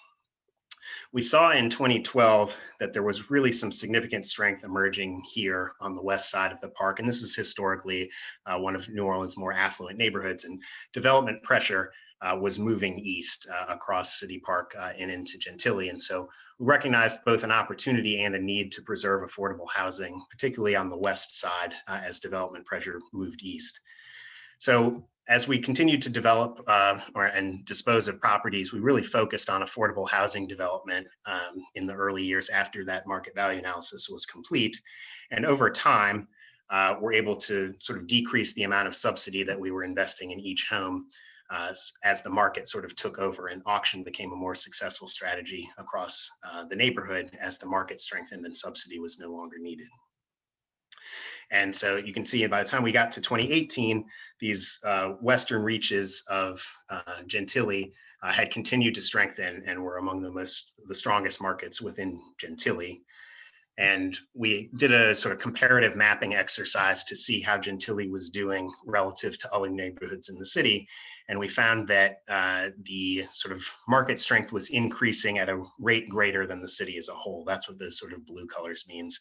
We saw in 2012 that there was really some significant strength emerging here on the west side of the park. And this was historically one of New Orleans' more affluent neighborhoods, and development pressure was moving east across City Park and into Gentilly. And so we recognized both an opportunity and a need to preserve affordable housing, particularly on the west side as development pressure moved east. So as we continued to develop and dispose of properties, we really focused on affordable housing development in the early years after that market value analysis was complete. And over time, we're able to sort of decrease the amount of subsidy that we were investing in each home as the market sort of took over, and auction became a more successful strategy across the neighborhood as the market strengthened and subsidy was no longer needed. And so you can see by the time we got to 2018, these western reaches of Gentilly had continued to strengthen and were among the strongest markets within Gentilly. And we did a sort of comparative mapping exercise to see how Gentilly was doing relative to other neighborhoods in the city. And we found that the sort of market strength was increasing at a rate greater than the city as a whole. That's what those sort of blue colors means.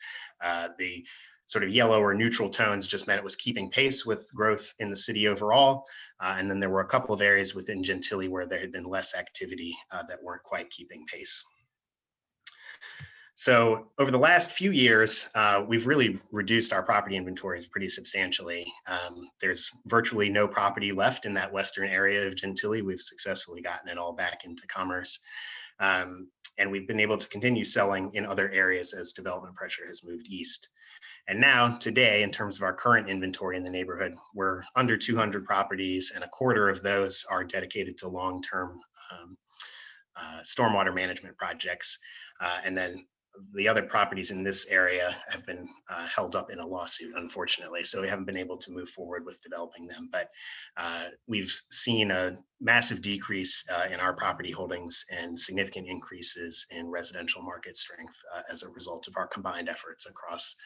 The sort of yellow or neutral tones just meant it was keeping pace with growth in the city overall. And then there were a couple of areas within Gentilly where there had been less activity that weren't quite keeping pace. So over the last few years, we've really reduced our property inventories pretty substantially. There's virtually no property left in that western area of Gentilly. We've successfully gotten it all back into commerce. And we've been able to continue selling in other areas as development pressure has moved east. And now today, in terms of our current inventory in the neighborhood, we're under 200 properties, and a quarter of those are dedicated to long-term stormwater management projects. And then the other properties in this area have been held up in a lawsuit, unfortunately. So we haven't been able to move forward with developing them, but we've seen a massive decrease in our property holdings and significant increases in residential market strength as a result of our combined efforts across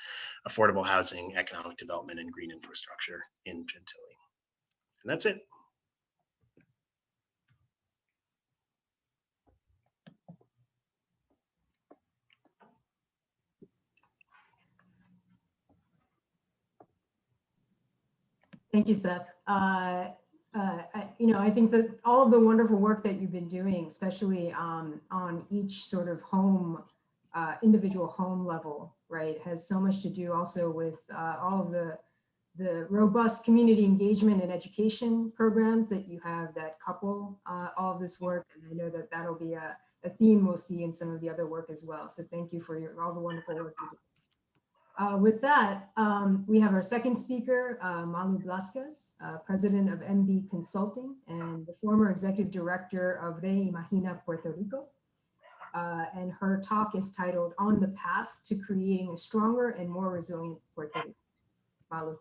affordable housing, economic development, and green infrastructure in Gentilly. And that's it. Thank you, Seth. I think that all of the wonderful work that you've been doing, especially on each sort of home, individual home level, right, has so much to do also with all of the robust community engagement and education programs that you have that couple all of this work. And I know that that'll be a theme we'll see in some of the other work as well. So thank you for all the wonderful work you do. With that, we have our second speaker, Malu Blasquez, president of MB Consulting and the former executive director of Reimagina Puerto Rico. And her talk is titled On the Path to Creating a Stronger and More Resilient Puerto Rico. Malu.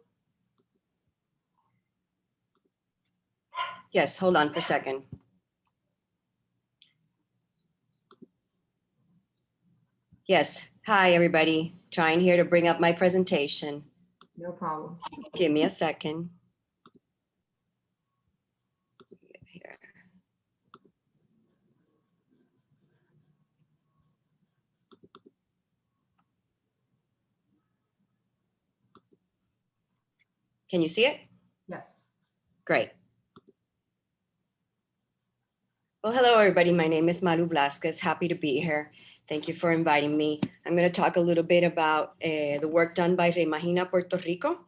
Yes, hold on for a second. Yes, hi everybody. Trying here to bring up my presentation. No problem. Give me a second. Here. Can you see it? Yes. Great. Well, hello everybody. My name is Malu Blasquez. Happy to be here. Thank you for inviting me. I'm going to talk a little bit about the work done by Reimagina Puerto Rico.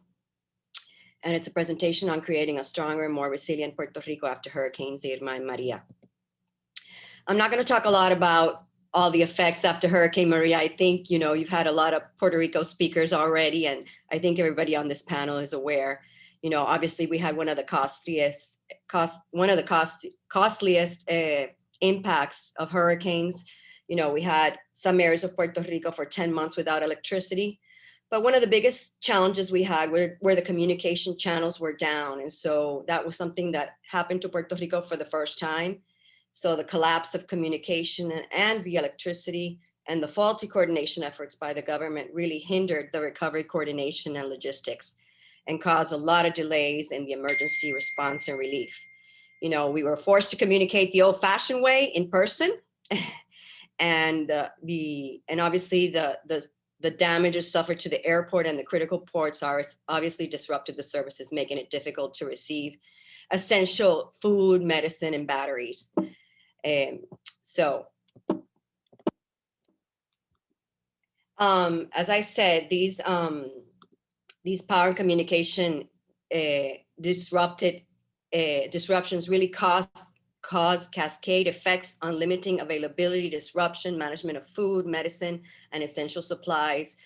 And it's a presentation on creating a stronger and more resilient Puerto Rico after hurricanes Irma and Maria. I'm not going to talk a lot about all the effects after Hurricane Maria. I think, you've had a lot of Puerto Rico speakers already, and I think everybody on this panel is aware. Obviously we had one of the costliest impacts of hurricanes. We had some areas of Puerto Rico for 10 months without electricity. But one of the biggest challenges we had were the communication channels were down. And so that was something that happened to Puerto Rico for the first time. So the collapse of communication and the electricity and the faulty coordination efforts by the government really hindered the recovery coordination and logistics and caused a lot of delays in the emergency response and relief. We were forced to communicate the old-fashioned way in person. And obviously the damages suffered to the airport and the critical ports are obviously disrupted the services, making it difficult to receive essential food, medicine, and batteries. As I said, these power and communication disruptions really cause cascade effects on limiting availability, disruption, management of food, medicine, and essential supplies,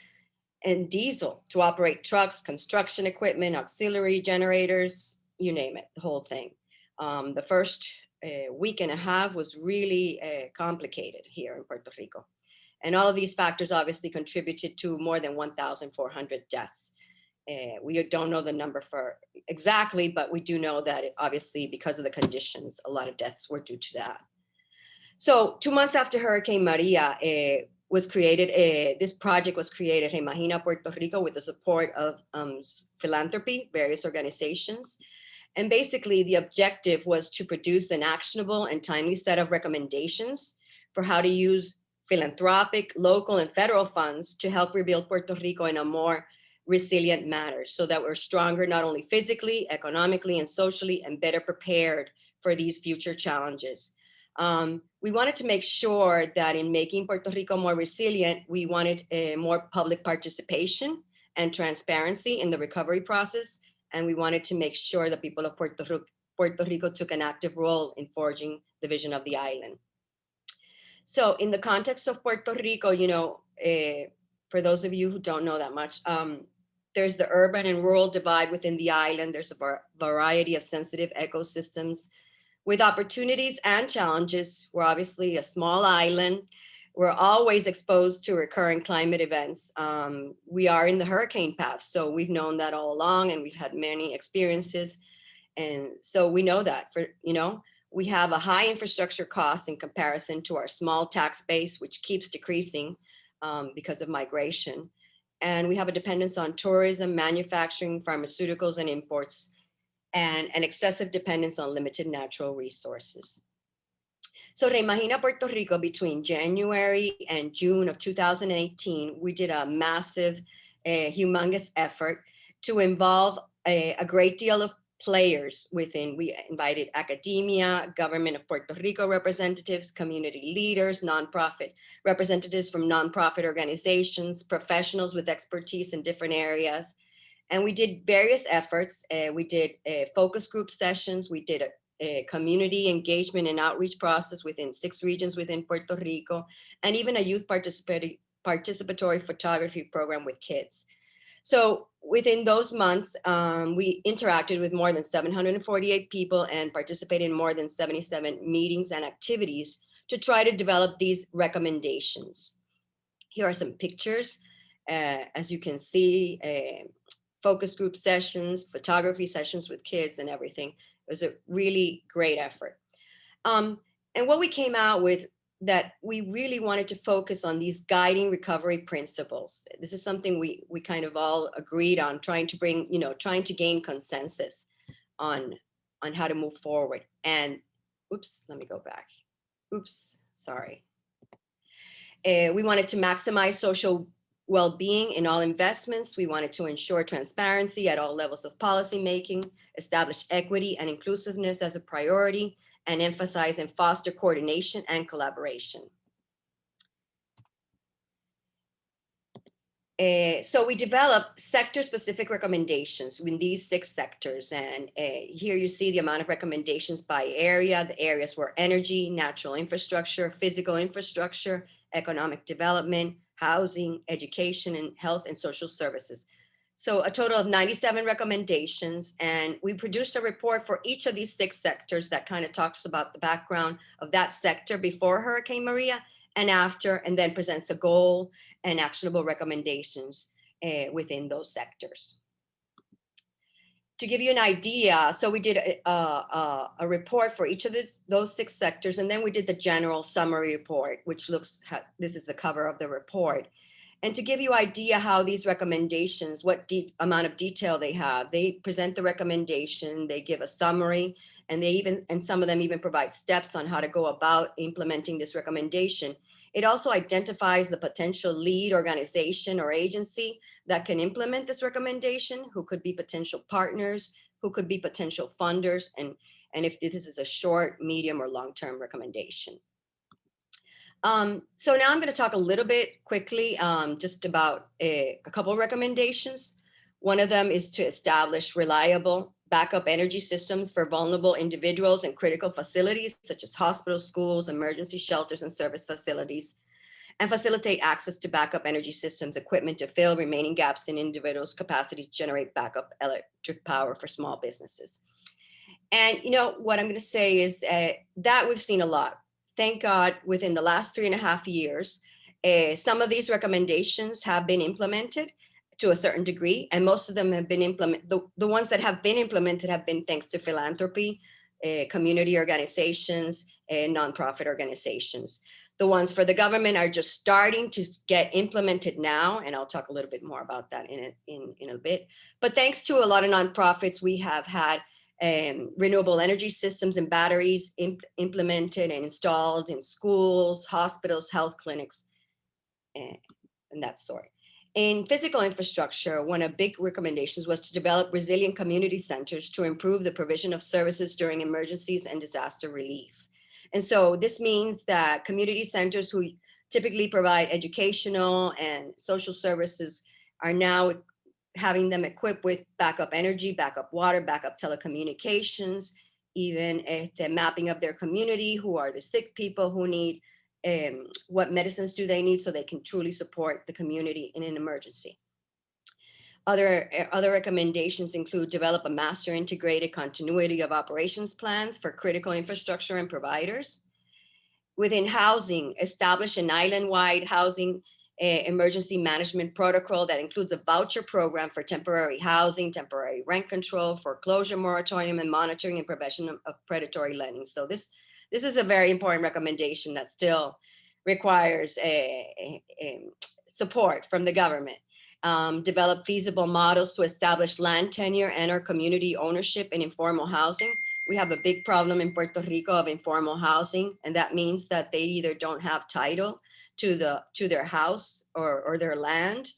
and diesel to operate trucks, construction equipment, auxiliary generators, you name it, the whole thing. The first week and a half was really complicated here in Puerto Rico. And all of these factors obviously contributed to more than 1,400 deaths. We don't know the number for exactly, but we do know that obviously because of the conditions, a lot of deaths were due to that. So 2 months after Hurricane Maria was created, this project was created, Reimagina Puerto Rico, with the support of philanthropy, various organizations. And basically the objective was to produce an actionable and timely set of recommendations for how to use philanthropic, local, and federal funds to help rebuild Puerto Rico in a more resilient manner, so that we're stronger not only physically, economically, and socially, and better prepared for these future challenges. We wanted to make sure that in making Puerto Rico more resilient, we wanted more public participation and transparency in the recovery process. And we wanted to make sure that people of Puerto Rico took an active role in forging the vision of the island. So in the context of Puerto Rico, you know, for those of you who don't know that much, there's the urban and rural divide within the island. There's a variety of sensitive ecosystems with opportunities and challenges. We're obviously a small island. We're always exposed to recurring climate events. We are in the hurricane path, so we've known that all along, and we've had many experiences. And so we know that, we have a high infrastructure cost in comparison to our small tax base, which keeps decreasing because of migration. And we have a dependence on tourism, manufacturing, pharmaceuticals, and imports, and an excessive dependence on limited natural resources. So Reimagina Puerto Rico, between January and June of 2018, we did a massive, humongous effort to involve a great deal of players within. We invited academia, government of Puerto Rico representatives, community leaders, nonprofit representatives from nonprofit organizations, professionals with expertise in different areas. And we did various efforts. We did focus group sessions. We did a community engagement and outreach process within 6 regions within Puerto Rico, and even a youth participatory photography program with kids. So within those months, we interacted with more than 748 people and participated in more than 77 meetings and activities to try to develop these recommendations. Here are some pictures. As you can see, focus group sessions, photography sessions with kids and everything. It was a really great effort. And what we came out with, that we really wanted to focus on these guiding recovery principles. This is something we kind of all agreed on, trying to bring, trying to gain consensus on how to move forward. And oops, let me go back. Oops, sorry. We wanted to maximize social well-being in all investments. We wanted to ensure transparency at all levels of policymaking, establish equity and inclusiveness as a priority, and emphasize and foster coordination and collaboration. So we developed sector-specific recommendations in these 6 sectors. And here you see the amount of recommendations by area. The areas were energy, natural infrastructure, physical infrastructure, economic development, housing, education, and health and social services. So a total of 97 recommendations, and we produced a report for each of these 6 sectors that kind of talks about the background of that sector before Hurricane Maria and after, and then presents a goal and actionable recommendations within those sectors. To give you an idea, so we did a report for each of those 6 sectors, and then we did the general summary report, which looks, this is the cover of the report. And to give you an idea how these recommendations, what amount of detail they have, they present the recommendation, they give a summary, and and some of them even provide steps on how to go about implementing this recommendation. It also identifies the potential lead organization or agency that can implement this recommendation, who could be potential partners, who could be potential funders, and if this is a short, medium, or long-term recommendation. So now I'm going to talk a little bit quickly just about a couple of recommendations. One of them is to establish reliable backup energy systems for vulnerable individuals and critical facilities such as hospitals, schools, emergency shelters, and service facilities, and facilitate access to backup energy systems equipment to fill remaining gaps in individuals' capacity to generate backup electric power for small businesses. And you know what I'm going to say is that we've seen a lot. Thank God, within the last 3.5 years, some of these recommendations have been implemented to a certain degree, and most of them have been implemented. The ones that have been implemented have been thanks to philanthropy, community organizations, and nonprofit organizations. The ones for the government are just starting to get implemented now, and I'll talk a little bit more about that in a bit. But thanks to a lot of nonprofits, we have had renewable energy systems and batteries implemented and installed in schools, hospitals, health clinics, and that sort. In physical infrastructure, one of the big recommendations was to develop resilient community centers to improve the provision of services during emergencies and disaster relief. And so this means that community centers who typically provide educational and social services are now having them equipped with backup energy, backup water, backup telecommunications, even the mapping of their community, who are the sick people who need, what medicines do they need so they can truly support the community in an emergency. Other recommendations include develop a master integrated continuity of operations plans for critical infrastructure and providers. Within housing, establish an island-wide housing emergency management protocol that includes a voucher program for temporary housing, temporary rent control, foreclosure moratorium, and monitoring and prevention of predatory lending. So this is a very important recommendation that still requires support from the government. Develop feasible models to establish land tenure and or community ownership in informal housing. We have a big problem in Puerto Rico of informal housing, and that means that they either don't have title to their house or their land,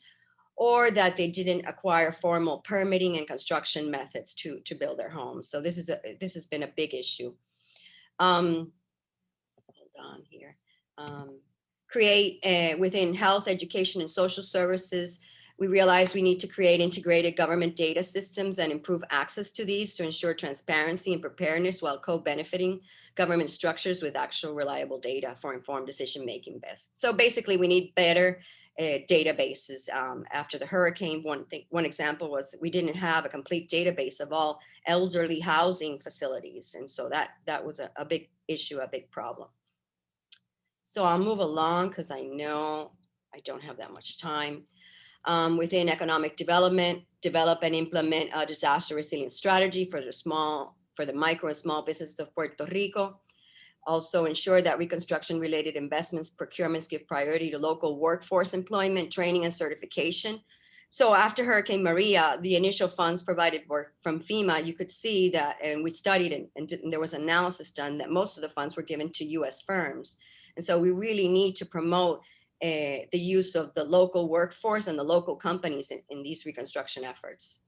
or that they didn't acquire formal permitting and construction methods to build their homes. So this has been a big issue. Hold on here. Create within health, education, and social services, we realize we need to create integrated government data systems and improve access to these to ensure transparency and preparedness while co-benefiting government structures with actual reliable data for informed decision-making best. So basically we need better databases. After the hurricane, one example was that we didn't have a complete database of all elderly housing facilities. And so that was a big issue, a big problem. So I'll move along because I know I don't have that much time. Within economic development, develop and implement a disaster resilience strategy for the micro and small businesses of Puerto Rico. Also ensure that reconstruction related investments, procurements give priority to local workforce employment, training, and certification. So after Hurricane Maria, the initial funds provided were from FEMA. You could see that, and we studied and there was analysis done that most of the funds were given to US firms. And so we really need to promote the use of the local workforce and the local companies in these reconstruction efforts.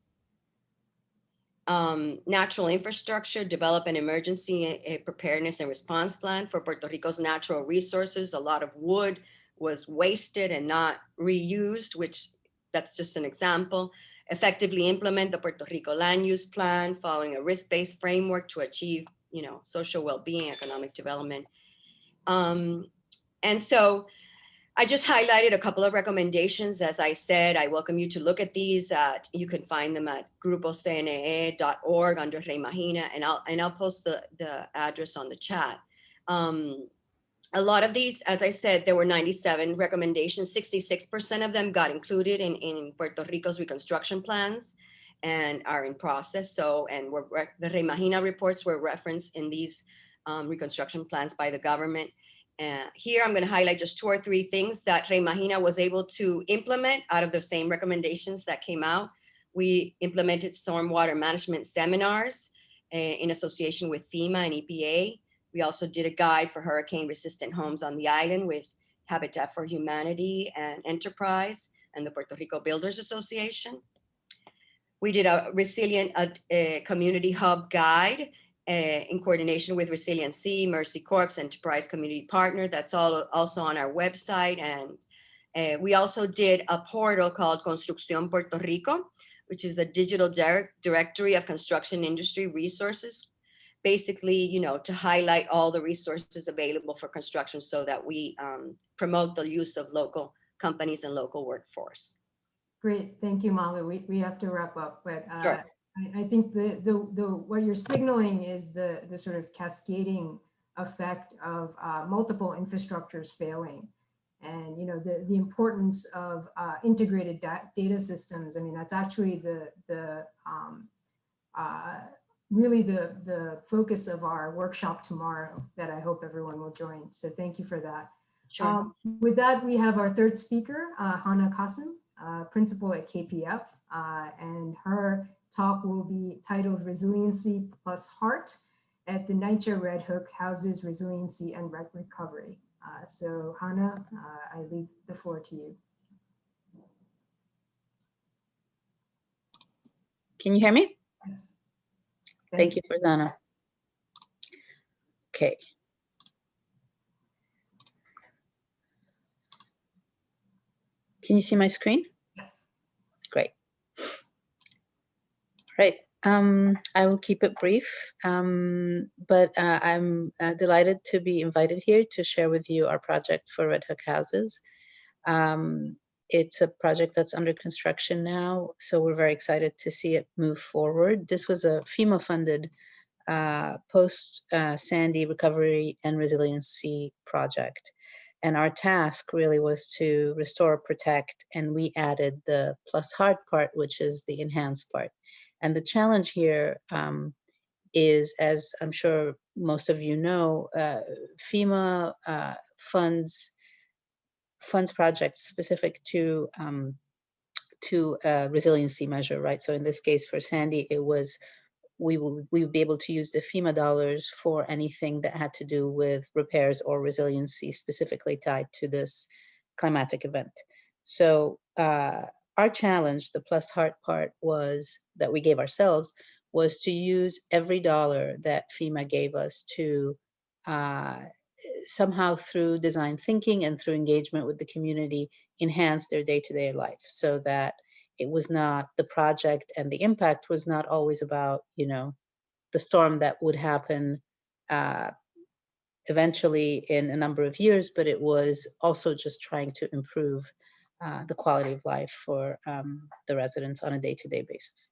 Natural infrastructure, develop an emergency preparedness and response plan for Puerto Rico's natural resources. A lot of wood was wasted and not reused, which that's just an example. Effectively implement the Puerto Rico land use plan, following a risk-based framework to achieve, social well-being, economic development. And so I just highlighted a couple of recommendations. As I said, I welcome you to look at these. You can find them at grupocne.org under Reimagina, and I'll post the address on the chat. A lot of these, as I said, there were 97 recommendations. 66% of them got included in Puerto Rico's reconstruction plans and are in process. So, and the Reimagina reports were referenced in these reconstruction plans by the government. Here, I'm going to highlight just 2 or 3 things that Reimagina was able to implement out of the same recommendations that came out. We implemented stormwater management seminars in association with FEMA and EPA. We also did a guide for hurricane-resistant homes on the island with Habitat for Humanity and Enterprise and the Puerto Rico Builders Association. We did a resilient community hub guide in coordination with Resiliency, Mercy Corps, Enterprise Community Partner. That's all also on our website. And we also did a portal called Construcción Puerto Rico, which is the digital directory of construction industry resources. Basically, you know, to highlight all the resources available for construction so that we promote the use of local companies and local workforce. Great, thank you, Malu. We have to wrap up, but Sure. I think the what you're signaling is the sort of cascading effect of multiple infrastructures failing, and you know the importance of integrated data systems. I mean, that's actually really the focus of our workshop tomorrow that I hope everyone will join. So thank you for that. Sure. With that, we have our third speaker, Hannah Qasim, principal at KPF, and her talk will be titled Resiliency plus Heart at the NYCHA Red Hook Houses Resiliency and Recovery. So Hannah, I leave the floor to you. Can you hear me? Yes. Thank you, Fernando. Okay. Can you see my screen? Yes. Great. Right. I will keep it brief, but I'm delighted to be invited here to share with you our project for Red Hook Houses. It's a project that's under construction now, so we're very excited to see it move forward. This was a FEMA-funded post-Sandy recovery and resiliency project. And our task really was to restore, protect, and we added the plus heart part, which is the enhanced part. And the challenge here is, as I'm sure most of you know, FEMA funds projects specific to resiliency measure, right? So in this case for Sandy, it was we would be able to use the FEMA dollars for anything that had to do with repairs or resiliency specifically tied to this climatic event. So our challenge, the plus heart part, was that we gave ourselves was to use every dollar that FEMA gave us to somehow through design thinking and through engagement with the community enhance their day-to-day life, so that it was not the project and the impact was not always about, you know, the storm that would happen eventually in a number of years, but it was also just trying to improve the quality of life for the residents on a day-to-day basis.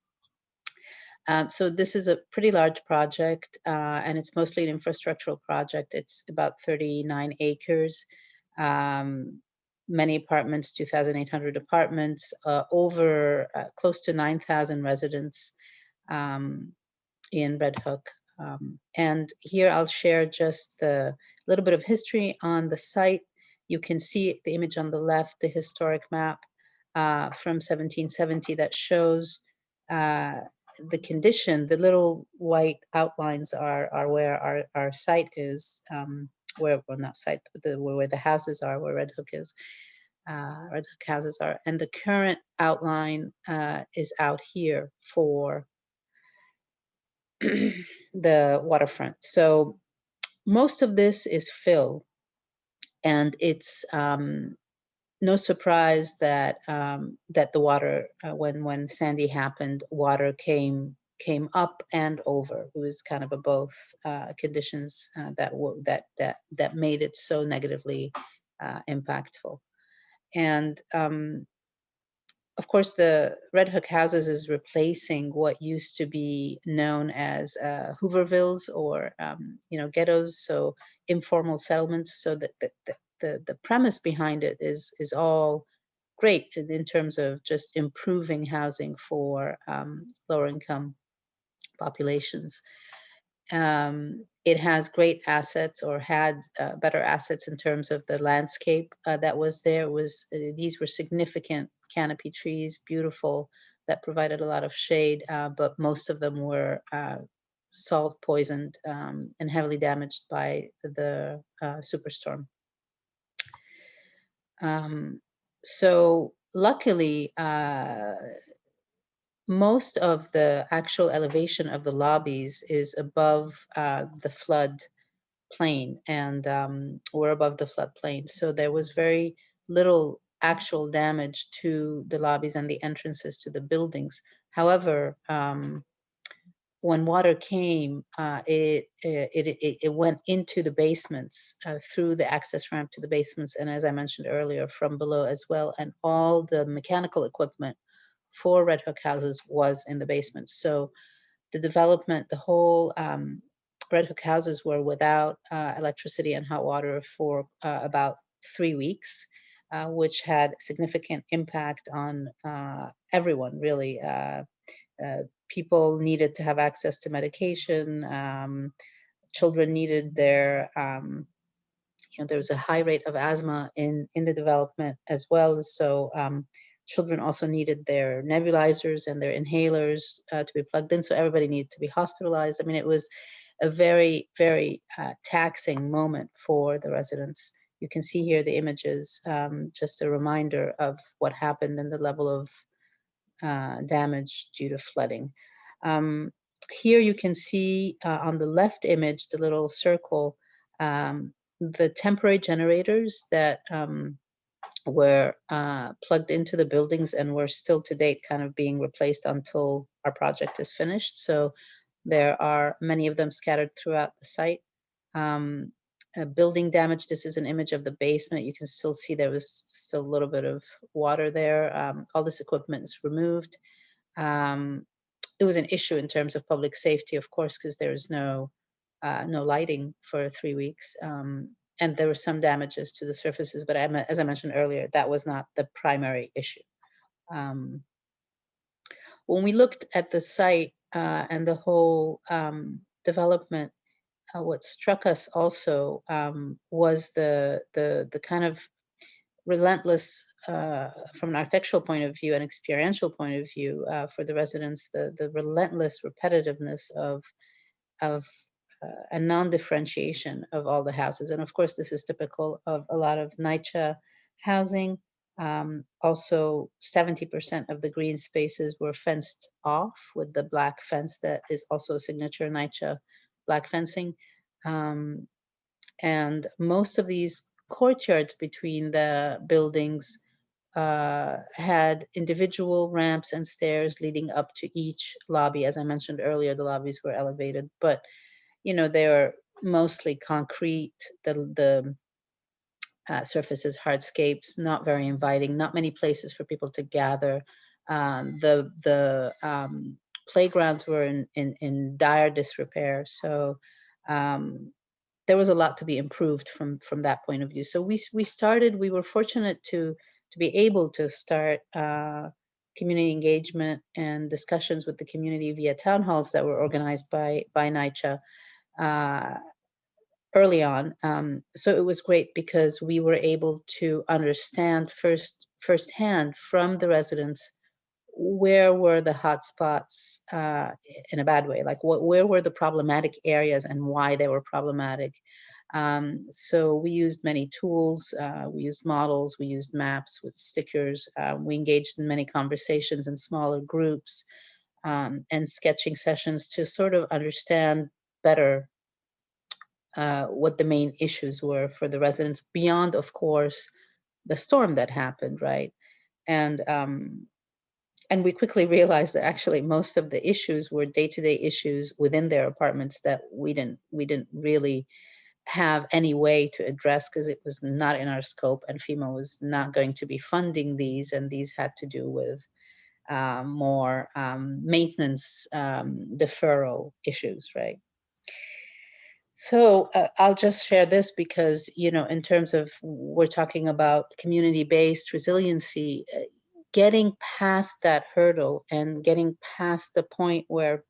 So this is a pretty large project, and it's mostly an infrastructural project. It's about 39 acres, many apartments, 2,800 apartments, over close to 9,000 residents in Red Hook. And here I'll share just the little bit of history on the site. You can see the image on the left, the historic map from 1770 that shows the condition. The little white outlines are where our site is, where, well, not site, but where the houses are, where Red Hook is, Red Hook houses are. And the current outline is out here for the waterfront. So most of this is fill, and it's no surprise that that the water, when Sandy happened, water came up and over. It was kind of a both conditions that made it so negatively impactful. And of course, the Red Hook houses is replacing what used to be known as Hoovervilles, or you know, ghettos, so informal settlements. So that the premise behind it is all great in terms of just improving housing for lower income populations. It has great assets, or had better assets in terms of the landscape that was there. These were significant canopy trees, beautiful, that provided a lot of shade, but most of them were salt poisoned and heavily damaged by the superstorm. So luckily, most of the actual elevation of the lobbies is above the flood plain, and we're above the flood plain. So there was very little actual damage to the lobbies and the entrances to the buildings. However, when water came, it went into the basements through the access ramp to the basements, and as I mentioned earlier, from below as well. And all the mechanical equipment for Red Hook houses was in the basement. So the development, the whole Red Hook houses were without electricity and hot water for about 3 weeks, which had significant impact on everyone, really. People needed to have access to medication. Children needed their, there was a high rate of asthma in the development as well. So children also needed their nebulizers and their inhalers to be plugged in. So everybody needed to be hospitalized. I mean, it was a very, very taxing moment for the residents. You can see here the images, just a reminder of what happened and the level of damage due to flooding. Here you can see on the left image, the little circle, the temporary generators that were plugged into the buildings and were still to date kind of being replaced until our project is finished. So there are many of them scattered throughout the site. Building damage, this is an image of the basement. You can still see there was still a little bit of water there. All this equipment is removed. It was an issue in terms of public safety, of course, because there was no lighting for 3 weeks. And there were some damages to the surfaces, but as I mentioned earlier, that was not the primary issue. When we looked at the site and the whole development, what struck us also was the kind of relentless, from an architectural point of view and experiential point of view for the residents, the relentless repetitiveness of a non-differentiation of all the houses. And of course, this is typical of a lot of NYCHA housing. Also, 70% of the green spaces were fenced off with the black fence that is also signature NYCHA black fencing. And most of these courtyards between the buildings had individual ramps and stairs leading up to each lobby. As I mentioned earlier, the lobbies were elevated, but they were mostly concrete. The surfaces, hardscapes, not very inviting, not many places for people to gather. The playgrounds were in dire disrepair. So there was a lot to be improved from that point of view. So we were fortunate to be able to start community engagement and discussions with the community via town halls that were organized by NYCHA early on. So it was great because we were able to understand firsthand from the residents where were the hot spots in a bad way, like where were the problematic areas and why they were problematic. So we used many tools, we used models, we used maps with stickers, we engaged in many conversations in smaller groups and sketching sessions to sort of understand better what the main issues were for the residents beyond, of course, the storm that happened, right? And we quickly realized that actually most of the issues were day-to-day issues within their apartments that we didn't really have any way to address because it was not in our scope, and FEMA was not going to be funding these, and these had to do with more maintenance deferral issues, right? So I'll just share this because, in terms of we're talking about community-based resiliency, getting past that hurdle and getting past the point where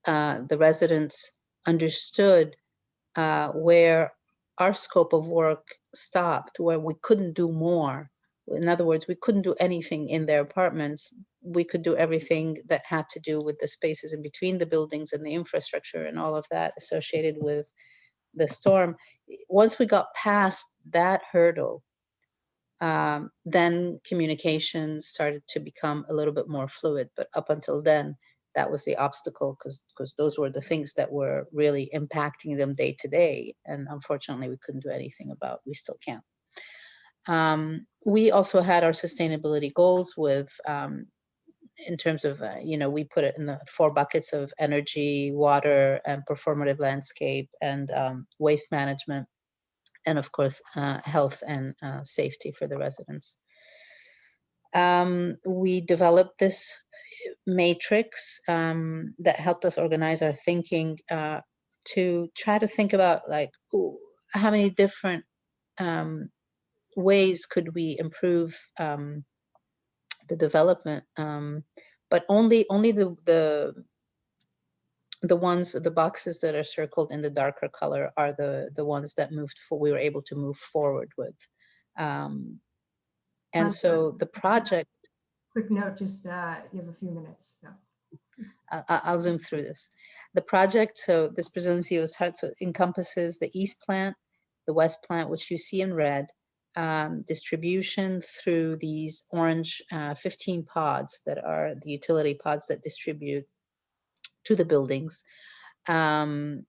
the residents understood where our scope of work stopped, where we couldn't do more. In other words, we couldn't do anything in their apartments. We could do everything that had to do with the spaces in between the buildings and the infrastructure and all of that associated with the storm. Once we got past that hurdle, Then communication started to become a little bit more fluid, but up until then, that was the obstacle because those were the things that were really impacting them day to day. And unfortunately, we couldn't do anything about, we still can't. We also had our sustainability goals with, in terms of, we put it in the 4 buckets of energy, water, and performative landscape, and waste management, and of course, health and safety for the residents. We developed this matrix that helped us organize our thinking to try to think about like, ooh, how many different ways could we improve the development, but only the ones, the boxes that are circled in the darker color are the ones that we were able to move forward with. And so the project. Quick note, just you have a few minutes. Yeah. I'll zoom through this. The project, so this resiliency was hard, so encompasses the east plant, the west plant, which you see in red, distribution through these orange 15 pods that are the utility pods that distribute to the buildings. And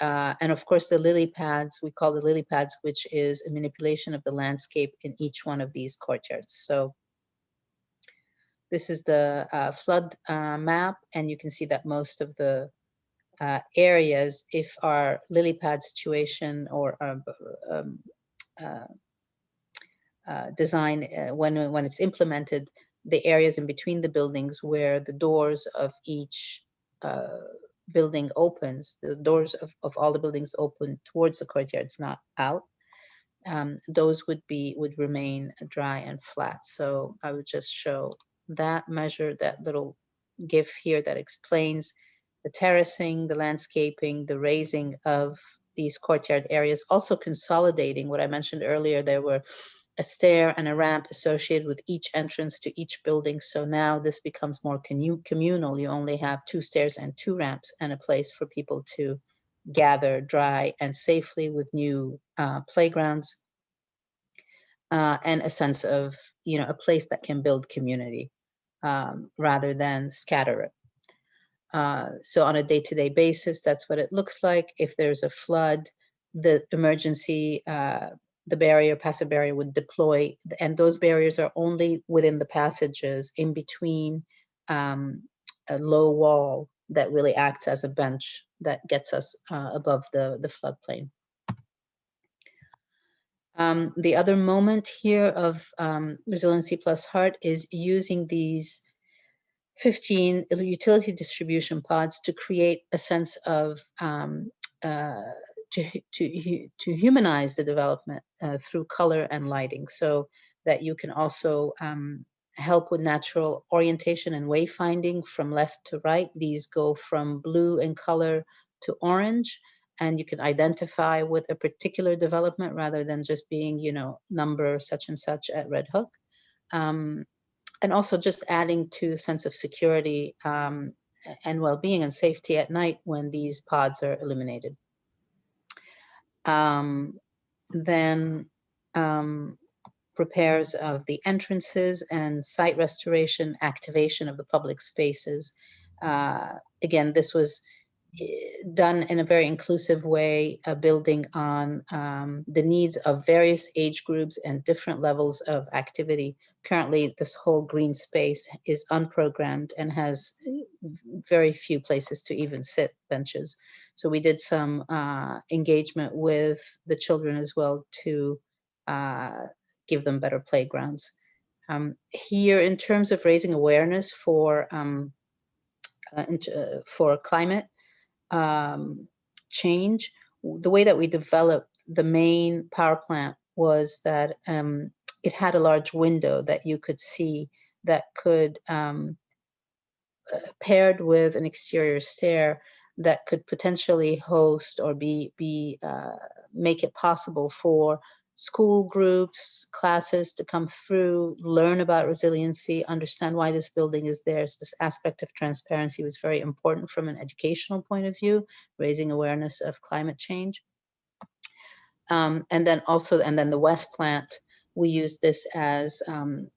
of course the lily pads, we call the lily pads, which is a manipulation of the landscape in each one of these courtyards. So this is the flood map, and you can see that most of the areas, if our lily pad situation or design, when it's implemented, the areas in between the buildings where the doors of each building opens, the doors of all the buildings open towards the courtyards, not out, those would remain dry and flat. So I would just show that measure, that little GIF here that explains the terracing, the landscaping, the raising of these courtyard areas, also consolidating what I mentioned earlier. There were a stair and a ramp associated with each entrance to each building. So now this becomes more communal. You only have 2 stairs and 2 ramps and a place for people to gather dry and safely with new playgrounds and a sense of, a place that can build community rather than scatter it. So on a day-to-day basis, that's what it looks like. If there's a flood, the emergency, the barrier, passive barrier would deploy, and those barriers are only within the passages in between a low wall that really acts as a bench that gets us above the floodplain. The other moment here of Resiliency Plus Heart is using these 15 utility distribution pods to create a sense of to humanize the development through color and lighting, so that you can also help with natural orientation and wayfinding from left to right. These go from blue in color to orange, and you can identify with a particular development rather than just being, number such and such at Red Hook. And also just adding to a sense of security and well-being and safety at night when these pods are illuminated. Then repairs of the entrances and site restoration, activation of the public spaces. Again, this was done in a very inclusive way, building on the needs of various age groups and different levels of activity. Currently, this whole green space is unprogrammed and has very few places to even sit, benches. So we did some engagement with the children as well to give them better playgrounds. Here, in terms of raising awareness for climate change, the way that we developed the main power plant was that it had a large window that you could see that could, paired with an exterior stair, that could potentially host or make it possible for school groups, classes to come through, learn about resiliency, understand why this building is there. So this aspect of transparency was very important from an educational point of view, raising awareness of climate change. And then the West Plant we used this as an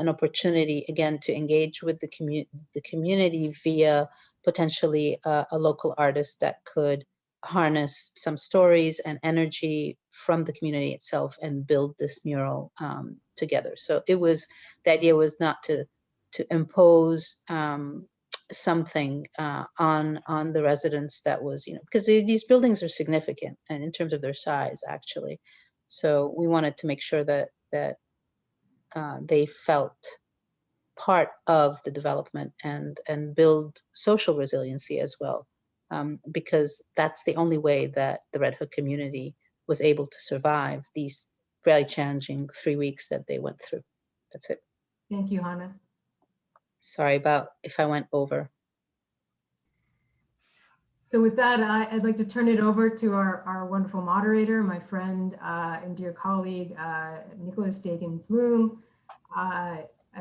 opportunity, again, to engage with the community via potentially a local artist that could harness some stories and energy from the community itself and build this mural together. So the idea was not to impose something on the residents that was, because these buildings are significant and in terms of their size, actually. So we wanted to make sure that they felt part of the development and build social resiliency as well, because that's the only way that the Red Hook community was able to survive these very challenging 3 weeks that they went through. That's it. Thank you, Hannah. Sorry about if I went over. So with that, I'd like to turn it over to our wonderful moderator, my friend and dear colleague, Nicholas Dagan-Bloom.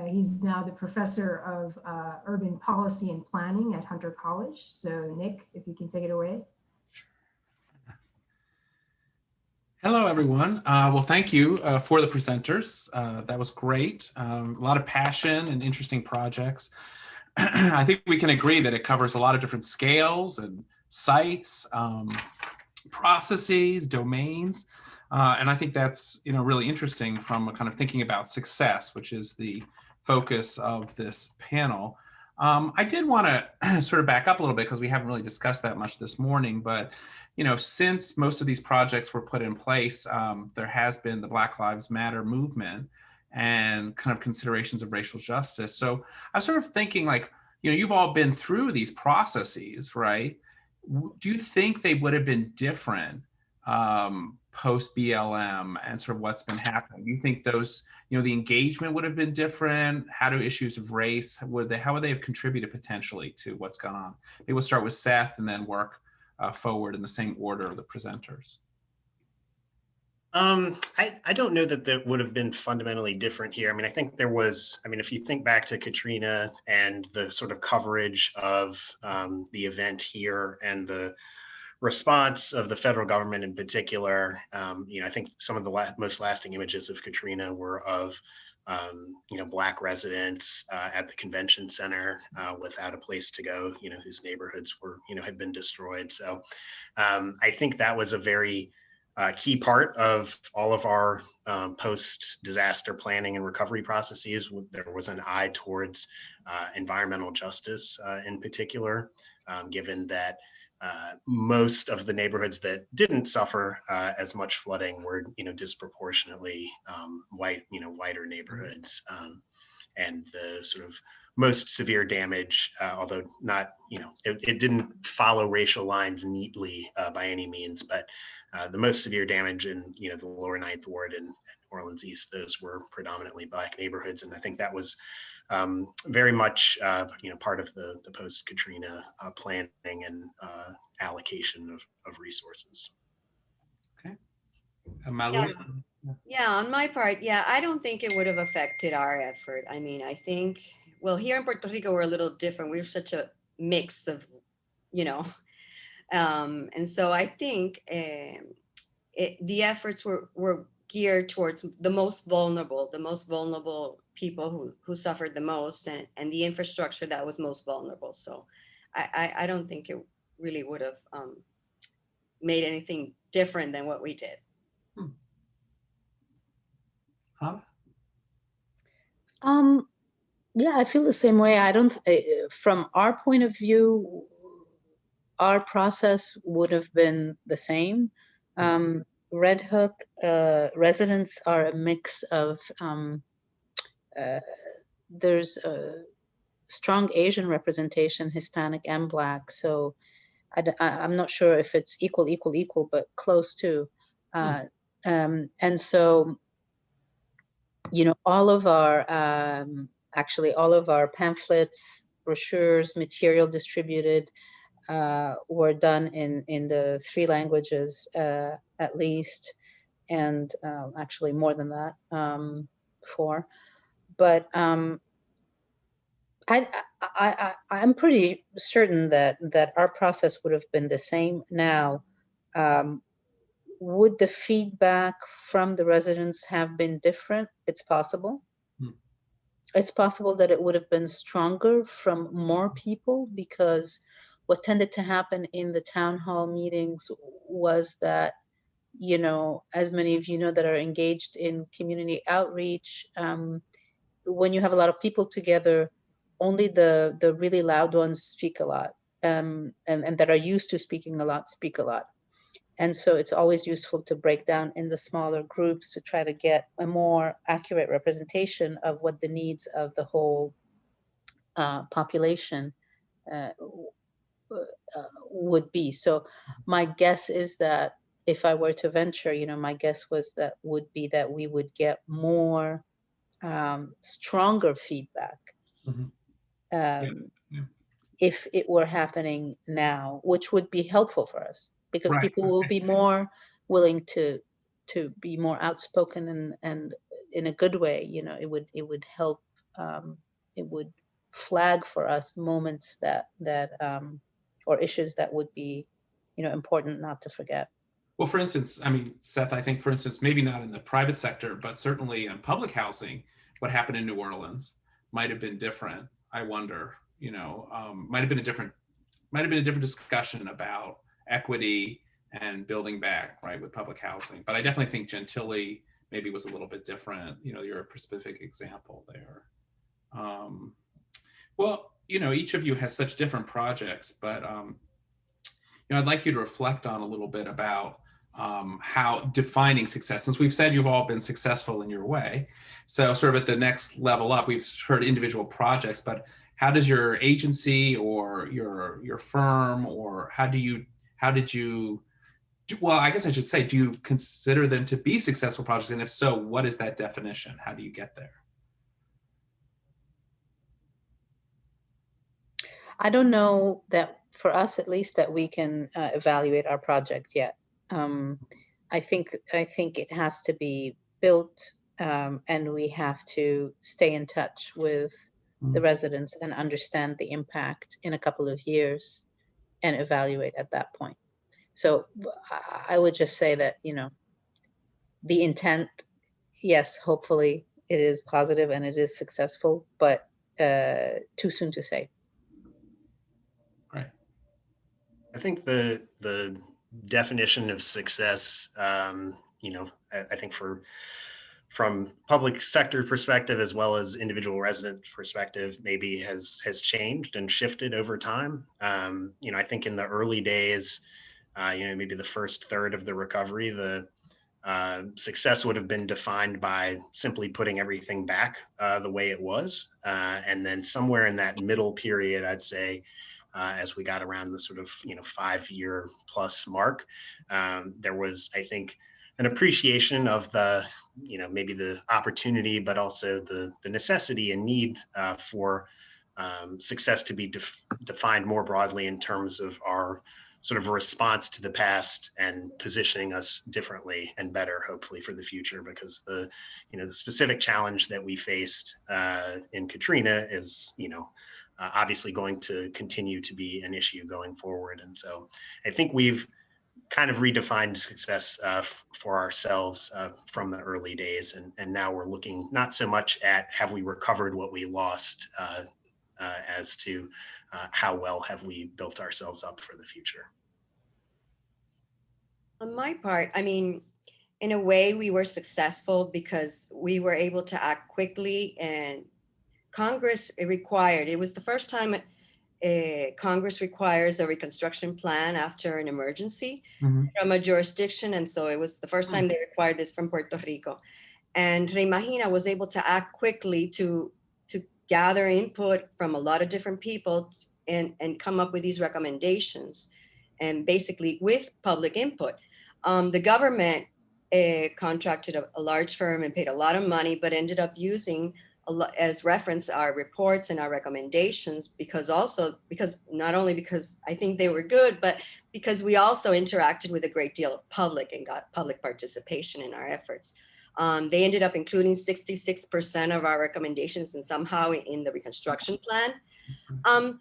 He's now the professor of urban policy and planning at Hunter College. So Nick, if you can take it away. Hello, everyone. Well, thank you for the presenters. That was great. A lot of passion and interesting projects. I think we can agree that it covers a lot of different scales and sites, processes, domains. And I think that's really interesting from a kind of thinking about success, which is the focus of this panel. I did want to sort of back up a little bit because we haven't really discussed that much this morning, but since most of these projects were put in place, there has been the Black Lives Matter movement and kind of considerations of racial justice. So I was sort of thinking like, you've all been through these processes, right? Do you think they would have been different post BLM and sort of what's been happening? Do you think those, the engagement would have been different? How do issues of race, how would they have contributed potentially to what's gone on? Maybe we'll start with Seth and then work forward in the same order of the presenters. I don't know that would have been fundamentally different here. I mean, I think there was, if you think back to Katrina and the sort of coverage of the event here and the response of the federal government in particular, I think some of the most lasting images of Katrina were of, Black residents at the convention center without a place to go, whose neighborhoods were, had been destroyed. So I think that was a very key part of all of our post-disaster planning and recovery processes. There was an eye towards environmental justice in particular, given that most of the neighborhoods that didn't suffer as much flooding were, disproportionately whiter neighborhoods, and the sort of most severe damage, although not, it didn't follow racial lines neatly by any means, but the most severe damage in, the lower Ninth Ward and Orleans East, those were predominantly Black neighborhoods, and I think that was very much, part of the post-Katrina planning and allocation of resources. Okay. Yeah, on my part, I don't think it would have affected our effort. I mean, I think, well, here in Puerto Rico, we're a little different. We're such a mix of, and so I think the efforts were geared towards the most vulnerable people who suffered the most, and the infrastructure that was most vulnerable. So I don't think it really would have made anything different than what we did. Huh? Yeah, I feel the same way. I don't, from our point of view, our process would have been the same. Red Hook residents are a mix of, there's a strong Asian representation, Hispanic and Black. So I'm not sure if it's equal, but close to. And so, all of our, actually all of our pamphlets, brochures, material distributed were done in the 3 languages at least, and actually more than that, 4. But I'm pretty certain that our process would have been the same now. would the feedback from the residents have been different? It's possible. It's possible that it would have been stronger from more people, because what tended to happen in the town hall meetings was that, you know, as many of you know that are engaged in community outreach, when you have a lot of people together, only the really loud ones speak a lot, and that are used to speaking a lot speak a lot. And so it's always useful to break down in the smaller groups to try to get a more accurate representation of what the needs of the whole population would be. So my guess is that if I were to venture, you know, my guess was that would be that we would get more stronger feedback if it were happening now, which would be helpful for us, because people will be more willing to be more outspoken and in a good way. You know, it would help. It would flag for us moments that or issues that would be, you know, important not to forget. Well, for instance, I mean, Seth, I think, for instance, maybe not in the private sector, but certainly in public housing, what happened in New Orleans might have been different. I wonder, you know, might have been a different discussion about equity and building back, right, with public housing. But I definitely think Gentilly maybe was a little bit different. You know, you're a specific example there. Well, you know, each of you has such different projects, but you know, I'd like you to reflect on a little bit about how defining success, since we've said you've all been successful in your way. So sort of at the next level up, we've heard individual projects, but how does your agency or your firm, or how did you well, I guess I should say, do you consider them to be successful projects? And if so, what is that definition? How do you get there? I don't know that, for us at least, that we can evaluate our project yet. I think it has to be built, and we have to stay in touch with the residents and understand the impact in a couple of years and evaluate at that point. So I would just say that, you know, the intent, yes, hopefully it is positive and it is successful, but too soon to say. Right. I think the definition of success, you know, I think from public sector perspective as well as individual resident perspective, maybe has changed and shifted over time. You know, I think in the early days, you know, maybe the first third of the recovery, the success would have been defined by simply putting everything back the way it was. And then somewhere in that middle period, I'd say, as we got around the sort of, you know, 5-year plus mark, there was, I think, an appreciation of the, you know, maybe the opportunity, but also the necessity and need for success to be defined more broadly in terms of our sort of response to the past and positioning us differently and better, hopefully, for the future, because the, you know, the specific challenge that we faced in Katrina is, you know, obviously going to continue to be an issue going forward. And so I think we've kind of redefined success for ourselves from the early days. And now we're looking not so much at have we recovered what we lost as to how well have we built ourselves up for the future. On my part, I mean, in a way, we were successful because we were able to act quickly, and Congress required, it was the first time Congress requires a reconstruction plan after an emergency from a jurisdiction. And so it was the first time they required this from Puerto Rico. And Reimagina was able to act quickly to gather input from a lot of different people and come up with these recommendations, and basically with public input. The government contracted a large firm and paid a lot of money, but ended up using as reference our reports and our recommendations, because not only because I think they were good, but because we also interacted with a great deal of public and got public participation in our efforts. They ended up including 66% of our recommendations and somehow in the reconstruction plan.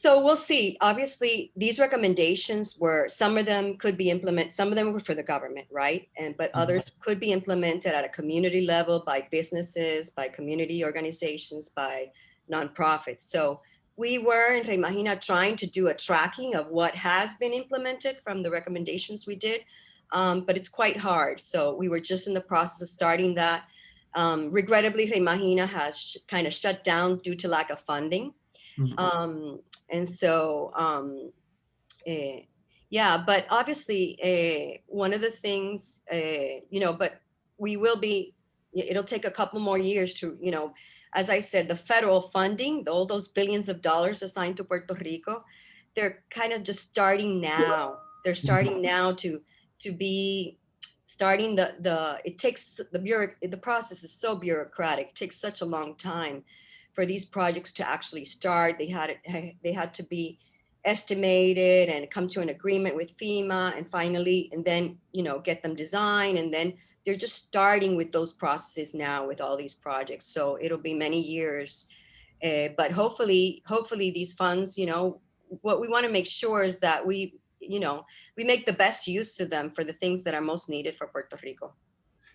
So we'll see. Obviously, these recommendations were, some of them could be implemented, some of them were for the government, right? But others could be implemented at a community level by businesses, by community organizations, by nonprofits. So we were in Reimagina trying to do a tracking of what has been implemented from the recommendations we did, but it's quite hard. So we were just in the process of starting that. Regrettably, Reimagina has kind of shut down due to lack of funding. And so, yeah, but obviously, one of the things, but we will be, it'll take a couple more years to, as I said, the federal funding, all those billions of dollars assigned to Puerto Rico, they're kind of just starting now. They're starting now to be starting it takes the process is so bureaucratic. It takes such a long time for these projects to actually start. They had to be estimated and come to an agreement with FEMA, and finally, and then, get them designed. And then they're just starting with those processes now with all these projects. So it'll be many years, but hopefully these funds, what we want to make sure is that we make the best use of them for the things that are most needed for Puerto Rico.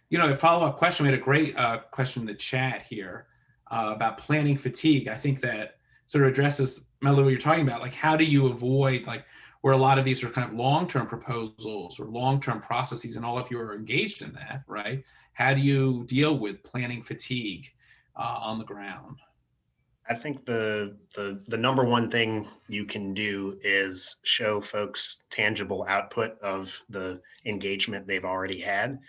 A follow-up question, we had a great question in the chat here. About planning fatigue. I think that sort of addresses, Melody, what you're talking about, like how do you avoid, like where a lot of these are kind of long-term proposals or long-term processes, and all of you are engaged in that, right? How do you deal with planning fatigue on the ground? I think the number one thing you can do is show folks tangible output of the engagement they've already had.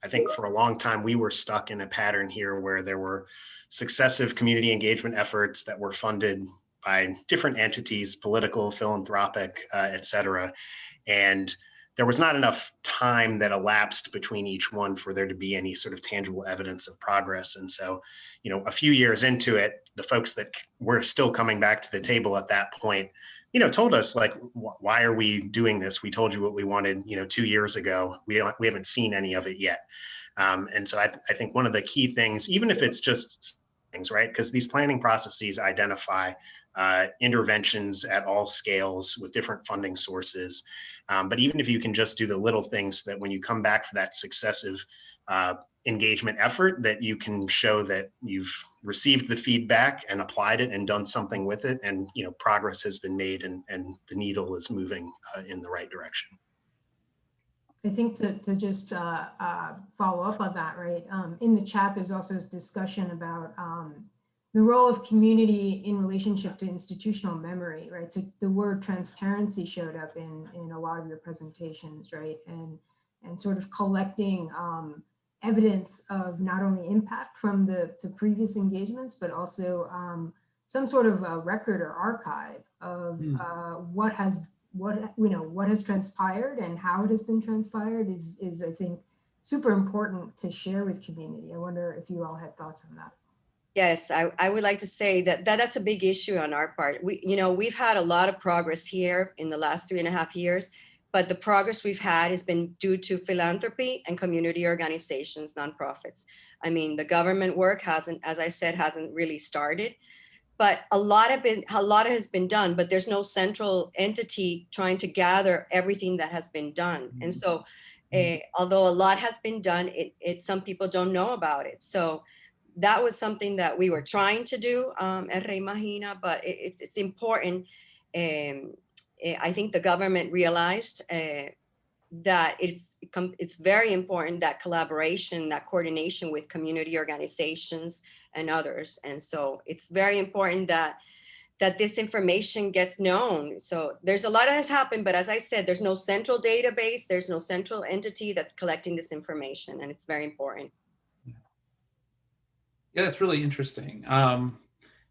I think for a long time, we were stuck in a pattern here where there were successive community engagement efforts that were funded by different entities, political, philanthropic, et cetera. And there was not enough time that elapsed between each one for there to be any sort of tangible evidence of progress. And so, a few years into it, the folks that were still coming back to the table at that point, told us, like, why are we doing this? We told you what we wanted, 2 years ago. We haven't seen any of it yet. And so I think one of the key things, even if it's just things, right? Because these planning processes identify interventions at all scales with different funding sources. But even if you can just do the little things that when you come back for that successive engagement effort, that you can show that you've received the feedback and applied it and done something with it, and progress has been made, and the needle is moving in the right direction. I think to just follow up on that, right? In the chat, there's also discussion about the role of community in relationship to institutional memory, right? So the word transparency showed up in a lot of your presentations, right? And sort of collecting evidence of not only impact from the previous engagements, but also some sort of a record or archive of what has transpired and how it has been transpired is I think super important to share with community. I wonder if you all had thoughts on that. Yes, I would like to say that's a big issue on our part. We've had a lot of progress here in the last 3.5 years, but the progress we've had has been due to philanthropy and community organizations, nonprofits. I mean, the government work hasn't really started, but a lot has been done, but there's no central entity trying to gather everything that has been done. And so although a lot has been done, some people don't know about it. So that was something that we were trying to do at Reimagina, but it's important. I think the government realized that it's very important, that collaboration, that coordination with community organizations and others. And so it's very important that this information gets known. So there's a lot that has happened, but as I said, there's no central database, there's no central entity that's collecting this information, and it's very important. Yeah, that's really interesting. One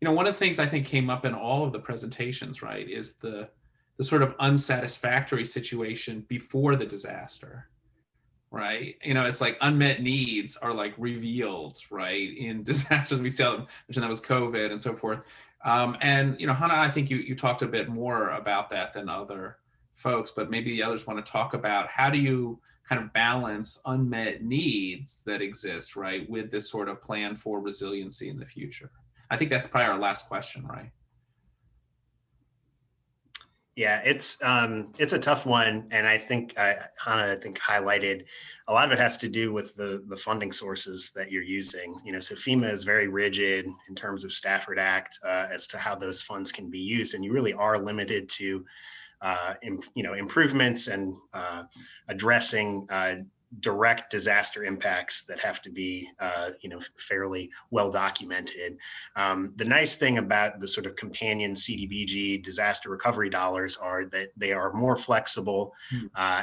of the things I think came up in all of the presentations, right, is the sort of unsatisfactory situation before the disaster, right? It's like unmet needs are like revealed, right, in disasters. We saw them, mentioned that was COVID and so forth. And Hannah, I think you talked a bit more about that than other folks, but maybe the others want to talk about how do you kind of balance unmet needs that exist, right, with this sort of plan for resiliency in the future? I think that's probably our last question, right? Yeah, it's a tough one, and I think Hannah highlighted a lot of it has to do with the funding sources that you're using. So FEMA is very rigid in terms of Stafford Act as to how those funds can be used, and you really are limited to improvements and addressing direct disaster impacts that have to be fairly well documented. The nice thing about the sort of companion CDBG disaster recovery dollars are that they are more flexible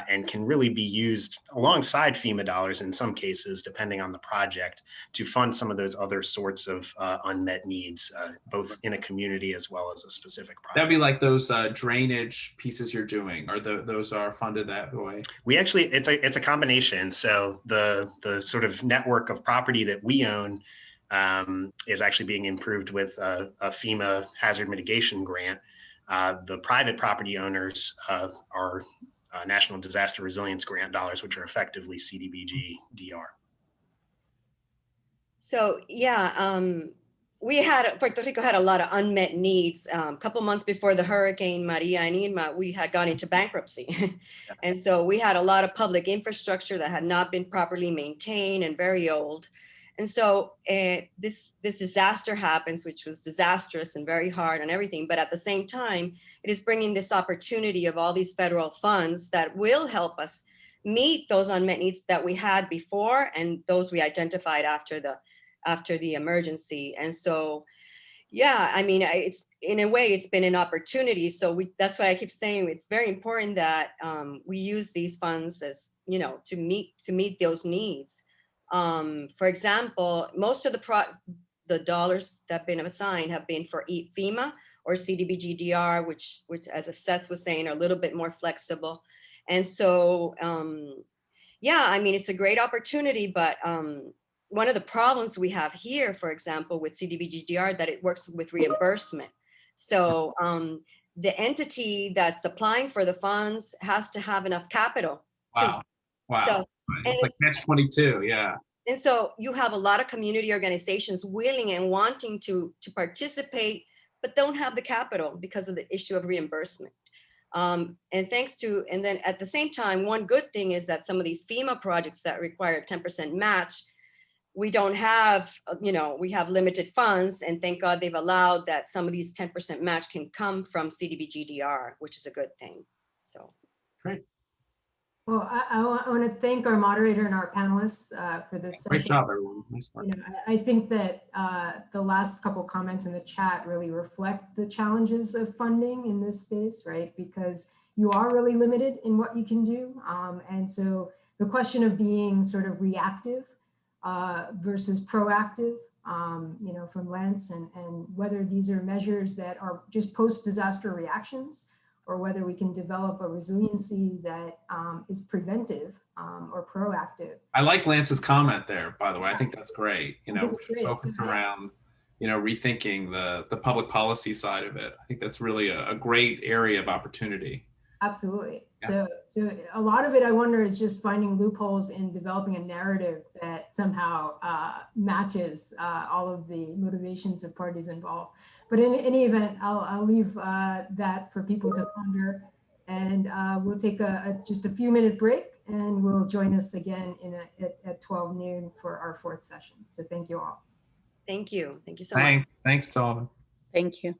and can really be used alongside FEMA dollars in some cases, depending on the project, to fund some of those other sorts of unmet needs, both in a community as well as a specific project. That'd be like those drainage pieces you're doing, or those are funded that way? We actually, it's a combination. So the sort of network of property that we own is actually being improved with a FEMA hazard mitigation grant. The private property owners are National Disaster Resilience Grant dollars, which are effectively CDBG DR. So yeah, Puerto Rico had a lot of unmet needs. A couple months before the Hurricane Maria and Irma, we had gone into bankruptcy. And so we had a lot of public infrastructure that had not been properly maintained and very old. And so this disaster happens, which was disastrous and very hard and everything. But at the same time, it is bringing this opportunity of all these federal funds that will help us meet those unmet needs that we had before and those we identified after the emergency. And so, yeah, I mean, it's in a way, it's been an opportunity. So that's why I keep saying it's very important that we use these funds as, to meet those needs. For example, most of the dollars that have been assigned have been for FEMA or CDBG-DR, which as Seth was saying, are a little bit more flexible. And so, yeah, I mean, it's a great opportunity, but one of the problems we have here, for example, with CDBG-DR, that it works with reimbursement. So the entity that's applying for the funds has to have enough capital. Wow. Wow. So, it's like catch-22, yeah. And so you have a lot of community organizations willing and wanting to participate, but don't have the capital because of the issue of reimbursement. And then at the same time, one good thing is that some of these FEMA projects that require a 10% match, we don't have, we have limited funds, and thank God they've allowed that some of these 10% match can come from CDBG-DR, which is a good thing. So. Great. Well, I want to thank our moderator and our panelists for this session. Great job, everyone. Nice work. I think that the last couple comments in the chat really reflect the challenges of funding in this space, right? Because you are really limited in what you can do. And so the question of being sort of reactive versus proactive, from Lance, and whether these are measures that are just post-disaster reactions, or whether we can develop a resiliency that is preventive or proactive. I like Lance's comment there, by the way. I think that's great. We should focus around, rethinking the public policy side of it. I think that's really a great area of opportunity. Absolutely. Yeah. So a lot of it, I wonder, is just finding loopholes in developing a narrative that somehow matches all of the motivations of parties involved. But in any event, I'll leave that for people to ponder, and we'll take just a few minute break, and we'll join us again at 12 noon for our fourth session. So thank you all. Thank you. Thank you so much. Thanks, Tom. Thank you.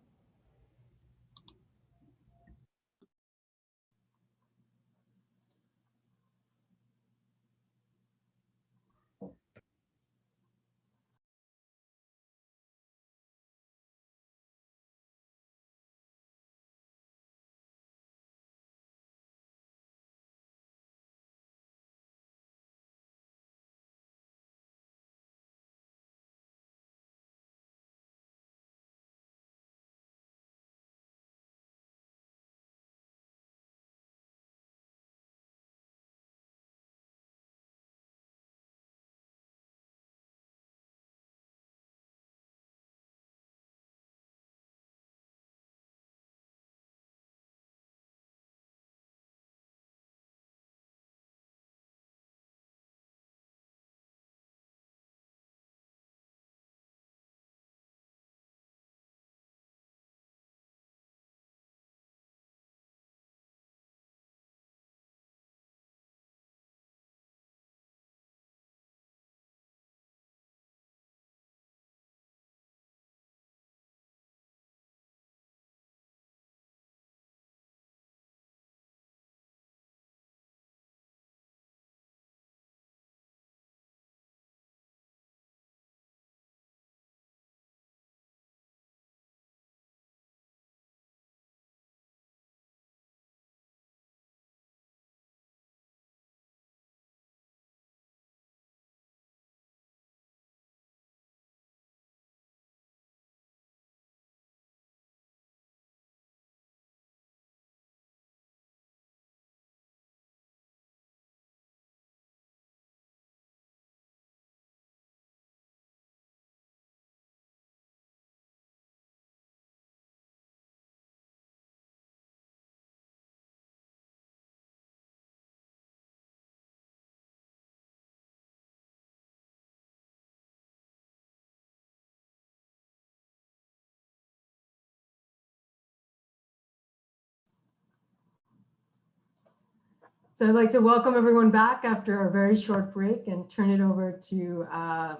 So I'd like to welcome everyone back after a very short break and turn it over to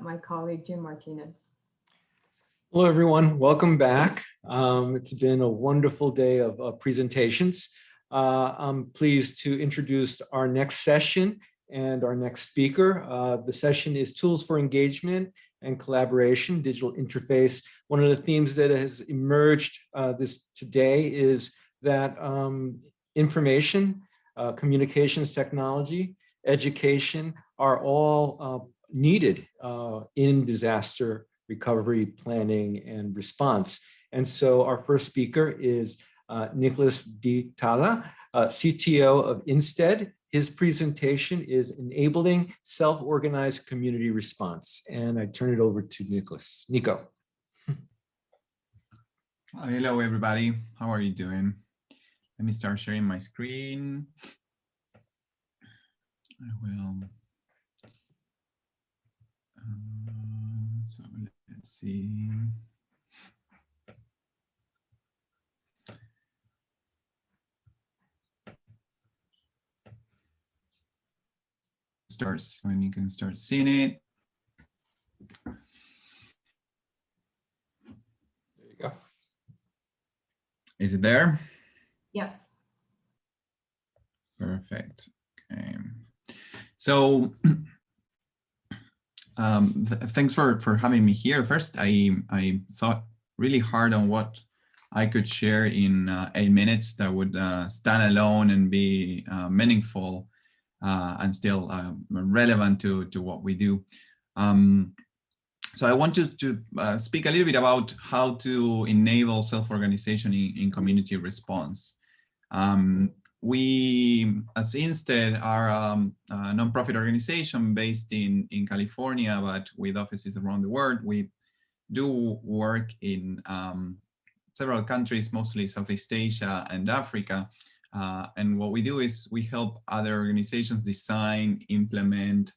my colleague, Jim Martinez. Hello, everyone. Welcome back. It's been a wonderful day of presentations. I'm pleased to introduce our next session and our next speaker. The session is Tools for Engagement and Collaboration, Digital Interface. One of the themes that has emerged today is that information, communications technology, education are all needed in disaster recovery, planning, and response. And so our first speaker is Nicholas Di Talla, CTO of Instead. His presentation is Enabling Self-Organized Community Response. And I turn it over to Nicholas. Nico. Hello, everybody. How are you doing? Let me start sharing my screen. I will. So let's see. Starts when you can start seeing it. There you go. Is it there? Yes. Perfect. Okay. So thanks for having me here. First, I thought really hard on what I could share in 8 minutes that would stand alone and be meaningful and still relevant to what we do. So I want to speak a little bit about how to enable self-organization in community response. We, as Instead, are a nonprofit organization based in California, but with offices around the world. We do work in several countries, mostly Southeast Asia and Africa. And what we do is we help other organizations design, implement,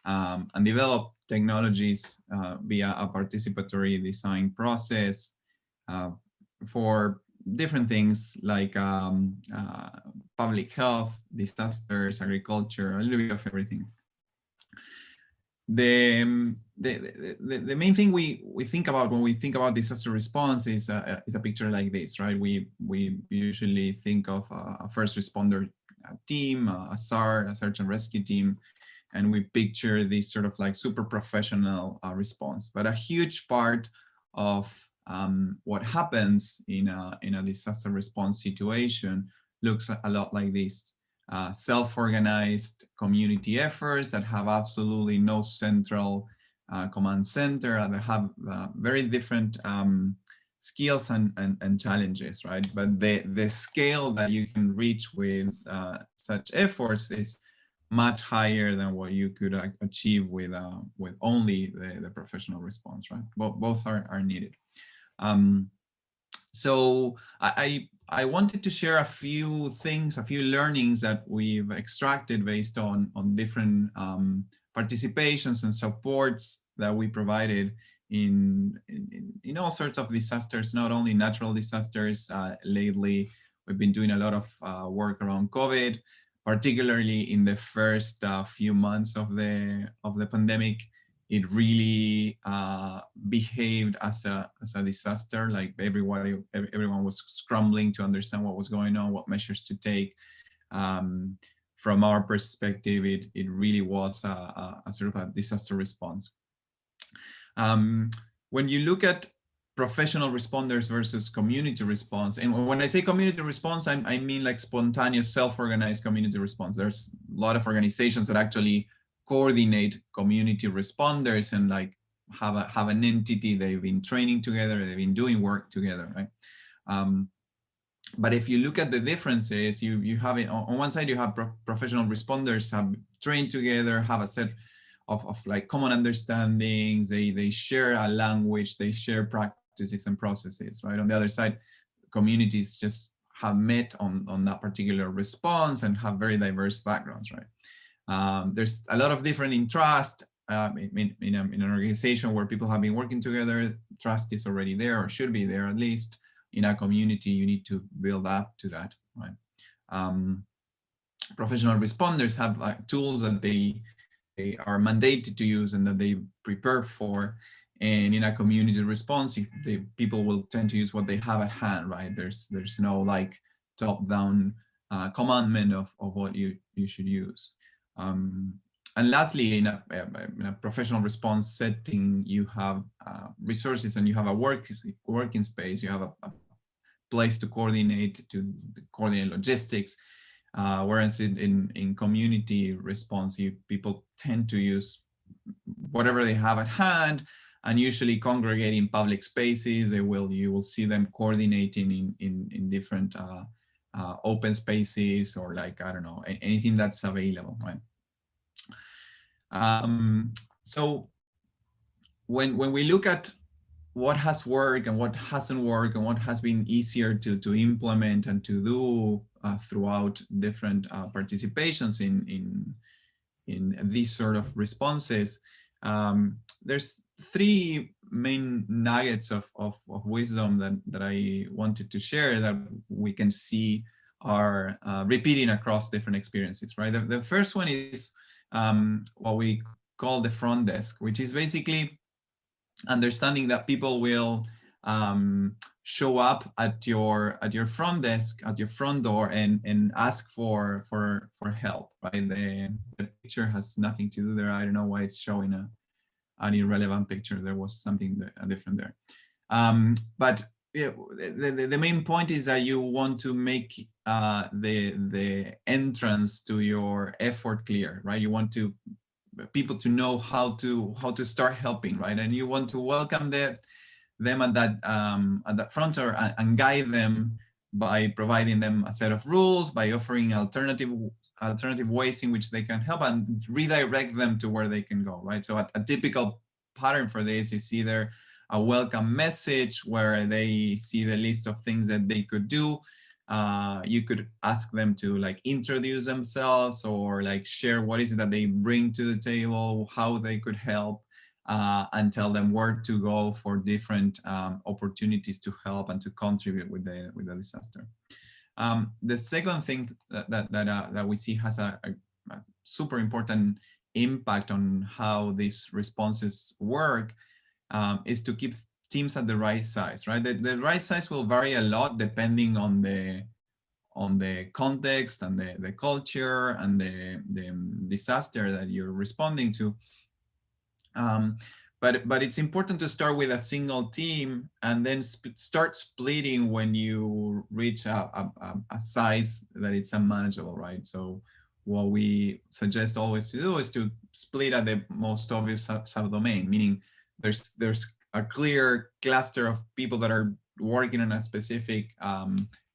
and develop technologies via a participatory design process for different things like public health, disasters, agriculture, a little bit of everything. The main thing we think about when we think about disaster response is a picture like this, right? We usually think of a first responder team, a SAR, a search and rescue team, and we picture this sort of like super professional response. But a huge part of what happens in a disaster response situation looks a lot like this. Self-organized community efforts that have absolutely no central command center, and they have very different skills and challenges, right? But the scale that you can reach with such efforts is much higher than what you could achieve with only the professional response, right? Both are needed. So I wanted to share a few things, a few learnings that we've extracted based on different participations and supports that we provided in all sorts of disasters, not only natural disasters. Lately, we've been doing a lot of work around COVID, particularly in the first few months of the pandemic. It really behaved as a disaster. Like everyone was scrambling to understand what was going on, what measures to take. From our perspective, it really was a sort of a disaster response. When you look at professional responders versus community response, and when I say community response, I mean like spontaneous, self-organized community response. There's a lot of organizations that actually coordinate community responders and like have an entity they've been training together, they've been doing work together, right? But if you look at the differences, you have it on one side, you have professional responders have trained together, have a set of like common understandings, they share a language, they share practices and processes, right? On the other side, communities just have met on that particular response and have very diverse backgrounds, right? There's a lot of different in trust. In an organization where people have been working together, trust is already there, or should be there at least. In a community, you need to build up to that, right? professional responders have tools that they are mandated to use and that they prepare for. And in a community response, people will tend to use what they have at hand, right? There's no like top-down commandment of what you should use. And lastly, in a professional response setting, you have resources and you have a working space. You have a place to coordinate logistics. Whereas in community response, people tend to use whatever they have at hand, and usually congregate in public spaces. You will see them coordinating in different open spaces, or like, I don't know, anything that's available, right? So when we look at what has worked and what hasn't worked and what has been easier to implement and to do throughout different participations in these sort of responses, there's three main nuggets of wisdom that I wanted to share that we can see are repeating across different experiences, right? The first one is what we call the front desk, which is basically understanding that people will show up at your front desk, at your front door, and ask for help, right? The picture has nothing to do there. I don't know why it's showing an irrelevant picture. There was something different there. But yeah, the main point is that you want to make the entrance to your effort clear, right? You want people to know how to start helping, right? And you want to welcome them at that front door and guide them by providing them a set of rules, by offering alternative ways in which they can help, and redirect them to where they can go, right? So a typical pattern for this is either a welcome message where they see the list of things that they could do. You could ask them to like introduce themselves, or like share what is it that they bring to the table, how they could help, and tell them where to go for different opportunities to help and to contribute with the disaster. The second thing that we see has a super important impact on how these responses work is to keep teams at the right size, right? The right size will vary a lot depending on the context and the culture and the disaster that you're responding to. But it's important to start with a single team and then start splitting when you reach a size that it's unmanageable, right? So what we suggest always to do is to split at the most obvious subdomain, meaning there's a clear cluster of people that are working on a specific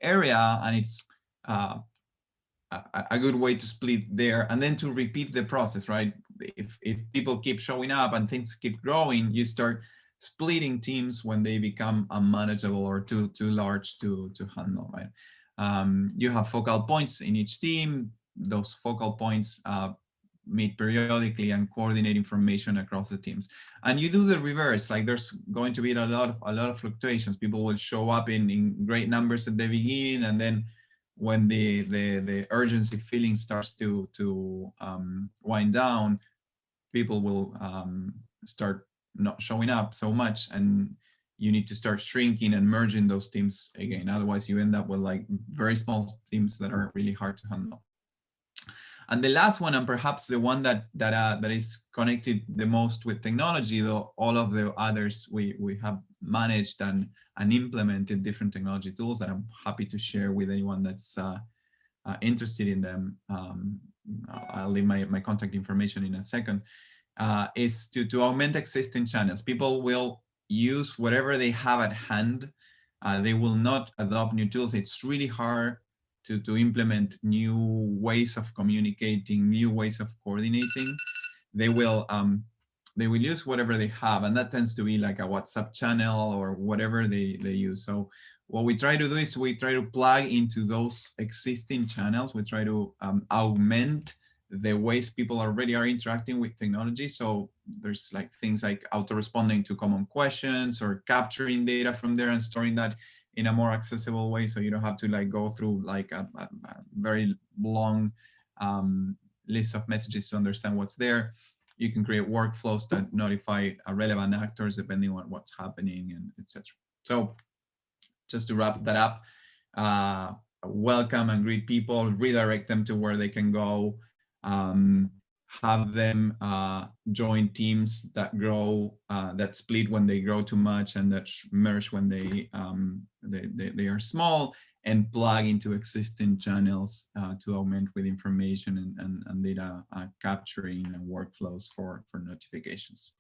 area, and it's a good way to split there, and then to repeat the process, right? If people keep showing up and things keep growing, you start splitting teams when they become unmanageable or too large to handle, right? You have focal points in each team. Those focal points meet periodically and coordinate information across the teams. And you do the reverse, like there's going to be a lot of fluctuations. People will show up in great numbers at the beginning, and then when the urgency feeling starts to wind down, people will start not showing up so much, and you need to start shrinking and merging those teams again. Otherwise, you end up with like very small teams that are really hard to handle. And the last one, and perhaps the one that is connected the most with technology, though all of the others we have managed and implemented different technology tools that I'm happy to share with anyone that's interested in them. I'll leave my contact information in a second. Is to augment existing channels. People will use whatever they have at hand. They will not adopt new tools. It's really hard to implement new ways of communicating, new ways of coordinating. They will use whatever they have, and that tends to be like a WhatsApp channel or whatever they use. So what we try to do is we try to plug into those existing channels. We try to augment the ways people already are interacting with technology. So there's like things like auto-responding to common questions, or capturing data from there and storing that in a more accessible way, so you don't have to like go through like a very long list of messages to understand what's there. You can create workflows that notify relevant actors depending on what's happening, and etc. So just to wrap that up, welcome and greet people, redirect them to where they can go, have them join teams that grow, that split when they grow too much, and that merge when they are small, and plug into existing channels to augment with information and data capturing and workflows for notifications.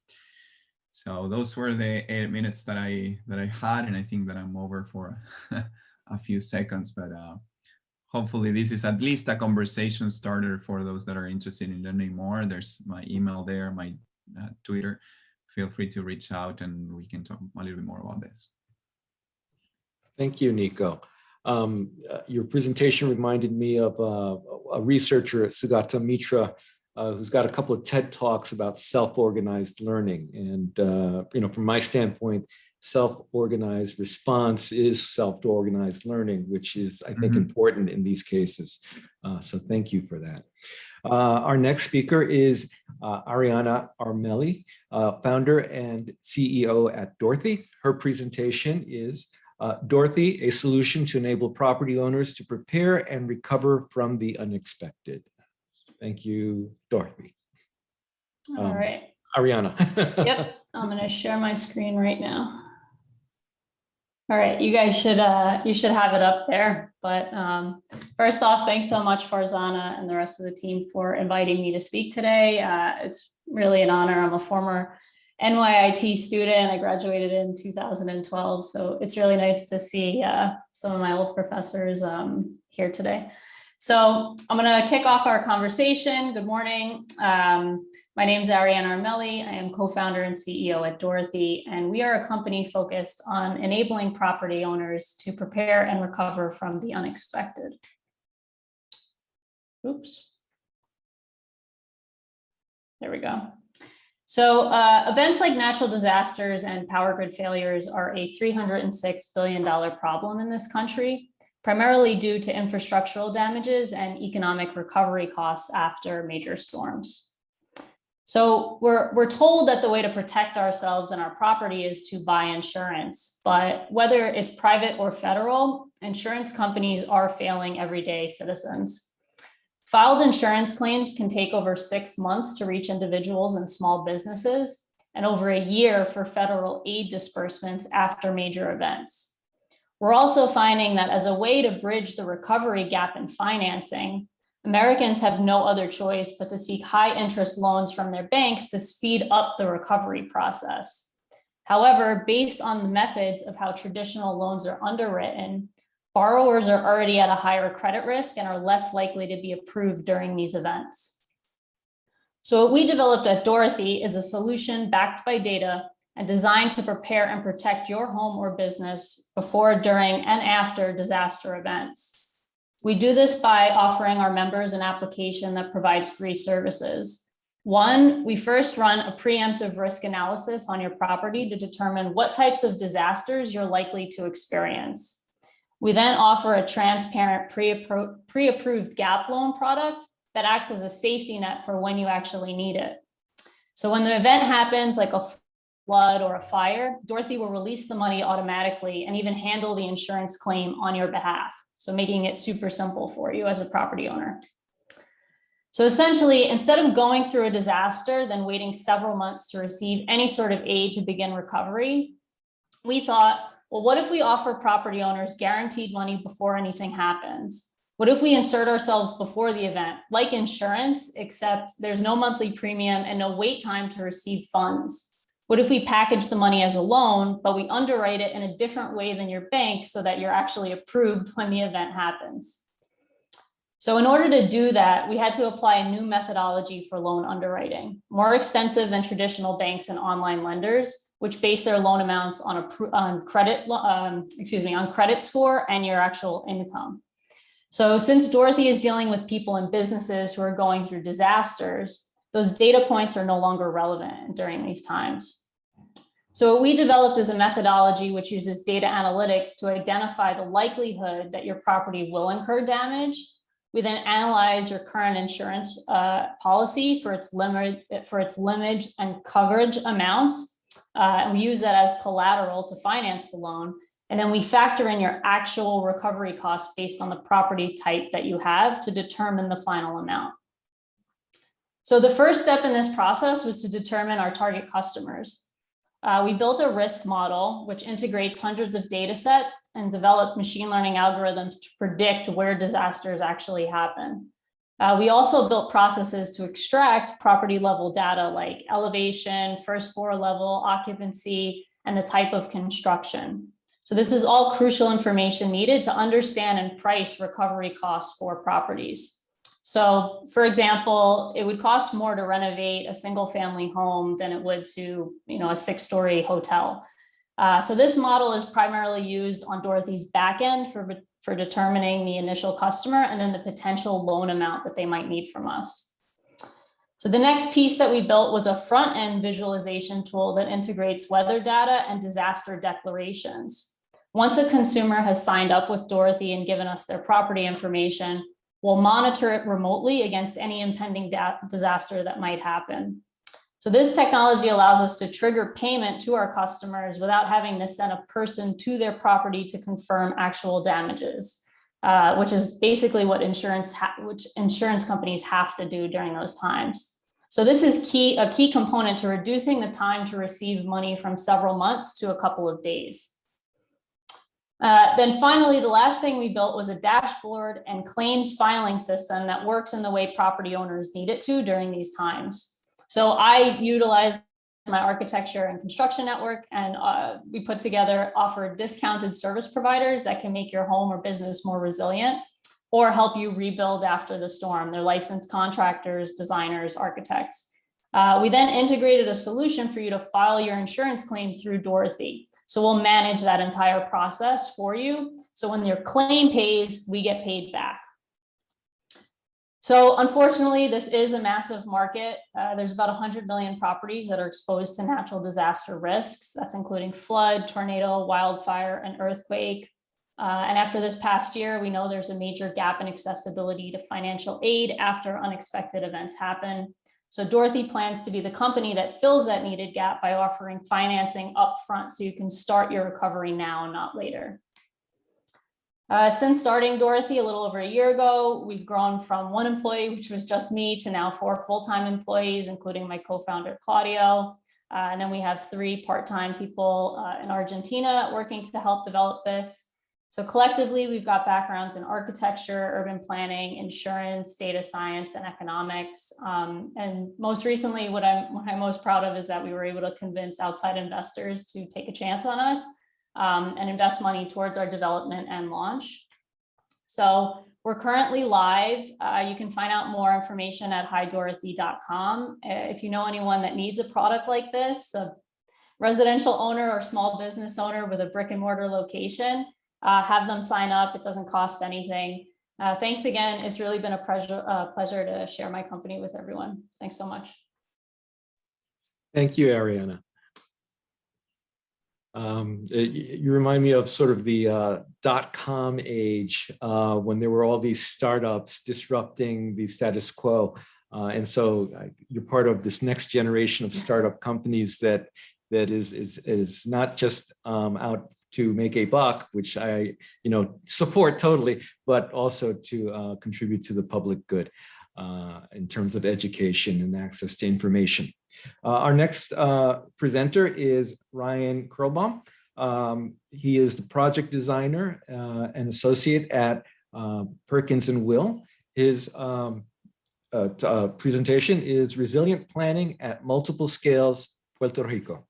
So those were the 8 minutes that I had, and I think that I'm over for a few seconds, but hopefully this is at least a conversation starter for those that are interested in learning more. There's my email there, my Twitter. Feel free to reach out and we can talk a little bit more about this. Thank you, Nico. Your presentation reminded me of a researcher at Sugata Mitra who's got a couple of TED Talks about self-organized learning. And from my standpoint, self-organized response is self-organized learning, which is, I think, important in these cases. So thank you for that. Our next speaker is Ariana Armelli, founder and CEO at Dorothy. Her presentation is Dorothy, a solution to enable property owners to prepare and recover from the unexpected. Thank you, Dorothy. All right. Ariana. Yep, I'm going to share my screen right now. All right, you guys should have it up there. But first off, thanks so much, Farzana and the rest of the team, for inviting me to speak today. It's really an honor. I'm a former NYIT student. I graduated in 2012, so it's really nice to see some of my old professors here today. So I'm going to kick off our conversation. Good morning. My name is Ariana Armelli. I am co-founder and CEO at Dorothy, and we are a company focused on enabling property owners to prepare and recover from the unexpected. Oops. There we go. So events like natural disasters and power grid failures are a $306 billion problem in this country, primarily due to infrastructural damages and economic recovery costs after major storms. So we're told that the way to protect ourselves and our property is to buy insurance, but whether it's private or federal, insurance companies are failing everyday citizens. Filed insurance claims can take over 6 months to reach individuals and small businesses, and over a year for federal aid disbursements after major events. We're also finding that as a way to bridge the recovery gap in financing, Americans have no other choice but to seek high interest loans from their banks to speed up the recovery process. However, based on the methods of how traditional loans are underwritten, borrowers are already at a higher credit risk and are less likely to be approved during these events. So what we developed at Dorothy is a solution backed by data and designed to prepare and protect your home or business before, during, and after disaster events. We do this by offering our members an application that provides 3 services. 1, we first run a preemptive risk analysis on your property to determine what types of disasters you're likely to experience. We then offer a transparent pre-approved gap loan product that acts as a safety net for when you actually need it. So when the event happens, like a flood or a fire, Dorothy will release the money automatically and even handle the insurance claim on your behalf. So making it super simple for you as a property owner. So essentially, instead of going through a disaster, then waiting several months to receive any sort of aid to begin recovery, we thought, well, what if we offer property owners guaranteed money before anything happens? What if we insert ourselves before the event, like insurance, except there's no monthly premium and no wait time to receive funds? What if we package the money as a loan, but we underwrite it in a different way than your bank so that you're actually approved when the event happens? So in order to do that, we had to apply a new methodology for loan underwriting, more extensive than traditional banks and online lenders, which base their loan amounts on credit score and your actual income. So since Dorothy is dealing with people and businesses who are going through disasters, those data points are no longer relevant during these times. So what we developed is a methodology which uses data analytics to identify the likelihood that your property will incur damage, We then analyze your current insurance policy for its limit and coverage amounts. And we use that as collateral to finance the loan. And then we factor in your actual recovery costs based on the property type that you have to determine the final amount. So the first step in this process was to determine our target customers. We built a risk model which integrates hundreds of data sets and developed machine learning algorithms to predict where disasters actually happen. We also built processes to extract property level data like elevation, first floor level, occupancy, and the type of construction. So this is all crucial information needed to understand and price recovery costs for properties. So for example, it would cost more to renovate a single family home than it would to, a 6-story hotel. So this model is primarily used on Dorothy's backend for determining the initial customer and then the potential loan amount that they might need from us. So the next piece that we built was a front-end visualization tool that integrates weather data and disaster declarations. Once a consumer has signed up with Dorothy and given us their property information, we'll monitor it remotely against any impending disaster that might happen. So this technology allows us to trigger payment to our customers without having to send a person to their property to confirm actual damages, which is basically what insurance companies have to do during those times. So this is a key component to reducing the time to receive money from several months to a couple of days. Then finally, the last thing we built was a dashboard and claims filing system that works in the way property owners need it to during these times. So I utilized my architecture and construction network, and we offer discounted service providers that can make your home or business more resilient or help you rebuild after the storm. They're licensed contractors, designers, architects. We then integrated a solution for you to file your insurance claim through Dorothy. So we'll manage that entire process for you. So when your claim pays, we get paid back. So unfortunately, this is a massive market. There's about 100 million properties that are exposed to natural disaster risks. That's including flood, tornado, wildfire, and earthquake. And after this past year, we know there's a major gap in accessibility to financial aid after unexpected events happen. So Dorothy plans to be the company that fills that needed gap by offering financing upfront so you can start your recovery now, not later. Since starting Dorothy a little over a year ago, we've grown from 1 employee, which was just me, to now 4 full-time employees, including my co-founder, Claudio. And then we have 3 part-time people in Argentina working to help develop this. So collectively, we've got backgrounds in architecture, urban planning, insurance, data science, and economics. And most recently, what I'm most proud of is that we were able to convince outside investors to take a chance on us and invest money towards our development and launch. So we're currently live. You can find out more information at hidorothy.com. If you know anyone that needs a product like this, a residential owner or small business owner with a brick and mortar location, have them sign up. It doesn't cost anything. Thanks again. It's really been a pleasure to share my company with everyone. Thanks so much. Thank you, Ariana. You remind me of sort of the .com age when there were all these startups disrupting the status quo. And so you're part of this next generation of startup companies that is not just out to make a buck, which I support totally, but also to contribute to the public good in terms of education and access to information. Our next presenter is Ryan Krolbaum. He is the project designer and associate at Perkins & Will. His presentation is Resilient Planning at Multiple Scales, Puerto Rico.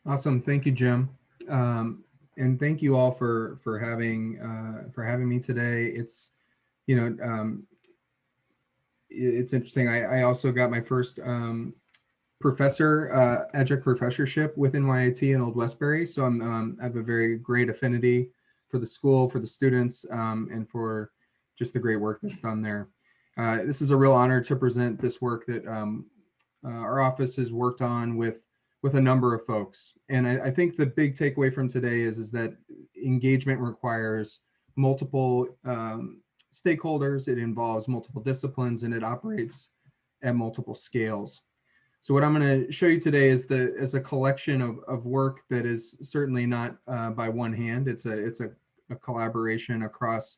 Awesome, thank you, Jim, and thank you all for having me today. It's it's interesting. I also got my first adjunct professorship with NYIT in Old Westbury, so I have a very great affinity for the school, for the students, and for just the great work that's done there. This is a real honor to present this work that our office has worked on with a number of folks. And I think the big takeaway from today is that engagement requires multiple stakeholders, it involves multiple disciplines, and it operates at multiple scales. So what I'm going to show you today is a collection of work that is certainly not by one hand. It's a collaboration across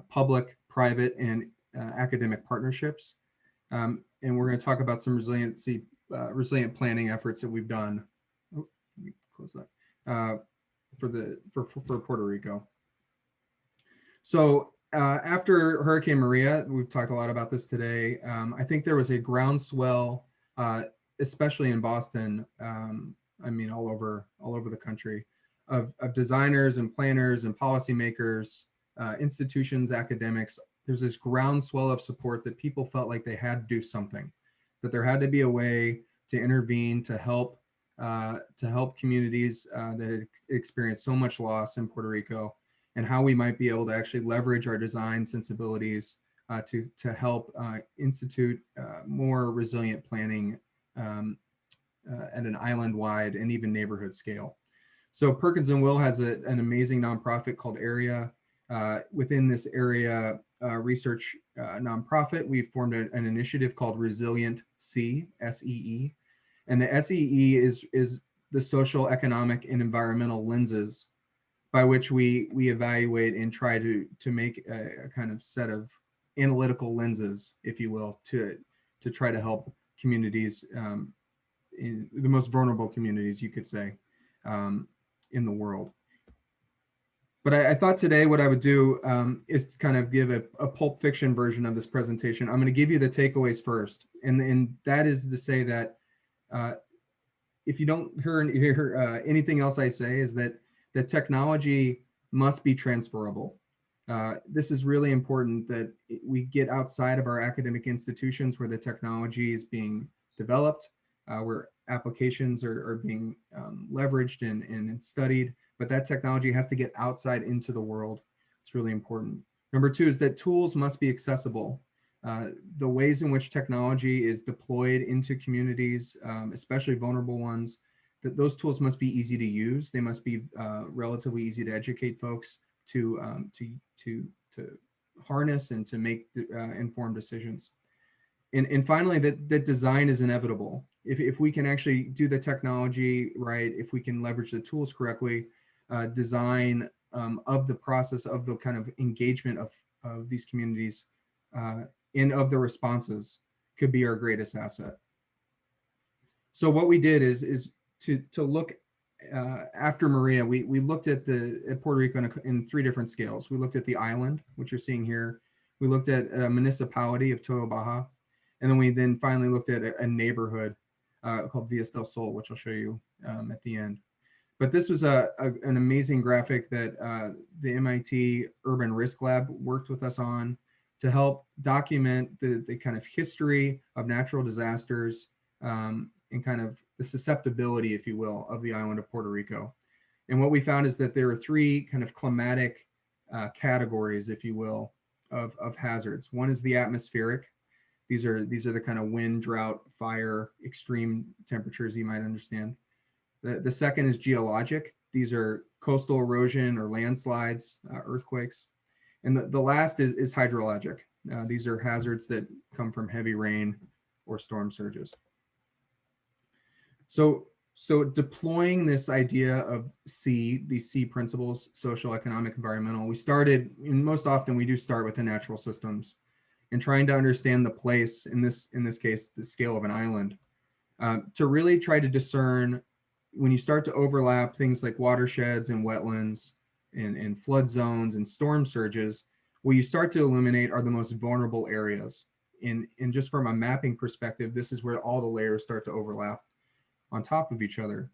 public, private, and academic partnerships. And we're going to talk about some resilient planning efforts that we've done. Oh, let me close that for Puerto Rico. So after Hurricane Maria, we've talked a lot about this today. I think there was a groundswell, especially in Boston. I mean, all over the country, of designers and planners and policymakers, institutions, academics. There's this groundswell of support that people felt like they had to do something, that there had to be a way to intervene to help communities that had experienced so much loss in Puerto Rico, and how we might be able to actually leverage our design sensibilities to help institute more resilient planning at an island-wide and even neighborhood scale. So Perkins and Will has an amazing nonprofit called Area. Within this area research nonprofit, we formed an initiative called Resiliency, SEE. And the SEE is the social, economic, and environmental lenses by which we evaluate and try to make a kind of set of analytical lenses, if you will, to try to help communities, in the most vulnerable communities, you could say, in the world. But I thought today what I would do is to kind of give a pulp fiction version of this presentation. I'm going to give you the takeaways first. And that is to say that if you don't hear anything else I say, is that the technology must be transferable. This is really important, that we get outside of our academic institutions where the technology is being developed, where applications are being leveraged and studied, but that technology has to get outside into the world. It's really important. Number two is that tools must be accessible. The ways in which technology is deployed into communities, especially vulnerable ones, that those tools must be easy to use. They must be relatively easy to educate folks to harness and to make informed decisions. And finally, that design is inevitable. If we can actually do the technology right, if we can leverage the tools correctly, design of the process of the kind of engagement of these communities and of the responses could be our greatest asset. So what we did is to look after Maria, we looked at Puerto Rico in three different scales. We looked at the island, which you're seeing here. We looked at a municipality of Toyo Baja, and then we finally looked at a neighborhood called Villas del Sol, which I'll show you at the end. But this was an amazing graphic that the MIT Urban Risk Lab worked with us on to help document the kind of history of natural disasters and kind of the susceptibility, if you will, of the island of Puerto Rico. And what we found is that there are three kind of climatic categories, if you will, of hazards. One is the atmospheric. These are the kind of wind, drought, fire, extreme temperatures you might understand. The second is geologic. These are coastal erosion or landslides, earthquakes. And the last is hydrologic. These are hazards that come from heavy rain or storm surges. So deploying this idea of these C principles, social, economic, environmental, we started, and most often we do start with the natural systems and trying to understand the place, in this case, the scale of an island, to really try to discern when you start to overlap things like watersheds and wetlands and flood zones and storm surges, what you start to illuminate are the most vulnerable areas. And just from a mapping perspective, this is where all the layers start to overlap on top of each other.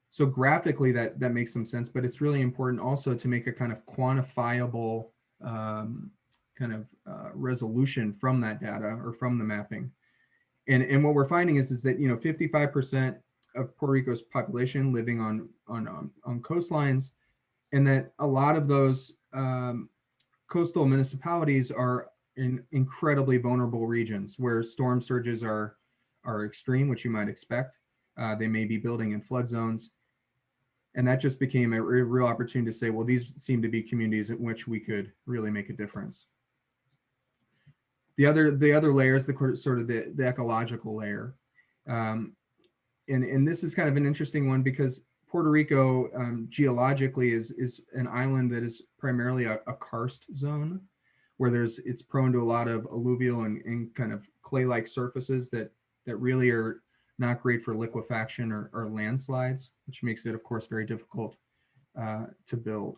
So graphically that makes some sense, but it's really important also to make a kind of quantifiable resolution from that data or from the mapping. And what we're finding is that 55% of Puerto Rico's population living on coastlines, and that a lot of those coastal municipalities are in incredibly vulnerable regions where storm surges are extreme, which you might expect. They may be building in flood zones. And that just became a real opportunity to say, well, these seem to be communities in which we could really make a difference. The other layer is the sort of the ecological layer. And this is kind of an interesting one because Puerto Rico geologically is an island that is primarily a karst zone, where it's prone to a lot of alluvial and kind of clay-like surfaces that really are not great for liquefaction or landslides, which makes it, of course, very difficult to build.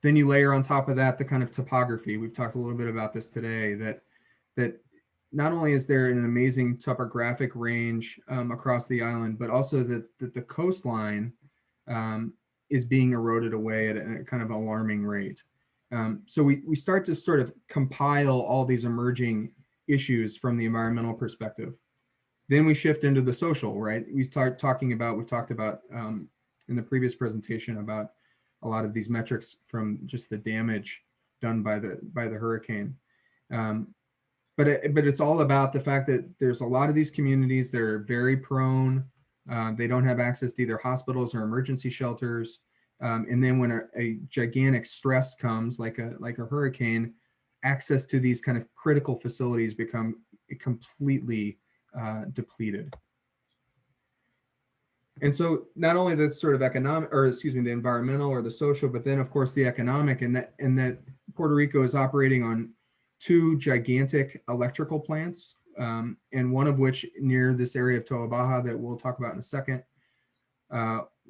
Then you layer on top of that the kind of topography. We've talked a little bit about this today, that not only is there an amazing topographic range across the island, but also that the coastline is being eroded away at a kind of alarming rate. So we start to sort of compile all these emerging issues from the environmental perspective. Then we shift into the social, right? We talked about in the previous presentation about a lot of these metrics from just the damage done by the hurricane. But it's all about the fact that there's a lot of these communities that are very prone. They don't have access to either hospitals or emergency shelters. And then when a gigantic stress comes, like a hurricane, access to these kind of critical facilities become completely depleted. And so not only the sort of the environmental or the social, but then of course the economic, and that Puerto Rico is operating on 2 gigantic electrical plants, and one of which near this area of Toa Baja that we'll talk about in a second,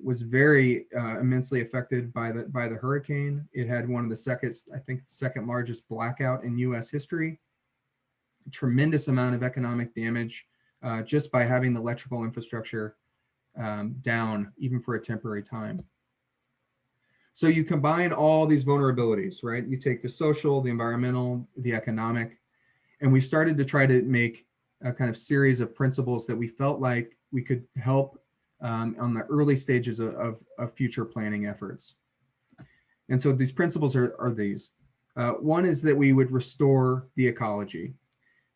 was very immensely affected by the hurricane. It had one of the second largest blackout in US history. A tremendous amount of economic damage just by having the electrical infrastructure down, even for a temporary time. So you combine all these vulnerabilities, right? You take the social, the environmental, the economic, and we started to try to make a kind of series of principles that we felt like we could help on the early stages of future planning efforts. And so these principles are these. One is that we would restore the ecology,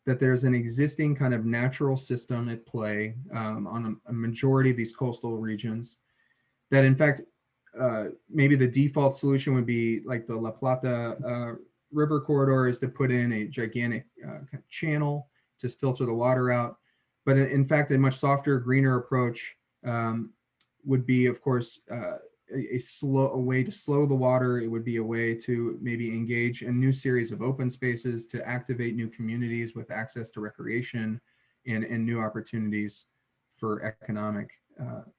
that there's an existing kind of natural system at play on a majority of these coastal regions, that in fact, maybe the default solution would be like the La Plata river corridor is to put in a gigantic channel to filter the water out. But in fact, a much softer, greener approach would be, of course, a way to slow the water. It would be a way to maybe engage a new series of open spaces to activate new communities with access to recreation and new opportunities for economic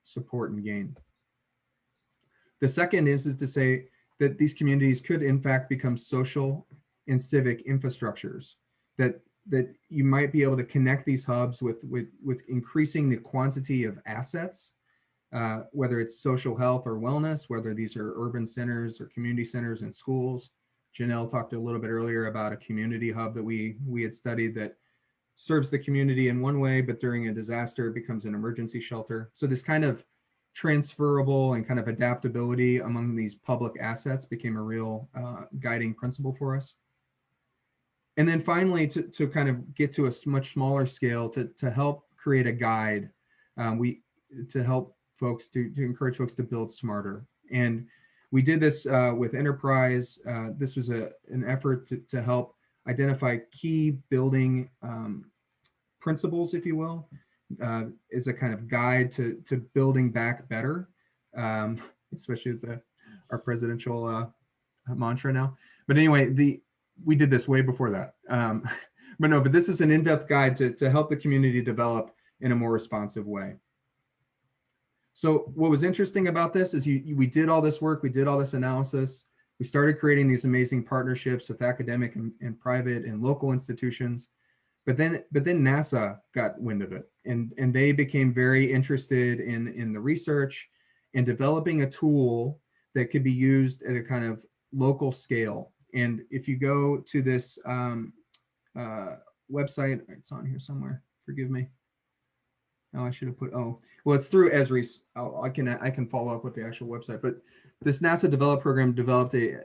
support and gain. The second is to say that these communities could in fact become social and civic infrastructures, that you might be able to connect these hubs with increasing the quantity of assets, whether it's social health or wellness, whether these are urban centers or community centers and schools. Janelle talked a little bit earlier about a community hub that we had studied that serves the community in one way, but during a disaster it becomes an emergency shelter. So this kind of transferable and kind of adaptability among these public assets became a real guiding principle for us. And then finally, to kind of get to a much smaller scale, to help create a guide, to help folks, to encourage folks to build smarter. And we did this with Enterprise. This was an effort to help identify key building principles, if you will, as a kind of guide to building back better, especially with our presidential mantra now. But anyway, we did this way before that. But this is an in-depth guide to help the community develop in a more responsive way. So what was interesting about this is we did all this work, we did all this analysis, we started creating these amazing partnerships with academic and private and local institutions, but then NASA got wind of it, and they became very interested in the research and developing a tool that could be used at a kind of local scale. And if you go to this website, it's on here somewhere, forgive me. Oh, I should have put, well, it's through Esri's. I can follow up with the actual website, but this NASA Develop program developed a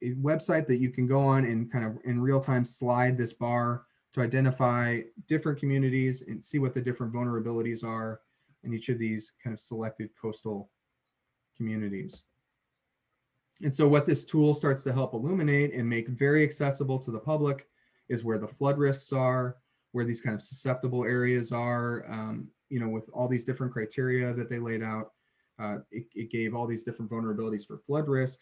a website that you can go on and kind of in real time slide this bar to identify different communities and see what the different vulnerabilities are in each of these kind of selected coastal communities. And so what this tool starts to help illuminate and make very accessible to the public is where the flood risks are, where these kind of susceptible areas are, you know, with all these different criteria that they laid out. It gave all these different vulnerabilities for flood risk.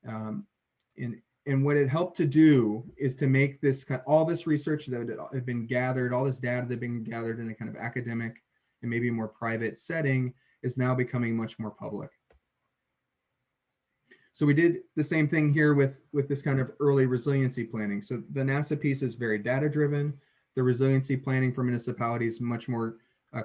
And what it helped to do is to make this all this research that had been gathered, all this data that had been gathered in a kind of academic and maybe more private setting is now becoming much more public. So we did the same thing here with this kind of early resiliency planning. So the NASA piece is very data driven. The resiliency planning for municipalities is much more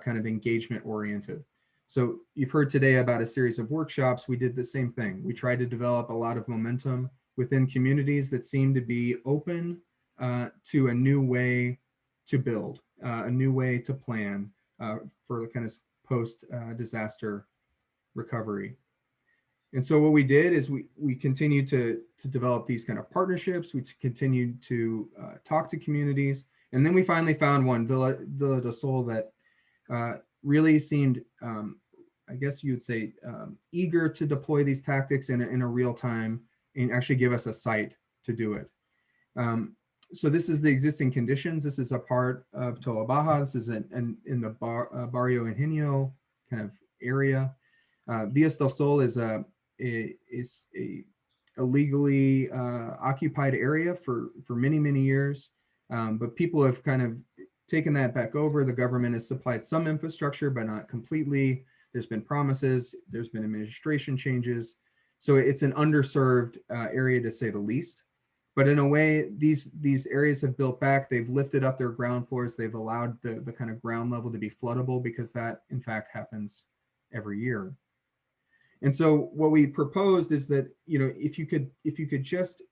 kind of engagement oriented. So you've heard today about a series of workshops. We did the same thing. We tried to develop a lot of momentum within communities that seem to be open to a new way to build, a new way to plan for the kind of post-disaster recovery. And so what we did is we continued to develop these kind of partnerships. We continued to talk to communities. And then we finally found one, Villa del Sol, that really seemed, I guess you would say, eager to deploy these tactics in a real time and actually give us a site to do it. So this is the existing conditions. This is a part of Toa Baja. This is in the Barrio Ingenio kind of area. Villas del Sol is a legally occupied area for many years, but people have kind of taken that back over. The government has supplied some infrastructure, but not completely. There's been promises, there's been administration changes. So it's an underserved area to say the least. But in a way, these areas have built back. They've lifted up their ground floors. They've allowed the kind of ground level to be floodable, because that in fact happens every year. And so what we proposed is that, you know, if you could just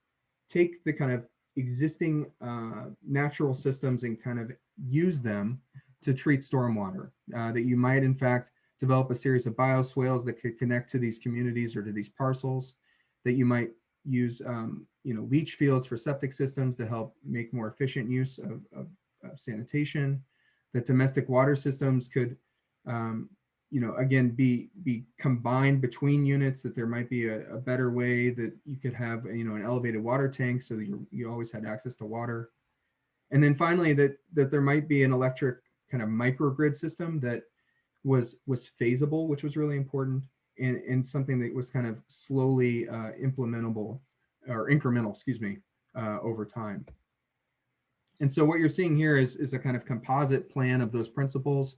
take the kind of existing natural systems and kind of use them to treat stormwater, that you might in fact develop a series of bioswales that could connect to these communities or to these parcels, that you might use you know, leach fields for septic systems to help make more efficient use of sanitation, that domestic water systems could you know, again, be combined between units, that there might be a better way that you could have, you know, an elevated water tank so that you always had access to water. And then finally, that there might be an electric kind of microgrid system that was feasible, which was really important, and something that was kind of slowly implementable, or incremental, excuse me, over time. And so what you're seeing here is a kind of composite plan of those principles.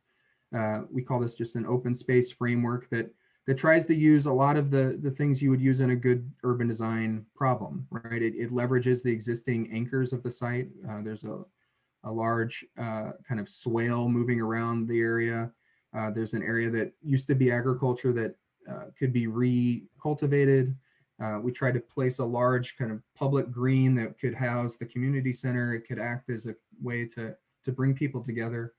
We call this just an open space framework that tries to use a lot of the things you would use in a good urban design problem, right? It leverages the existing anchors of the site. There's a large kind of swale moving around the area. There's an area that used to be agriculture that could be recultivated. We tried to place a large kind of public green that could house the community center. It could act as a way to bring people together.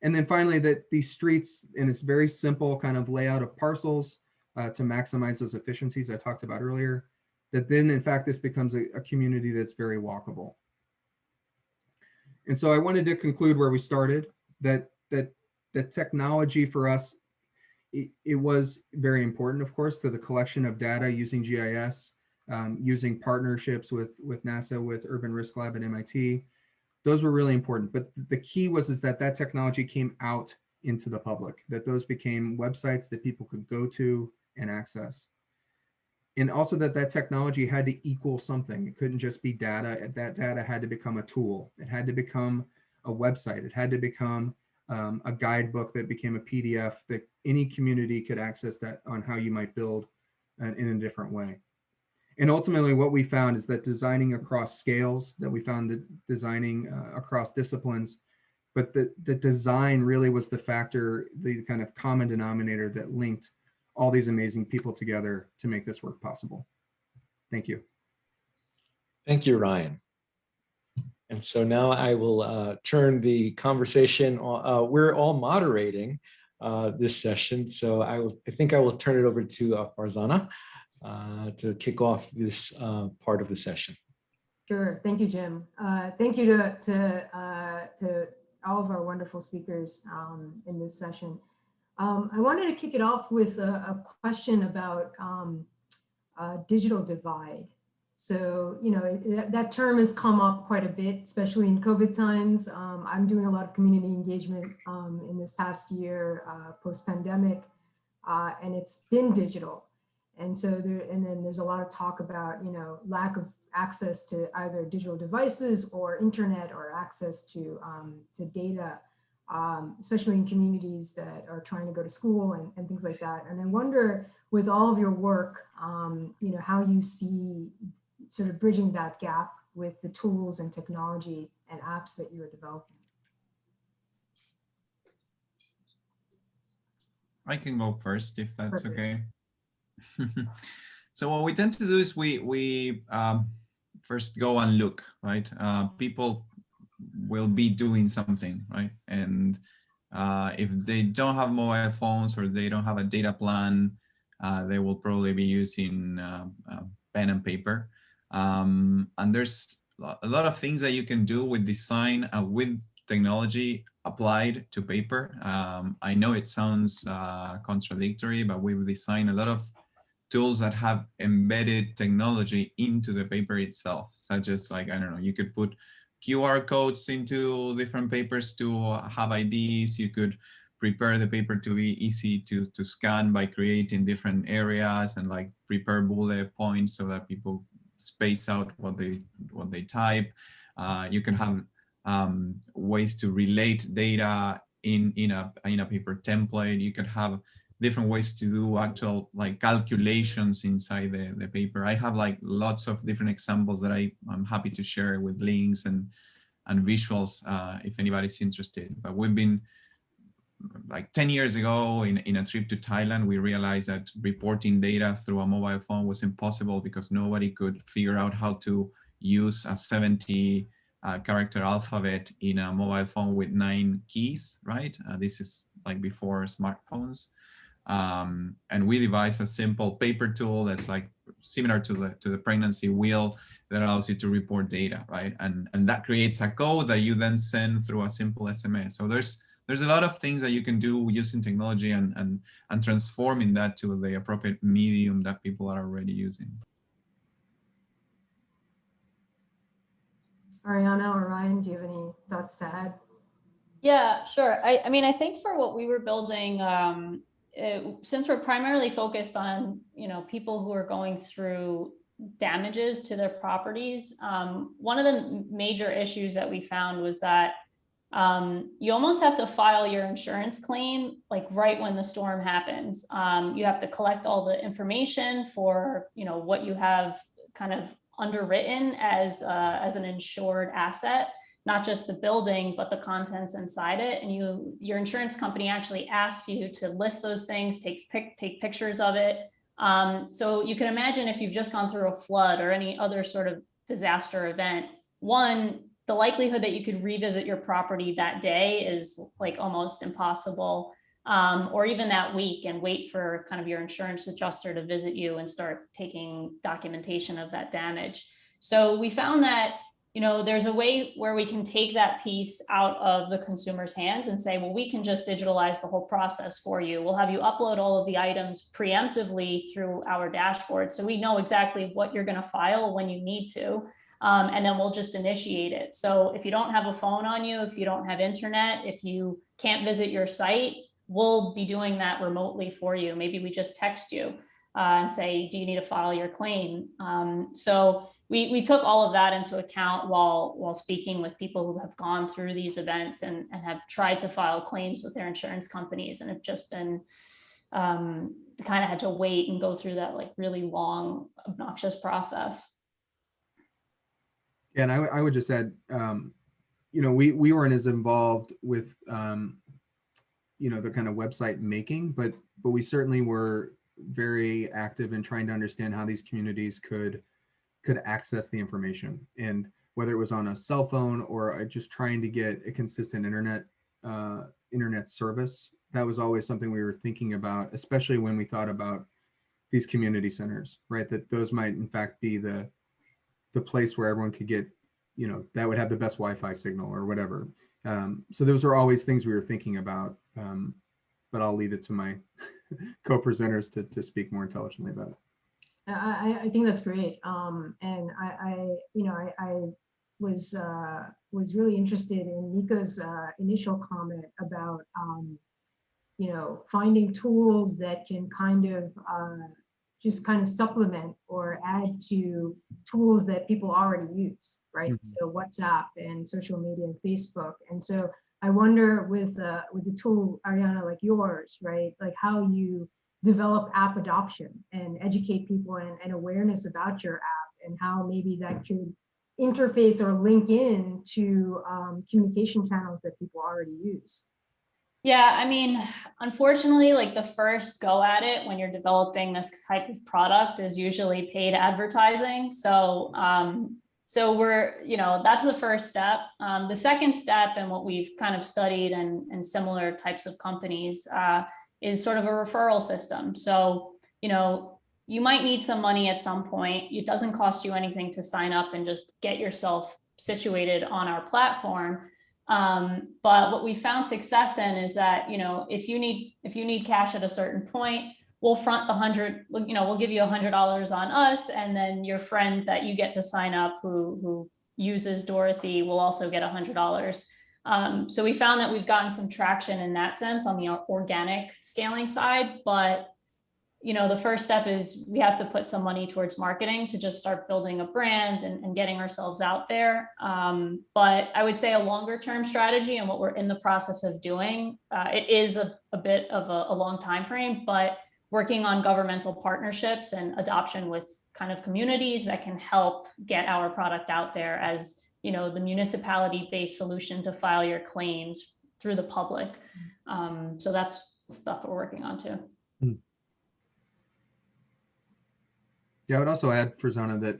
And then finally, that these streets, in its very simple kind of layout of parcels to maximize those efficiencies I talked about earlier, that then in fact this becomes a community that's very walkable. And so I wanted to conclude where we started, that technology for us, it was very important, of course, to the collection of data using GIS, using partnerships with NASA, with Urban Risk Lab at MIT. Those were really important, but the key is that technology came out into the public, that those became websites that people could go to and access. And also that technology had to equal something. It couldn't just be data. That data had to become a tool. It had to become a website. It had to become a guidebook that became a PDF that any community could access that on how you might build in a different way. And ultimately what we found is that designing across scales, that we found that designing across disciplines, but the design really was the factor, the kind of common denominator that linked all these amazing people together to make this work possible. Thank you. Thank you, Ryan. And so now I will turn the conversation, we're all moderating this session. So I think I will turn it over to Farzana to kick off this part of the session. Sure. Thank you, Jim. Thank you to all of our wonderful speakers in this session. I wanted to kick it off with a question about digital divide. So, you know, that term has come up quite a bit, especially in COVID times. I'm doing a lot of community engagement in this past year, post-pandemic, and it's been digital. And so then there's a lot of talk about, you know, lack of access to either digital devices or internet or access to data, especially in communities that are trying to go to school and things like that. And I wonder, with all of your work, you know, how you see sort of bridging that gap with the tools and technology and apps that you're developing. I can go first if that's Perfect. okay. So what we tend to do is we first go and look, right? People will be doing something, right? And if they don't have mobile phones or they don't have a data plan, they will probably be using pen and paper. And there's a lot of things that you can do with design and with technology applied to paper. I know it sounds contradictory, but we've designed a lot of tools that have embedded technology into the paper itself, such as, like, I don't know, you could put QR codes into different papers to have IDs. You could prepare the paper to be easy to scan by creating different areas and like prepare bullet points so that people space out what they type. You can have ways to relate data in a paper template. You could have different ways to do actual like calculations inside the paper. I have like lots of different examples that I'm happy to share with links and visuals if anybody's interested. But we've been, like 10 years ago in a trip to Thailand, we realized that reporting data through a mobile phone was impossible because nobody could figure out how to use a 70 character alphabet in a mobile phone with 9 keys, right? This is like before smartphones. And we devised a simple paper tool that's like similar to the pregnancy wheel that allows you to report data, right? And that creates a code that you then send through a simple SMS. So there's a lot of things that you can do using technology and transforming that to the appropriate medium that people are already using. Ariana or Ryan, do you have any thoughts to add? Yeah, sure. I mean, I think for what we were building, since we're primarily focused on, you know, people who are going through damages to their properties, one of the major issues that we found was that you almost have to file your insurance claim like right when the storm happens. You have to collect all the information for, you know, what you have kind of underwritten as an insured asset, not just the building, but the contents inside it. And your insurance company actually asks you to list those things, take pictures of it. So you can imagine if you've just gone through a flood or any other sort of disaster event, one, the likelihood that you could revisit your property that day is like almost impossible, or even that week, and wait for kind of your insurance adjuster to visit you and start taking documentation of that damage. So we found that, you know, there's a way where we can take that piece out of the consumer's hands and say, well, we can just digitalize the whole process for you. We'll have you upload all of the items preemptively through our dashboard, so we know exactly what you're going to file when you need to. And then we'll just initiate it. So if you don't have a phone on you, if you don't have internet, if you can't visit your site, we'll be doing that remotely for you. Maybe we just text you and say, do you need to file your claim? So we took all of that into account while speaking with people who have gone through these events and have tried to file claims with their insurance companies, and have just been kind of had to wait and go through that like really long, obnoxious process. Yeah, and I would just add, you know, we weren't as involved with, you know, the kind of website making, but we certainly were very active in trying to understand how these communities could access the information, and whether it was on a cell phone or just trying to get a consistent internet service. That was always something we were thinking about, especially when we thought about these community centers, right? That those might in fact be the place where everyone could get, that would have the best Wi-Fi signal or whatever. So those are always things we were thinking about, but I'll leave it to my co-presenters to speak more intelligently about it. I think that's great. And I was really interested in Nico's initial comment about, finding tools that can just kind of supplement or add to tools that people already use, right? Mm-hmm. So WhatsApp and social media and Facebook. And so I wonder with the tool, Ariana, like yours, right? Like how you develop app adoption and educate people and awareness about your app, and how maybe that could interface or link in to communication channels that people already use. Yeah, I mean, unfortunately, like the first go at it when you're developing this type of product is usually paid advertising. So, we're, that's the first step. The second step, and what we've kind of studied in similar types of companies, is sort of a referral system. So, you might need some money at some point. It doesn't cost you anything to sign up and just get yourself situated on our platform. But what we found success in is that, if you need cash at a certain point, we'll front the we'll give you $100 on us. And then your friend that you get to sign up who uses Dorothy will also get $100. So we found that we've gotten some traction in that sense on the organic scaling side, but the first step is we have to put some money towards marketing to just start building a brand and getting ourselves out there. But I would say a longer term strategy, and what we're in the process of doing, it is a bit of a long time frame, but working on governmental partnerships and adoption with kind of communities that can help get our product out there as, the municipality-based solution to file your claims through the public. So that's stuff we're working on too. Yeah, I would also add, Fernando, that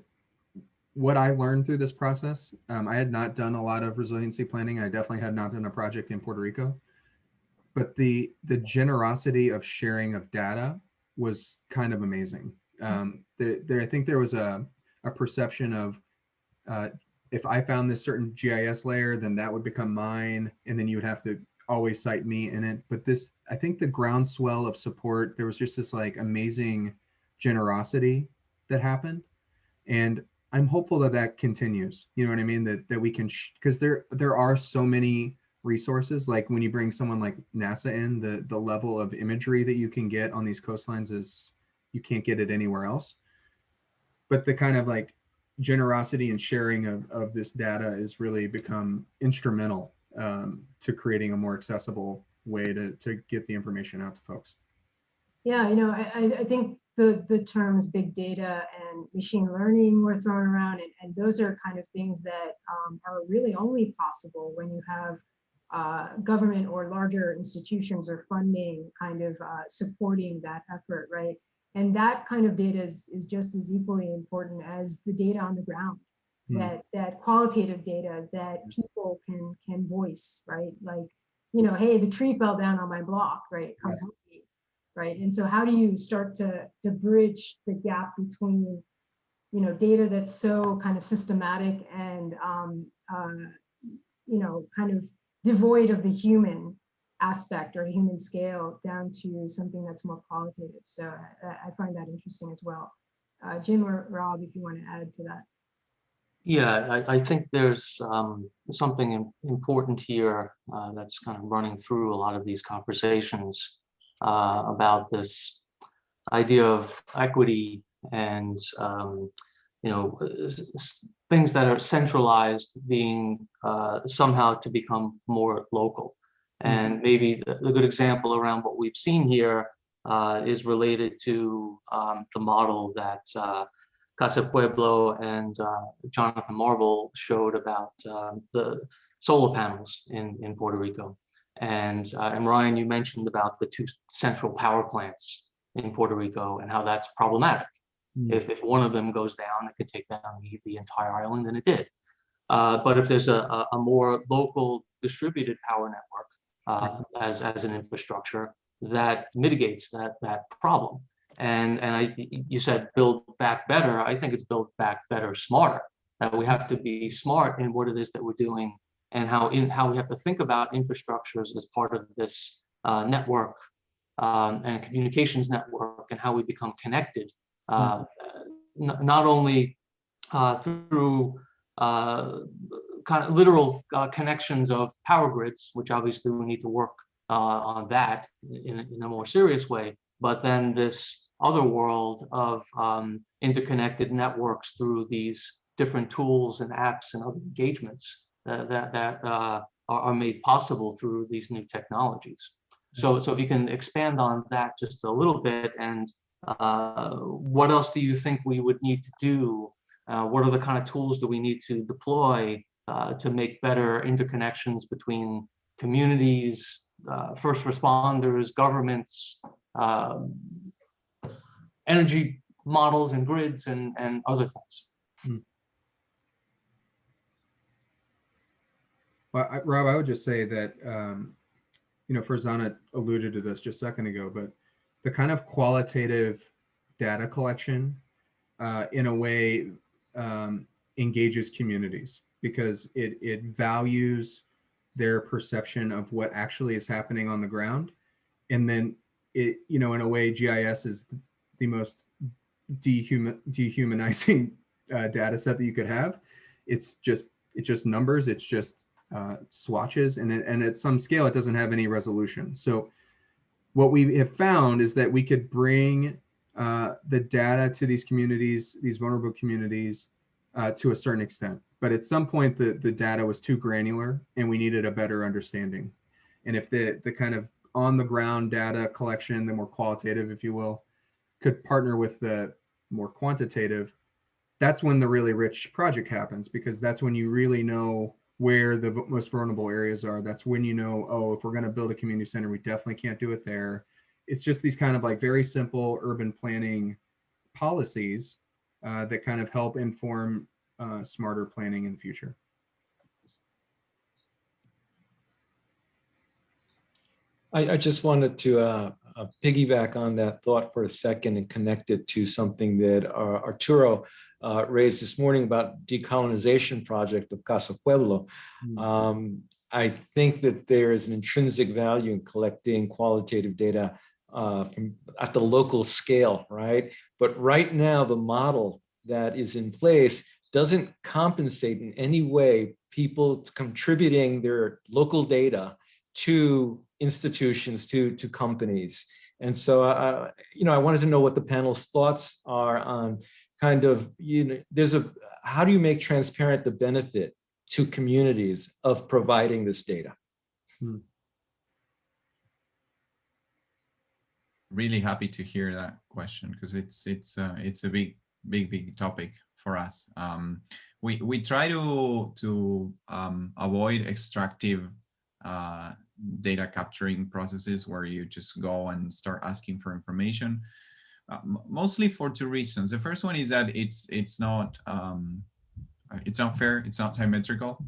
what I learned through this process, I had not done a lot of resiliency planning. I definitely had not done a project in Puerto Rico, but the generosity of sharing of data was kind of amazing. I think there was a perception of, if I found this certain GIS layer, then that would become mine, and then you would have to always cite me in it. But this, I think the groundswell of support, there was just this like amazing generosity that happened, and I'm hopeful that that continues. You know what I mean? That we can, because there are so many resources. Like when you bring someone like NASA in, the level of imagery that you can get on these coastlines is, you can't get it anywhere else. But the kind of like generosity and sharing of this data has really become instrumental to creating a more accessible way to get the information out to folks. Yeah, I think the terms big data and machine learning were thrown around, and those are kind of things that are really only possible when you have government or larger institutions or funding kind of supporting that effort, right? And that kind of data is just as equally important as the data on the ground, that qualitative data that people can voice, right? Like, hey, the tree fell down on my block, right? Come help me, right? And so how do you start to bridge the gap between, data that's so kind of systematic and, kind of devoid of the human aspect or human scale down to something that's more qualitative. So I find that interesting as well. Jim or Rob, if you want to add to that. Yeah, I think there's something important here that's kind of running through a lot of these conversations about this idea of equity and things that are centralized being somehow to become more local. And maybe the good example around what we've seen here is related to the model that Casa Pueblo and Jonathan Marble showed about the solar panels in Puerto Rico. And Ryan, you mentioned about the two central power plants in Puerto Rico and how that's problematic. If one of them goes down, it could take down the entire island, and it did. But if there's a more local distributed power network as an infrastructure, that mitigates that problem. You said build back better. I think it's build back better, smarter. That we have to be smart in what it is that we're doing, and how we have to think about infrastructures as part of this network and communications network, and how we become connected, not only through kind of literal connections of power grids, which obviously we need to work on that in a more serious way, but then this other world of interconnected networks through these different tools and apps and other engagements that are made possible through these new technologies. So if you can expand on that just a little bit, and what else do you think we would need to do? What are the kind of tools do we need to deploy to make better interconnections between communities, first responders, governments, energy models and grids, and other things? Well, Rob, I would just say that, Farzana alluded to this just a second ago, but the kind of qualitative data collection in a way engages communities, because it values their perception of what actually is happening on the ground. And then in a way, GIS is the most dehumanizing data set that you could have. It's just numbers, it's just swatches, and at some scale it doesn't have any resolution. So what we have found is that we could bring the data to these communities, these vulnerable communities, to a certain extent, but at some point the data was too granular and we needed a better understanding. And if the kind of on the ground data collection, the more qualitative, if you will, could partner with the more quantitative, that's when the really rich project happens, because that's when you really know where the most vulnerable areas are. That's when you know, oh, if we're going to build a community center, we definitely can't do it there. It's just these kind of like very simple urban planning policies that kind of help inform smarter planning in the future. I just wanted to piggyback on that thought for a second and connect it to something that Arturo raised this morning about decolonization project of Casa Pueblo. I think that there is an intrinsic value in collecting qualitative data at the local scale, right? But right now, the model that is in place doesn't compensate in any way people contributing their local data to institutions, to companies. And so, I wanted to know what the panel's thoughts are on kind of, how do you make transparent the benefit to communities of providing this data? Really happy to hear that question, because it's a big topic for us. We try to avoid extractive data capturing processes where you just go and start asking for information, mostly for two reasons. The first one is that it's not fair, it's not symmetrical,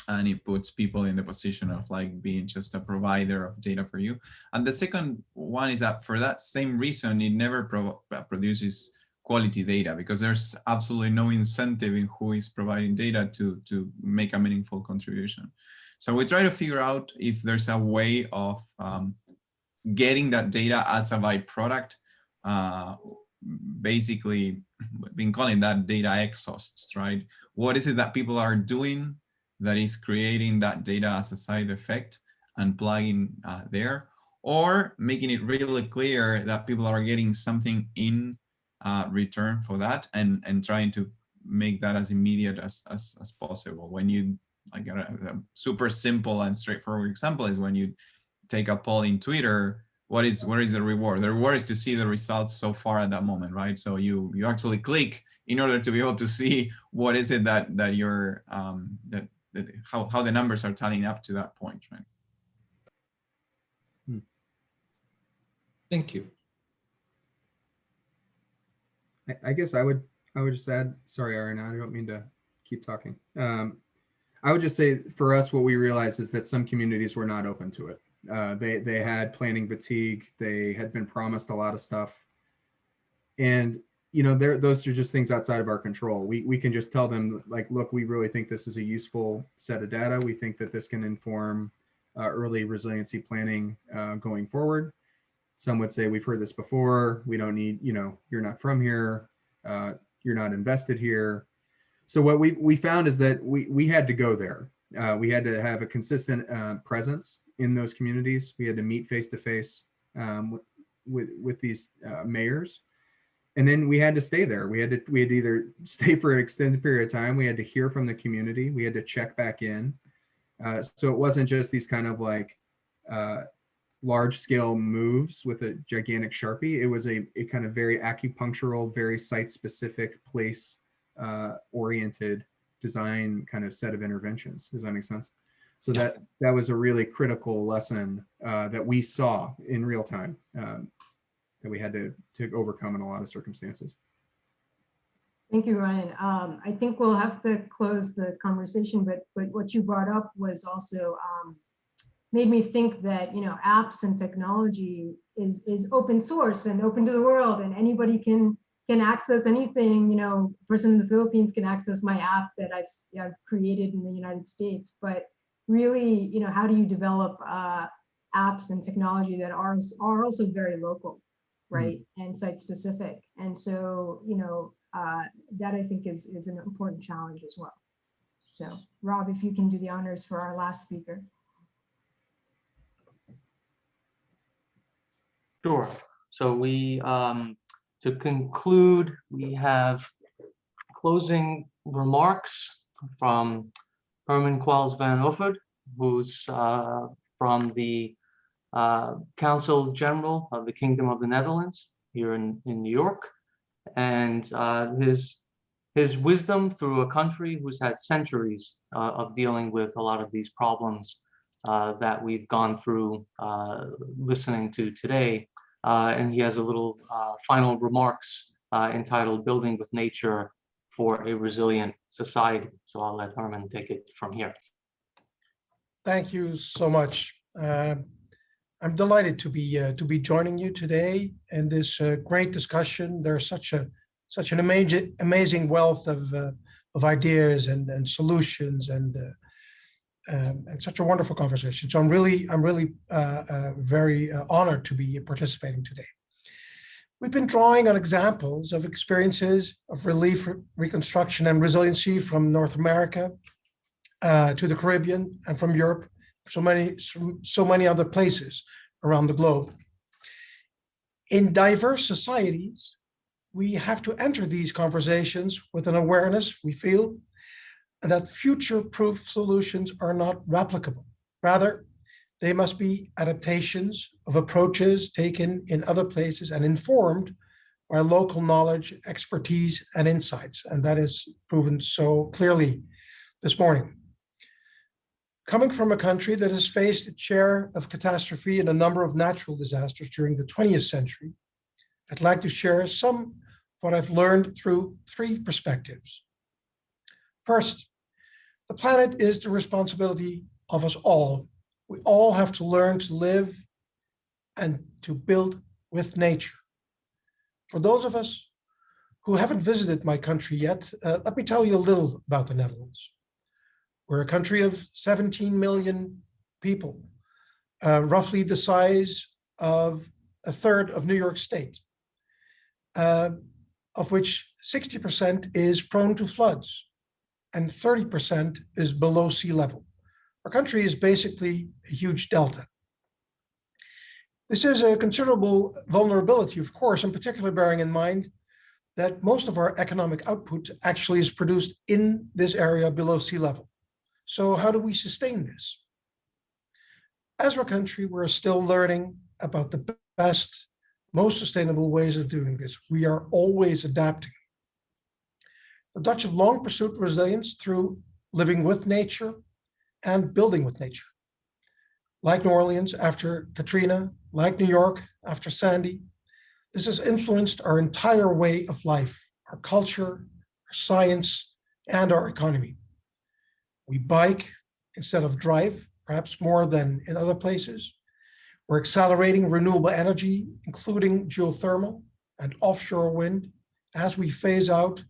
and it puts people in the position of like being just a provider of data for you. And the second one is that for that same reason, it never produces quality data, because there's absolutely no incentive in who is providing data to make a meaningful contribution. So we try to figure out if there's a way of getting that data as a byproduct. Basically, we've been calling that data exhausts, right? What is it that people are doing that is creating that data as a side effect and plugging there, or making it really clear that people are getting something in return for that, and trying to make that as immediate as possible. When you, like a super simple and straightforward example is when you take a poll in Twitter, what is the reward? The reward is to see the results so far at that moment, right? So you actually click in order to be able to see what is it that you're how the numbers are tallying up to that point, right? Thank you. I guess I would just add, sorry, Ariana, I don't mean to keep talking. I would just say for us, what we realized is that some communities were not open to it. They had planning fatigue. They had been promised a lot of stuff. And those are just things outside of our control. We can just tell them, like, look, we really think this is a useful set of data. We think that this can inform early resiliency planning going forward. Some would say, we've heard this before. We don't need, you're not from here. You're not invested here. So what we found is that we had to go there. We had to have a consistent presence in those communities. We had to meet face to face with these mayors. And then we had to stay there. We had to either stay for an extended period of time. We had to hear from the community. We had to check back in. So it wasn't just these kind of like large scale moves with a gigantic Sharpie. It was a kind of very acupunctural, very site specific, place oriented design kind of set of interventions. Does that make sense? So that was a really critical lesson that we saw in real time. That we had to overcome in a lot of circumstances. Thank you, Ryan. I think we'll have to close the conversation, but what you brought up was also made me think that apps and technology is open source and open to the world, and anybody can access anything. A person in the Philippines can access my app that I've created in the United States. But really, how do you develop apps and technology that are also very local? Right, and site specific, and so that I think is an important challenge as well. So, Rob, if you can do the honors for our last speaker. Sure. So we, to conclude, we have closing remarks from Herman Qualls van Ufford, who's from the Council General of the Kingdom of the Netherlands here in New York, and his wisdom through a country who's had centuries of dealing with a lot of these problems that we've gone through listening to today. And he has a little final remarks entitled "Building with Nature for a Resilient Society." So I'll let Herman take it from here. Thank you so much. I'm delighted to be joining you today in this great discussion. There's such an amazing wealth of ideas and solutions and such a wonderful conversation. So I'm really very honored to be participating today. We've been drawing on examples of experiences of relief, reconstruction, and resiliency from North America to the Caribbean and from Europe. So many other places around the globe. In diverse societies, we have to enter these conversations with an awareness, we feel, that future-proof solutions are not replicable. Rather, they must be adaptations of approaches taken in other places and informed by local knowledge, expertise, and insights. And that is proven so clearly this morning. Coming from a country that has faced its share of catastrophe and a number of natural disasters during the 20th century, I'd like to share some of what I've learned through three perspectives. First, the planet is the responsibility of us all. We all have to learn to live and to build with nature. For those of us who haven't visited my country yet, let me tell you a little about the Netherlands. We're a country of 17 million people, roughly the size of a third of New York State, of which 60% is prone to floods and 30% is below sea level. Our country is basically a huge delta. This is a considerable vulnerability, of course, in particular bearing in mind that most of our economic output actually is produced in this area below sea level. So how do we sustain this? As a country, we're still learning about the best, most sustainable ways of doing this. We are always adapting. The Dutch have long pursued resilience through living with nature and building with nature. Like New Orleans after Katrina, like New York after Sandy, this has influenced our entire way of life, our culture, our science, and our economy. We bike instead of drive, perhaps more than in other places. We're accelerating renewable energy, including geothermal. and offshore wind as we phase out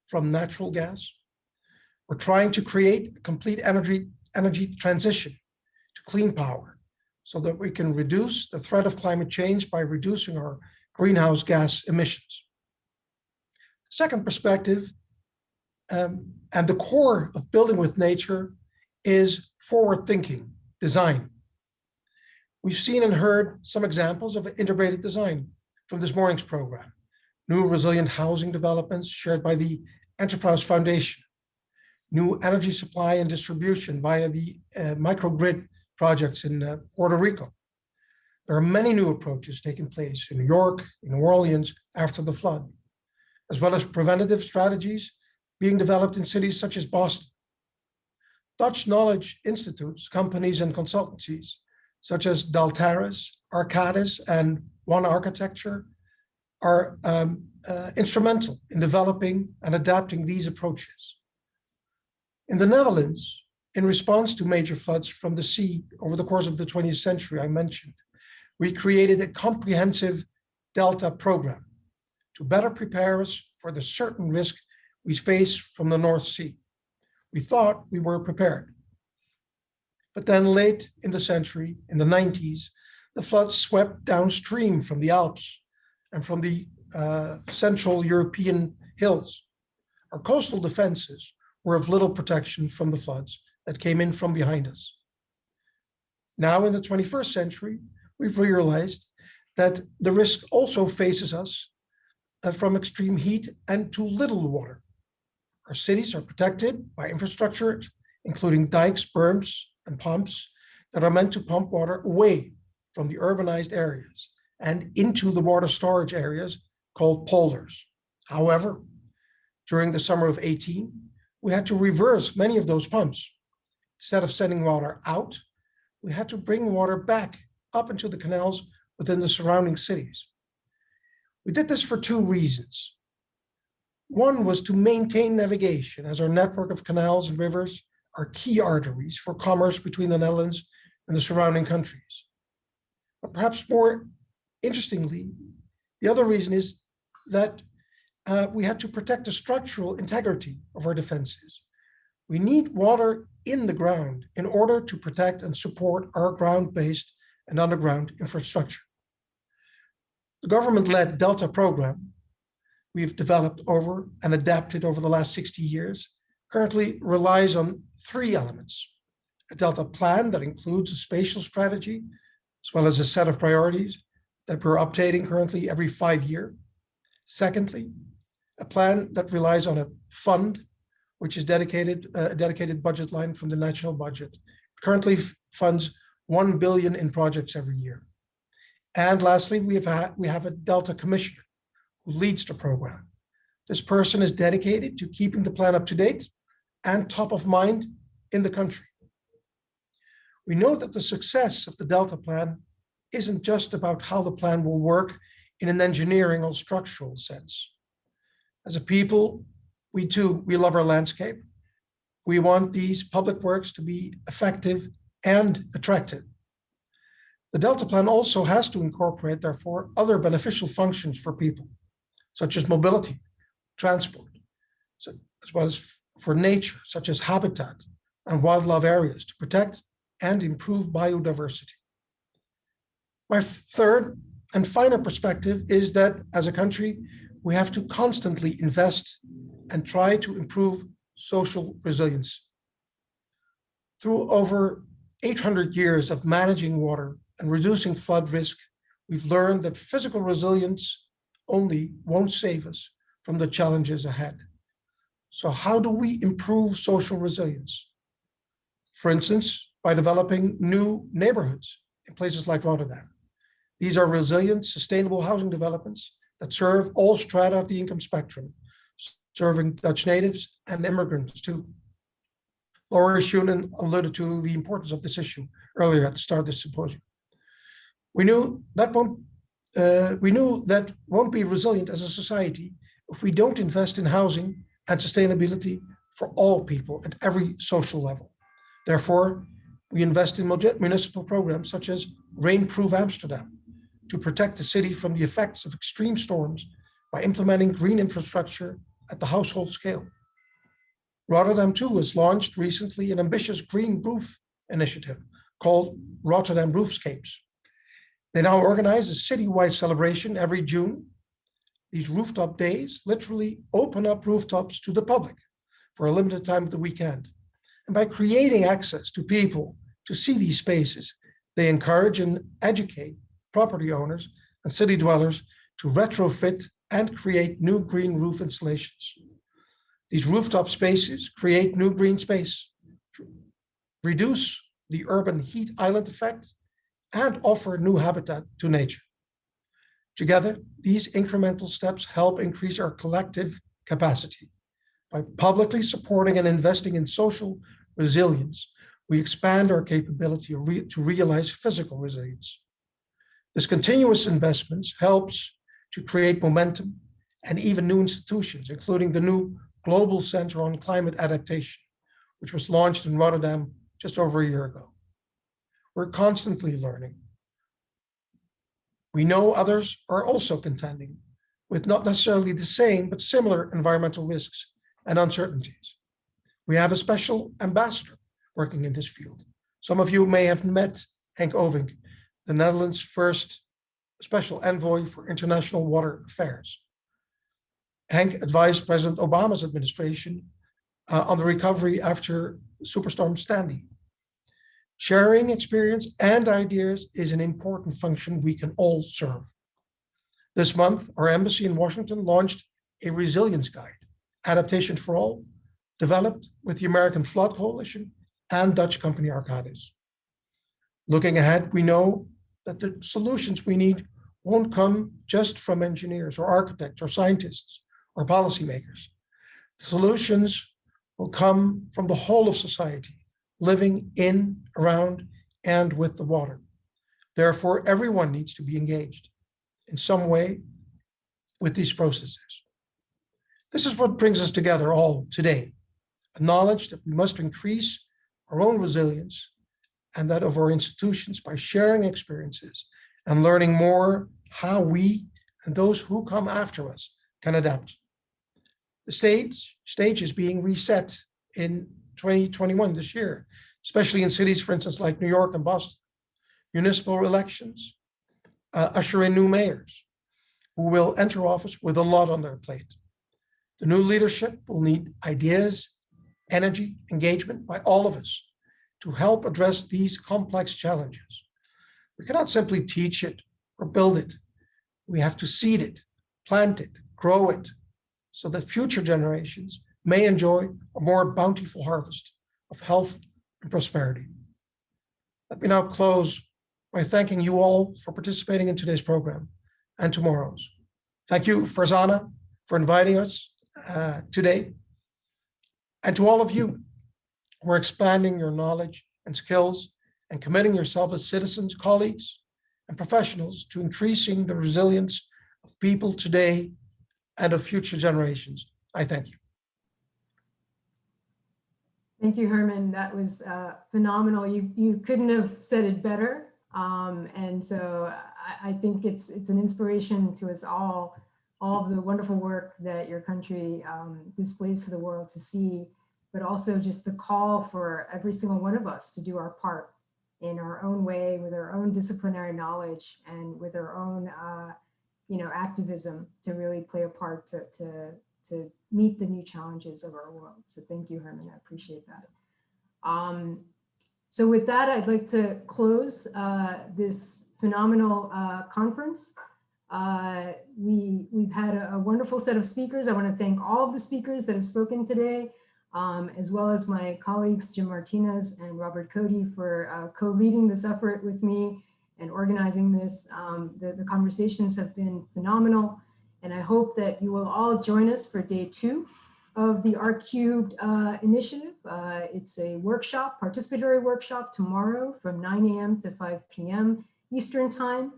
from natural gas. We're trying to create a complete energy transition to clean power so that we can reduce the threat of climate change by reducing our greenhouse gas emissions. The second perspective, and the core of building with nature, is forward-thinking design. We've seen and heard some examples of integrated design from this morning's program. New resilient housing developments shared by the Enterprise Foundation, new energy supply and distribution via the microgrid projects in Puerto Rico. There are many new approaches taking place in New York, in New Orleans after the flood, as well as preventative strategies being developed in cities such as Boston. Dutch knowledge institutes, companies, and consultancies such as Daltaris, Arcadis, and One Architecture are instrumental in developing and adapting these approaches. In the Netherlands, in response to major floods from the sea over the course of the 20th century I mentioned, we created a comprehensive Delta program to better prepare us for the certain risk we face from the North Sea. We thought we were prepared. But then late in the century, in the 90s, the floods swept downstream from the Alps and from the Central European hills. Our coastal defenses were of little protection from the floods that came in from behind us. Now in the 21st century, we've realized that the risk also faces us from extreme heat and too little water. Our cities are protected by infrastructure, including dikes, berms, and pumps that are meant to pump water away from the urbanized areas and into the water storage areas called polders. However, during the summer of 18, we had to reverse many of those pumps. Instead of sending water out, we had to bring water back up into the canals within the surrounding cities. We did this for two reasons. One was to maintain navigation, as our network of canals and rivers are key arteries for commerce between the Netherlands and the surrounding countries. But perhaps more interestingly, the other reason is that we had to protect the structural integrity of our defenses. We need water in the ground in order to protect and support our ground-based and underground infrastructure. The government-led Delta program we've developed over and adapted over the last 60 years currently relies on three elements: a Delta plan that includes a spatial strategy, as well as a set of priorities that we're updating currently every 5 years. Secondly, a plan that relies on a fund, which is a dedicated budget line from the national budget. It currently funds 1 billion in projects every year. And lastly, we have a Delta commissioner who leads the program. This person is dedicated to keeping the plan up to date and top of mind in the country. We know that the success of the Delta plan isn't just about how the plan will work in an engineering or structural sense. As a people, we love our landscape. We want these public works to be effective and attractive. The Delta plan also has to incorporate, therefore, other beneficial functions for people, such as mobility, transport, as well as for nature, such as habitat and wildlife areas to protect and improve biodiversity. My third and final perspective is that as a country, we have to constantly invest and try to improve social resilience. Through over 800 years of managing water and reducing flood risk, we've learned that physical resilience only won't save us from the challenges ahead. So how do we improve social resilience? For instance, by developing new neighborhoods in places like Rotterdam. These are resilient, sustainable housing developments that serve all strata of the income spectrum, serving Dutch natives and immigrants too. Laura Schunen alluded to the importance of this issue earlier at the start of this symposium. We knew that won't be resilient as a society if we don't invest in housing and sustainability for all people at every social level. Therefore, we invest in municipal programs such as Rainproof Amsterdam to protect the city from the effects of extreme storms by implementing green infrastructure at the household scale. Rotterdam too has launched recently an ambitious green roof initiative called Rotterdam Roofscapes. They now organize a citywide celebration every June. These rooftop days literally open up rooftops to the public for a limited time of the weekend. And by creating access to people to see these spaces, they encourage and educate property owners and city dwellers to retrofit and create new green roof installations. These rooftop spaces create new green space, reduce the urban heat island effect, and offer new habitat to nature. Together, these incremental steps help increase our collective capacity. By publicly supporting and investing in social resilience, we expand our capability to realize physical resilience. This continuous investment helps to create momentum and even new institutions, including the new Global Center on Climate Adaptation, which was launched in Rotterdam just over a year ago. We're constantly learning. We know others are also contending with not necessarily the same, but similar environmental risks and uncertainties. We have a special ambassador working in this field. Some of you may have met Henk Ovink, the Netherlands' first special envoy for international water affairs. Henk advised President Obama's administration on the recovery after Superstorm Sandy. Sharing experience and ideas is an important function we can all serve. This month, our embassy in Washington launched a resilience guide, Adaptation for All, developed with the American Flood Coalition and Dutch company Arcadis. Looking ahead, we know that the solutions we need won't come just from engineers or architects or scientists or policymakers. The solutions will come from the whole of society, living in, around, and with the water. Therefore, everyone needs to be engaged in some way with these processes. This is what brings us together all today, a knowledge that we must increase our own resilience and that of our institutions by sharing experiences and learning more how we and those who come after us can adapt. The stage is being reset in 2021 this year, especially in cities, for instance, like New York and Boston. Municipal elections usher in new mayors who will enter office with a lot on their plate. The new leadership will need ideas, energy, engagement by all of us to help address these complex challenges. We cannot simply teach it or build it. We have to seed it, plant it, grow it, so that future generations may enjoy a more bountiful harvest of health and prosperity. Let me now close by thanking you all for participating in today's program and tomorrow's. Thank you, Farzana, for inviting us today. And to all of you who are expanding your knowledge and skills and committing yourself as citizens, colleagues, and professionals to increasing the resilience of people today and of future generations. I thank you. Thank you, Herman. That was phenomenal. You couldn't have said it better. And so I think it's an inspiration to us all of the wonderful work that your country displays for the world to see, but also just the call for every single one of us to do our part in our own way, with our own disciplinary knowledge and with our own activism to really play a part to meet the new challenges of our world. So thank you, Herman, I appreciate that. So with that, I'd like to close this phenomenal conference. We've had a wonderful set of speakers. I want to thank all of the speakers that have spoken today, as well as my colleagues, Jim Martinez and Robert Cody, for co-leading this effort with me and organizing this. The conversations have been phenomenal, and I hope that you will all join us for day 2 of the R-Cubed initiative. It's a workshop, participatory workshop tomorrow from 9 a.m. to 5 p.m. Eastern time,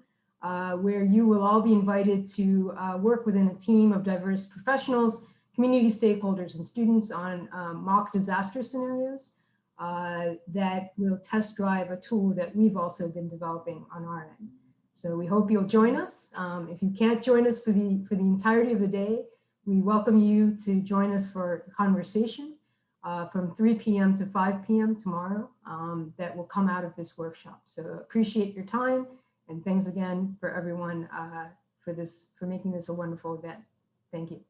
where you will all be invited to work within a team of diverse professionals, community stakeholders, and students on mock disaster scenarios that will test drive a tool that we've also been developing on our end. So we hope you'll join us. If you can't join us for the entirety of the day, we welcome you to join us for a conversation from 3 p.m. to 5 p.m. tomorrow that will come out of this workshop. So appreciate your time, and thanks again for everyone for making this a wonderful event. Thank you.